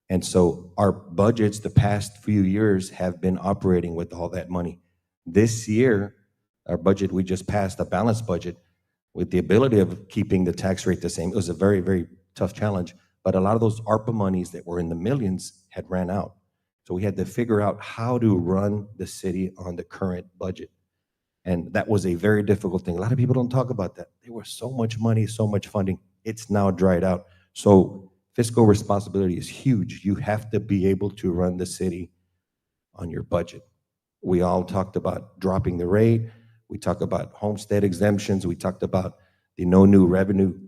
[SPEAKER 2] And so our budgets the past few years have been operating with all that money. This year, our budget, we just passed a balanced budget with the ability of keeping the tax rate the same. It was a very, very tough challenge, but a lot of those ARPA monies that were in the millions had ran out. So we had to figure out how to run the city on the current budget. And that was a very difficult thing. A lot of people don't talk about that. There was so much money, so much funding. It's now dried out. So fiscal responsibility is huge. You have to be able to run the city on your budget. We all talked about dropping the rate. We talked about homestead exemptions. We talked about the no new revenue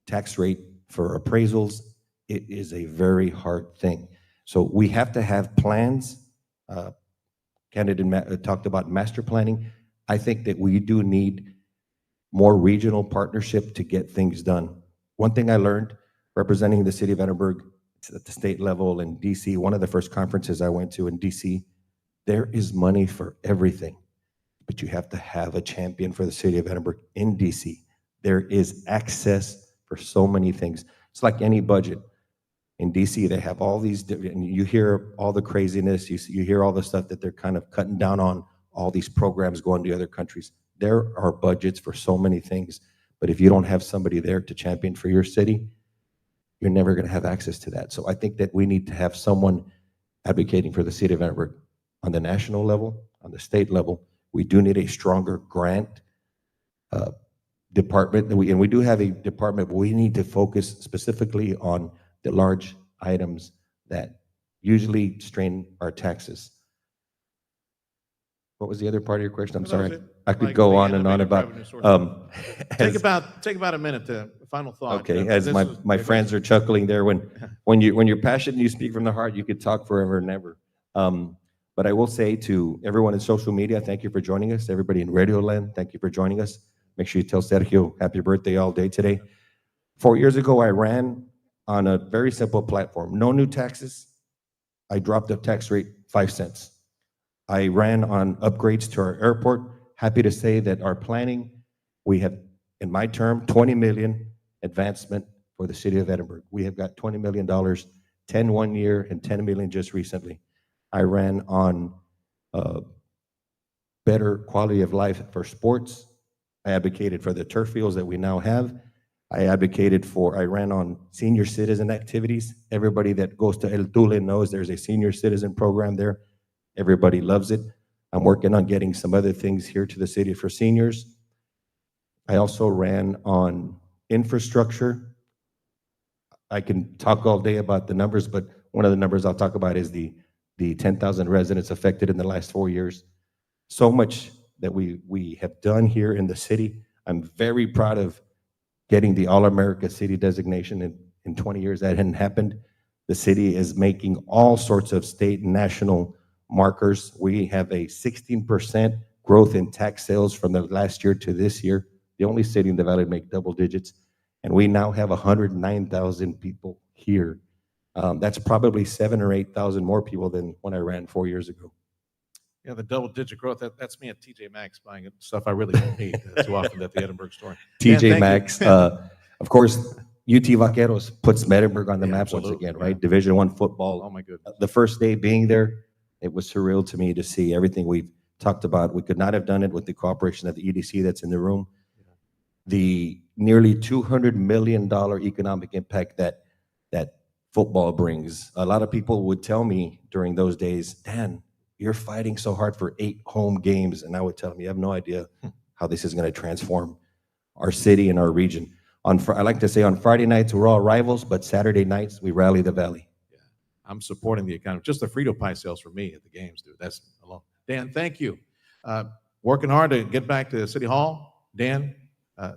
[SPEAKER 2] tax rate for appraisals. It is a very hard thing. So we have to have plans. Candidate talked about master planning. I think that we do need more regional partnership to get things done. One thing I learned representing the city of Edinburg at the state level in DC, one of the first conferences I went to in DC, there is money for everything, but you have to have a champion for the city of Edinburg in DC. There is access for so many things. It's like any budget. In DC, they have all these different, and you hear all the craziness, you hear all the stuff that they're kind of cutting down on, all these programs going to other countries. There are budgets for so many things, but if you don't have somebody there to champion for your city, you're never going to have access to that. So I think that we need to have someone advocating for the city of Edinburg on the national level, on the state level. We do need a stronger grant department, and we do have a department, but we need to focus specifically on the large items that usually strain our taxes. What was the other part of your question? I'm sorry. I could go on and on about.
[SPEAKER 17] Take about a minute to final thought.
[SPEAKER 2] Okay, as my friends are chuckling there, when you're passionate and you speak from the heart, you could talk forever and ever. But I will say to everyone in social media, thank you for joining us. Everybody in Radio Land, thank you for joining us. Make sure you tell Sergio happy birthday all day today. 4 years ago, I ran on a very simple platform. No new taxes. I dropped the tax rate 5 cents. I ran on upgrades to our airport. Happy to say that our planning, we have, in my term, 20 million advancement for the city of Edinburg. We have got $20 million, 10 1 year and 10 million just recently. I ran on better quality of life for sports. I advocated for the turf fields that we now have. I ran on senior citizen activities. Everybody that goes to El Tule knows there's a senior citizen program there. Everybody loves it. I'm working on getting some other things here to the city for seniors. I also ran on infrastructure. I can talk all day about the numbers, but one of the numbers I'll talk about is the 10,000 residents affected in the last 4 years. So much that we have done here in the city. I'm very proud of getting the All-America City designation. In 20 years, that hadn't happened. The city is making all sorts of state and national markers. We have a 16% growth in tax sales from the last year to this year. The only city in the valley to make double digits. And we now have 109,000 people here. That's probably 7,000 or 8,000 more people than when I ran 4 years ago.
[SPEAKER 17] Yeah, the double-digit growth, that's me at TJ Maxx buying stuff I really don't need too often at the Edinburg store.
[SPEAKER 2] TJ Maxx, of course, UT Vaqueros puts Edinburg on the map once again, right? Division I football.
[SPEAKER 17] Oh, my goodness.
[SPEAKER 2] The first day being there, it was surreal to me to see everything we've talked about. We could not have done it with the cooperation of the EDC that's in the room. The nearly $200 million economic impact that football brings. A lot of people would tell me during those days, Dan, you're fighting so hard for 8 home games. And I would tell them, you have no idea how this is going to transform our city and our region. I like to say on Friday nights, we're all rivals, but Saturday nights, we rally the valley.
[SPEAKER 17] I'm supporting the economy. Just the Frito pie sales for me at the games, dude. That's alone. Dan, thank you. Working hard to get back to City Hall. Dan,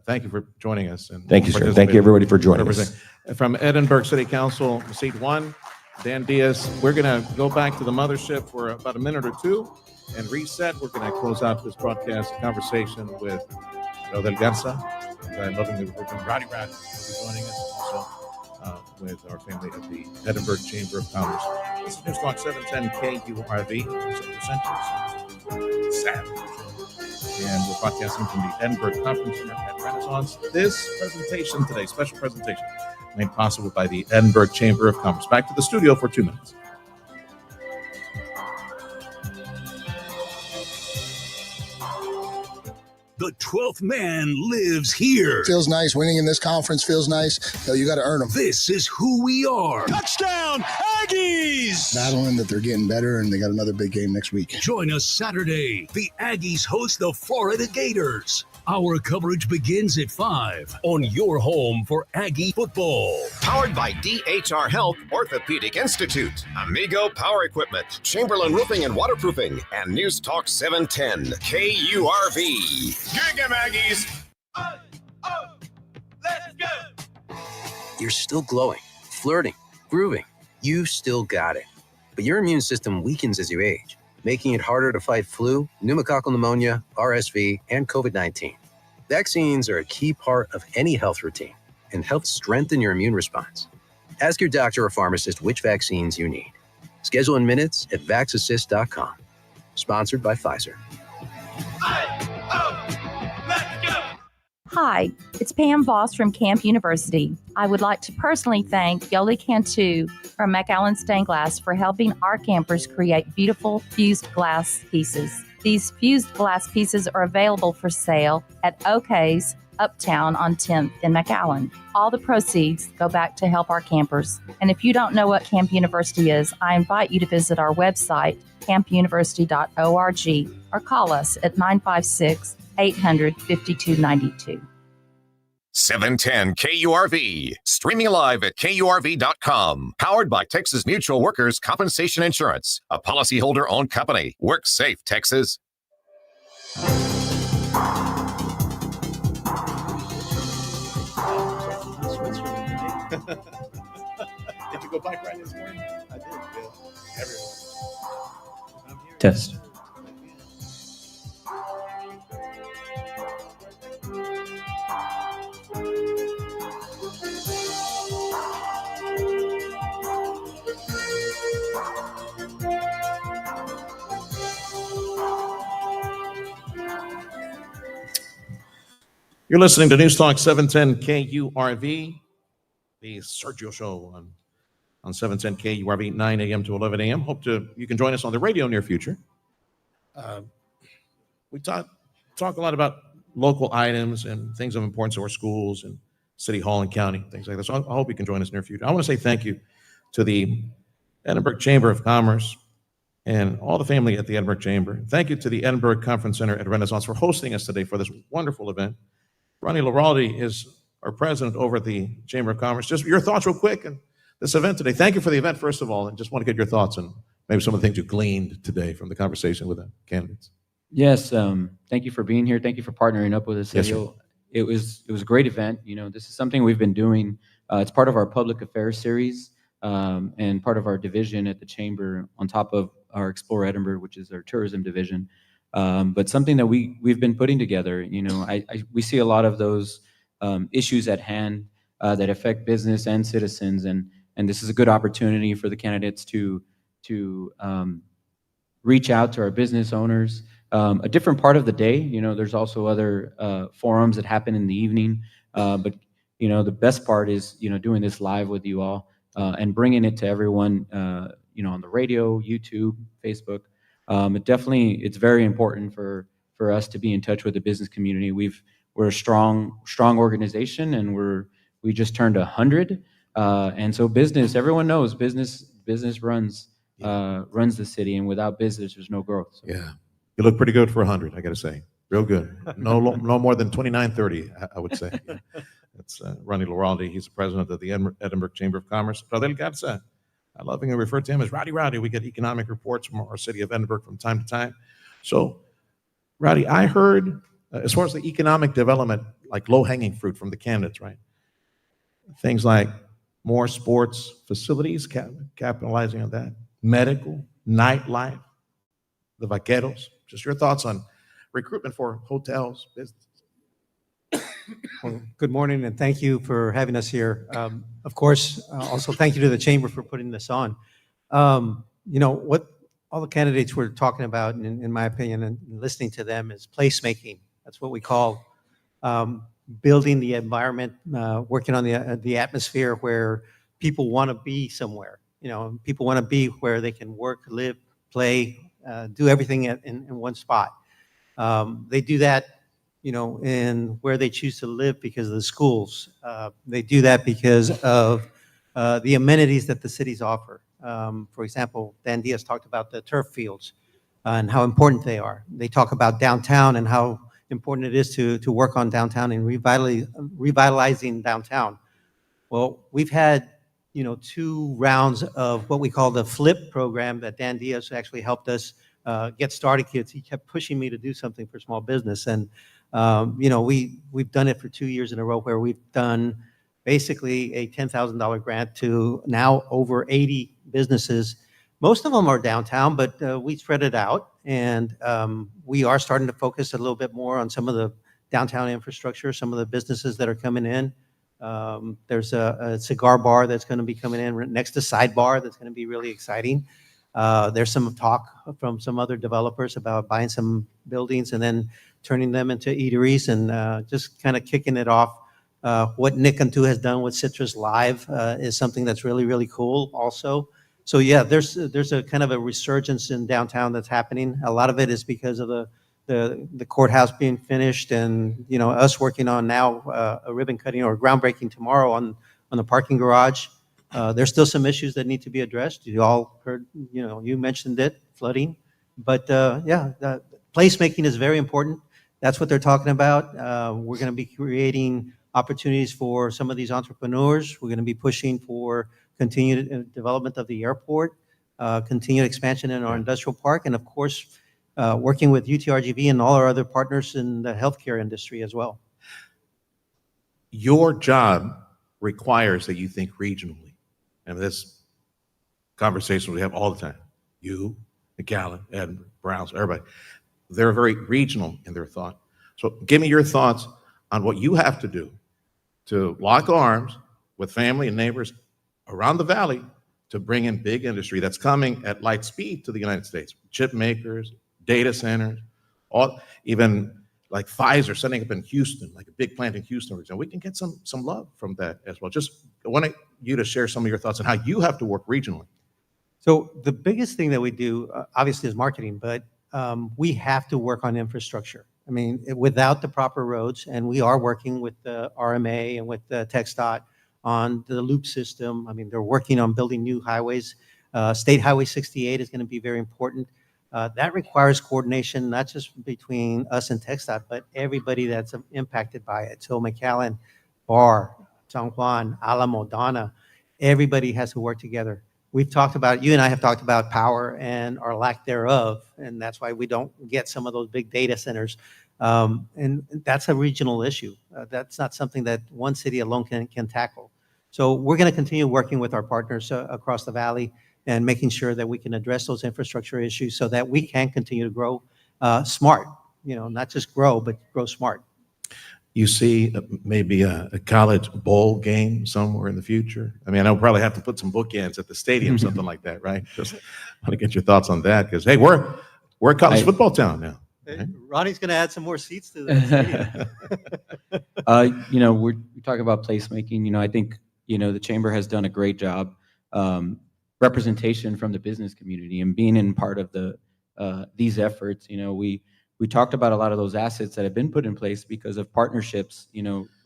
[SPEAKER 17] thank you for joining us. And
[SPEAKER 2] thank you, sir. Thank you, everybody, for joining us.
[SPEAKER 17] From Edinburg City Council, seat 1, Dan Diaz. We're going to go back to the mothership for about a minute or two and reset. We're going to close out this broadcast conversation with Del Garza. I'm loving the working. Roddy Rat will be joining us also with our family at the Edinburg Chamber of Commerce. This is Newstalk 710 KURV. Saturday. And we're broadcasting from the Edinburg Conference Center at Renaissance. This presentation today, special presentation, made possible by the Edinburgh Chamber of Commerce. Back to the studio for 2 minutes.
[SPEAKER 11] The 12th man lives here.
[SPEAKER 3] Feels nice. Winning in this conference feels nice. So you got to earn them.
[SPEAKER 11] This is who we are. Touchdown, Aggies!
[SPEAKER 3] Battling that they're getting better, and they got another big game next week.
[SPEAKER 11] Join us Saturday. The Aggies host the Florida Gators. Our coverage begins at 5 on your home for Aggie football.
[SPEAKER 16] Powered by DHR Health Orthopedic Institute, Amigo Power Equipment, Chamberlain Roofing and Waterproofing, and News Talk 710 KURV. Gig 'em, Aggies!
[SPEAKER 7] Let's go! You're still glowing, flirting, grooving. You still got it. But your immune system weakens as you age, making it harder to fight flu, pneumococcal pneumonia, RSV, and COVID-19. Vaccines are a key part of any health routine and help strengthen your immune response. Ask your doctor or pharmacist which vaccines you need. Schedule in minutes at vaxassist.com. Sponsored by Pfizer.
[SPEAKER 18] Hi, it's Pam Voss from Camp University. I would like to personally thank Yoli Cantu from McAllen Stained Glass for helping our campers create beautiful fused glass pieces. These fused glass pieces are available for sale at OK's Uptown on 10th in McAllen. All the proceeds go back to help our campers. And if you don't know what Camp University is, I invite you to visit our website, campuniversity.org, or call us at 956-800-5292.
[SPEAKER 16] 710 KURV. Streaming live at KURV.com. Powered by Texas Mutual Workers Compensation Insurance. A policyholder-owned company. Work safe, Texas.
[SPEAKER 17] Did you go bike riding this morning? I did. Yeah. Everyone.
[SPEAKER 19] Test.
[SPEAKER 17] You're listening to News Talk 710 KURV, the Sergio Show on 710 KURV, 9 a.m. to 11 a.m. Hope you can join us on the radio near future. We talk a lot about local items and things of importance to our schools and City Hall and county, things like that. So I hope you can join us near future. I want to say thank you to the Edinburg Chamber of Commerce and all the family at the Edinburgh Chamber. Thank you to the Edinburgh Conference Center at Renaissance for hosting us today for this wonderful event. Ronnie Loraldi is our president over at the Chamber of Commerce. Just your thoughts real quick on this event today. Thank you for the event, first of all, and just want to get your thoughts on maybe some of the things you gleaned today from the conversation with the candidates.
[SPEAKER 19] Yes, thank you for being here. Thank you for partnering up with us.
[SPEAKER 17] Yes, sir.
[SPEAKER 19] It was a great event. You know, this is something we've been doing. It's part of our public affairs series and part of our division at the Chamber on top of our Explore Edinburgh, which is our tourism division. But something that we've been putting together. You know, we see a lot of those issues at hand that affect business and citizens, and this is a good opportunity for the candidates to reach out to our business owners. A different part of the day, you know, there's also other forums that happen in the evening, but you know, the best part is, you know, doing this live with you all and bringing it to everyone, you know, on the radio, YouTube, Facebook. It's very important for us to be in touch with the business community. We're a strong organization, and we just turned 100 And so business, everyone knows business runs the city, and without business, there's no growth. So.
[SPEAKER 17] Yeah. You look pretty good for 100, I got to say. Real good. No more than 29-30, I would say. Yeah. That's Ronnie Loraldi. He's the president of the Edinburg Chamber of Commerce. Rodel Garza, I love being referred to him as Rowdy Rowdy. We get economic reports from our city of Edinburg from time to time. So, Rowdy, I heard, as far as the economic development, like low-hanging fruit from the candidates, right? Things like more sports facilities, capitalizing on that, medical, nightlife, the vaqueros. Just your thoughts on recruitment for hotels, business.
[SPEAKER 5] Well, good morning, and thank you for having us here. Of course, also thank you to the Chamber for putting this on. What all the candidates were talking about, in my opinion, and listening to them, is placemaking. That's what we call building the environment, working on the atmosphere where people want to be somewhere. People want to be where they can work, live, play, do everything in one spot. They do that, in where they choose to live because of the schools. They do that because of the amenities that the cities offer. For example, Dan Diaz talked about the turf fields and how important they are. They talk about downtown and how important it is to work on downtown and revitalizing downtown. Well, we've had 2 rounds of what we call the FLIP program that Dan Diaz actually helped us get started. He kept pushing me to do something for small business, and we've done it for 2 years in a row, where we've done basically a $10,000 grant to now over 80 businesses. Most of them are downtown, but we spread it out, and we are starting to focus a little bit more on some of the downtown infrastructure, some of the businesses that are coming in. There's a cigar bar that's going to be coming in next to Sidebar that's going to be really exciting. There's some talk from some other developers about buying some buildings and then turning them into eateries, and just kind of kicking it off. What Nick Cantu has done with Citrus Live is something that's really, really cool also. So yeah, there's a kind of a resurgence in downtown that's happening. A lot of it is because of the courthouse being finished, and us working on now a ribbon cutting or groundbreaking tomorrow on the parking garage. There's still some issues that need to be addressed. You all heard, you mentioned it, flooding. But placemaking is very important. That's what they're talking about. We're going to be creating opportunities for some of these entrepreneurs. We're going to be pushing for continued development of the airport, continued expansion in our industrial park, and of course, working with UTRGV and all our other partners in the healthcare industry as well.
[SPEAKER 17] Your job requires that you think regionally. And this conversation we have all the time. You, McAllen, Edinburg, Browns, everybody. They're very regional in their thought. So give me your thoughts on what you have to do to lock arms with family and neighbors around the valley to bring in big industry that's coming at light speed to the United States. Chip makers, data centers, even like Pfizer setting up in Houston, like a big plant in Houston, for example. We can get some love from that as well. Just I want you to share some of your thoughts on how you have to work regionally.
[SPEAKER 5] So the biggest thing that we do, obviously, is marketing, but we have to work on infrastructure. I mean, without the proper roads, and we are working with the RMA and with the TxDOT on the loop system. I mean, they're working on building new highways. State Highway 68 is going to be very important. That requires coordination, not just between us and TxDOT, but everybody that's impacted by it. So McAllen, Barr, San Juan, Alamo, Donna, everybody has to work together. We've talked about, you and I have talked about power and our lack thereof, and that's why we don't get some of those big data centers. And that's a regional issue. That's not something that one city alone can tackle. So we're going to continue working with our partners across the valley and making sure that we can address those infrastructure issues so that we can continue to grow smart, not just grow, but grow smart.
[SPEAKER 17] You see maybe a college bowl game somewhere in the future? I mean, I'll probably have to put some bookends at the stadium, something like that, right? Just want to get your thoughts on that, because, hey, we're a college football town now.
[SPEAKER 5] Right? Ronnie's going to add some more seats to the
[SPEAKER 19] stadium. We talk about placemaking. I think, the Chamber has done a great job. Representation from the business community and being in part of these efforts. We talked about a lot of those assets that have been put in place because of partnerships,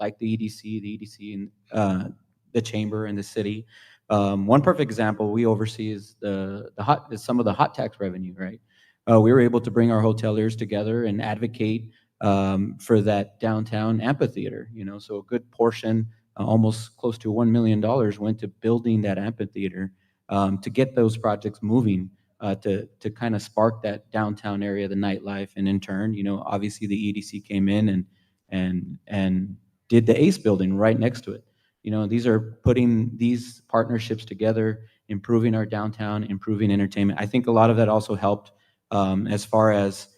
[SPEAKER 19] like the EDC and the chamber and the city. One perfect example we oversee is some of the hot tax revenue, right? We were able to bring our hoteliers together and advocate for that downtown amphitheater. So a good portion, almost close to $1 million, went to building that amphitheater to get those projects moving, to kind of spark that downtown area, the nightlife, and in turn, obviously the EDC came in and did the ACE building right next to it. These are putting these partnerships together, improving our downtown, improving entertainment. I think a lot of that also helped as far as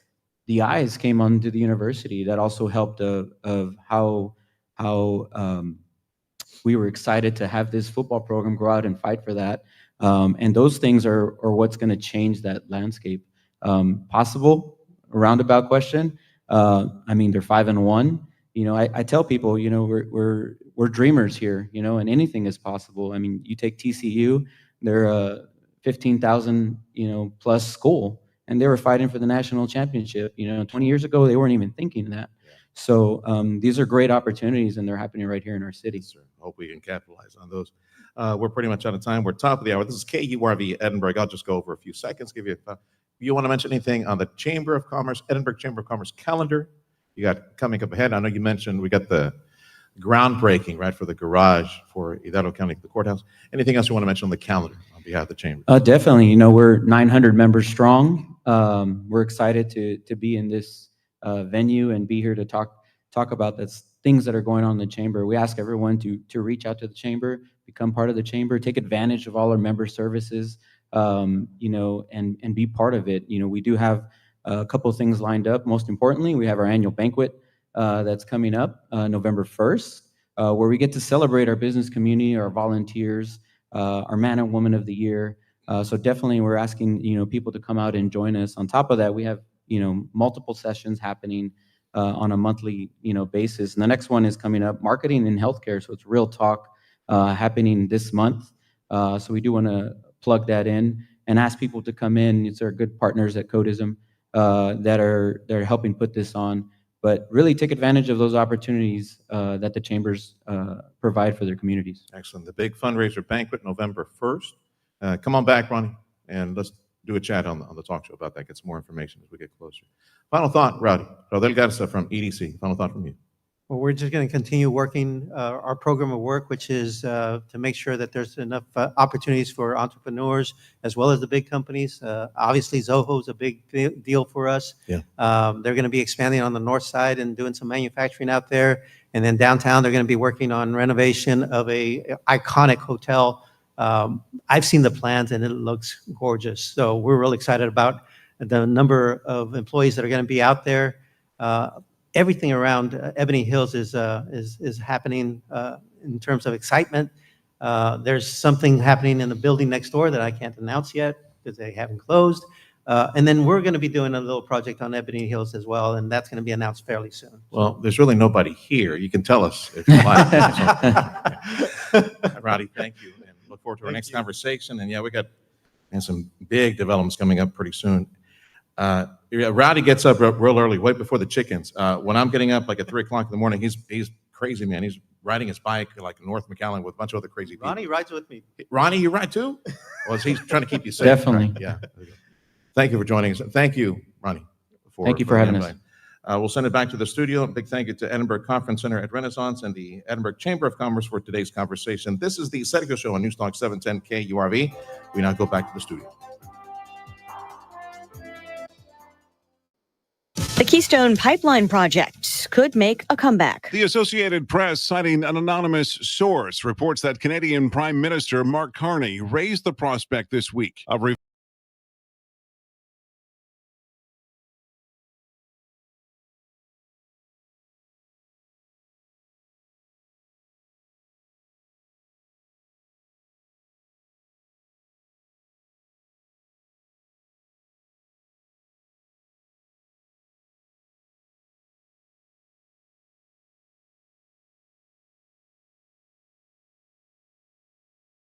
[SPEAKER 19] the eyes came onto the university. That also helped of how we were excited to have this football program go out and fight for that. And those things are what's going to change that landscape. Possible, a roundabout question. I mean, they're 5-1. I tell people, we're dreamers here, and anything is possible. I mean, you take TCU, they're a 15,000, plus school, and they were fighting for the national championship. 20 years ago, they weren't even thinking that. So these are great opportunities, and they're happening right here in our city.
[SPEAKER 17] Sure. Hope we can capitalize on those. We're pretty much out of time. We're top of the hour. This is KURV Edinburgh. I'll just go over a few seconds, give you you want to mention anything on the Chamber of Commerce, Edinburgh Chamber of Commerce calendar you got coming up ahead? I know you mentioned we got the groundbreaking, right, for the garage for Hidalgo County, the courthouse. Anything else you want to mention on the calendar on behalf of the chamber?
[SPEAKER 19] Definitely. We're 900 members strong. We're excited to be in this venue and be here to talk about the things that are going on in the chamber. We ask everyone to reach out to the chamber, become part of the chamber, take advantage of all our member services, and be part of it. We do have a couple of things lined up. Most importantly, we have our annual banquet that's coming up November 1st, where we get to celebrate our business community, our volunteers, our Man and Woman of the Year. So definitely we're asking, people to come out and join us. On top of that, we have, multiple sessions happening on a monthly, basis. And the next one is coming up, Marketing in Healthcare. So it's Real Talk happening this month. So we do want to plug that in and ask people to come in. It's our good partners at Codism that are helping put this on. But really take advantage of those opportunities that the chambers provide for their communities.
[SPEAKER 17] Excellent. The big fundraiser banquet, November 1st. Come on back, Ronnie, and let's do a chat on the talk show about that. Get some more information as we get closer. Final thought, Rowdy. Rodel Garza from EDC. Final thought from you.
[SPEAKER 5] Well, we're just going to continue working our program of work, which is to make sure that there's enough opportunities for entrepreneurs as well as the big companies. Obviously, Zoho is a big deal for us.
[SPEAKER 17] Yeah.
[SPEAKER 5] They're going to be expanding on the north side and doing some manufacturing out there. And then downtown, they're going to be working on renovation of a iconic hotel. I've seen the plans, and it looks gorgeous. So we're really excited about the number of employees that are going to be out there. Everything around Ebony Hills is happening in terms of excitement. There's something happening in the building next door that I can't announce yet because they haven't closed. And then we're going to be doing a little project on Ebony Hills as well, and that's going to be announced fairly soon.
[SPEAKER 17] Well, there's really nobody here. You can tell us if you like. Rowdy, thank you, and look forward to our next conversation. And yeah, we got some big developments coming up pretty soon. Rowdy gets up real early, way before the chickens. When I'm getting up like at 3 o'clock in the morning, he's crazy, man. He's riding his bike like North McAllen with a bunch of other crazy people.
[SPEAKER 5] Ronnie rides with me.
[SPEAKER 17] Ronnie, you ride too? Well, he's trying to keep you safe.
[SPEAKER 19] Definitely.
[SPEAKER 17] Right? Yeah. Thank you for joining us. Thank you, Ronnie.
[SPEAKER 19] Thank you for having us.
[SPEAKER 17] We'll send it back to the studio. A big thank you to Edinburgh Conference Center at Renaissance and the Edinburgh Chamber of Commerce for today's conversation. This is the Sergio Show on News Talk 710 KURV. We now go back to the studio.
[SPEAKER 10] The Keystone Pipeline Project could make a comeback.
[SPEAKER 14] The Associated Press, citing an anonymous source, reports that Canadian Prime Minister Mark Carney raised the prospect this week of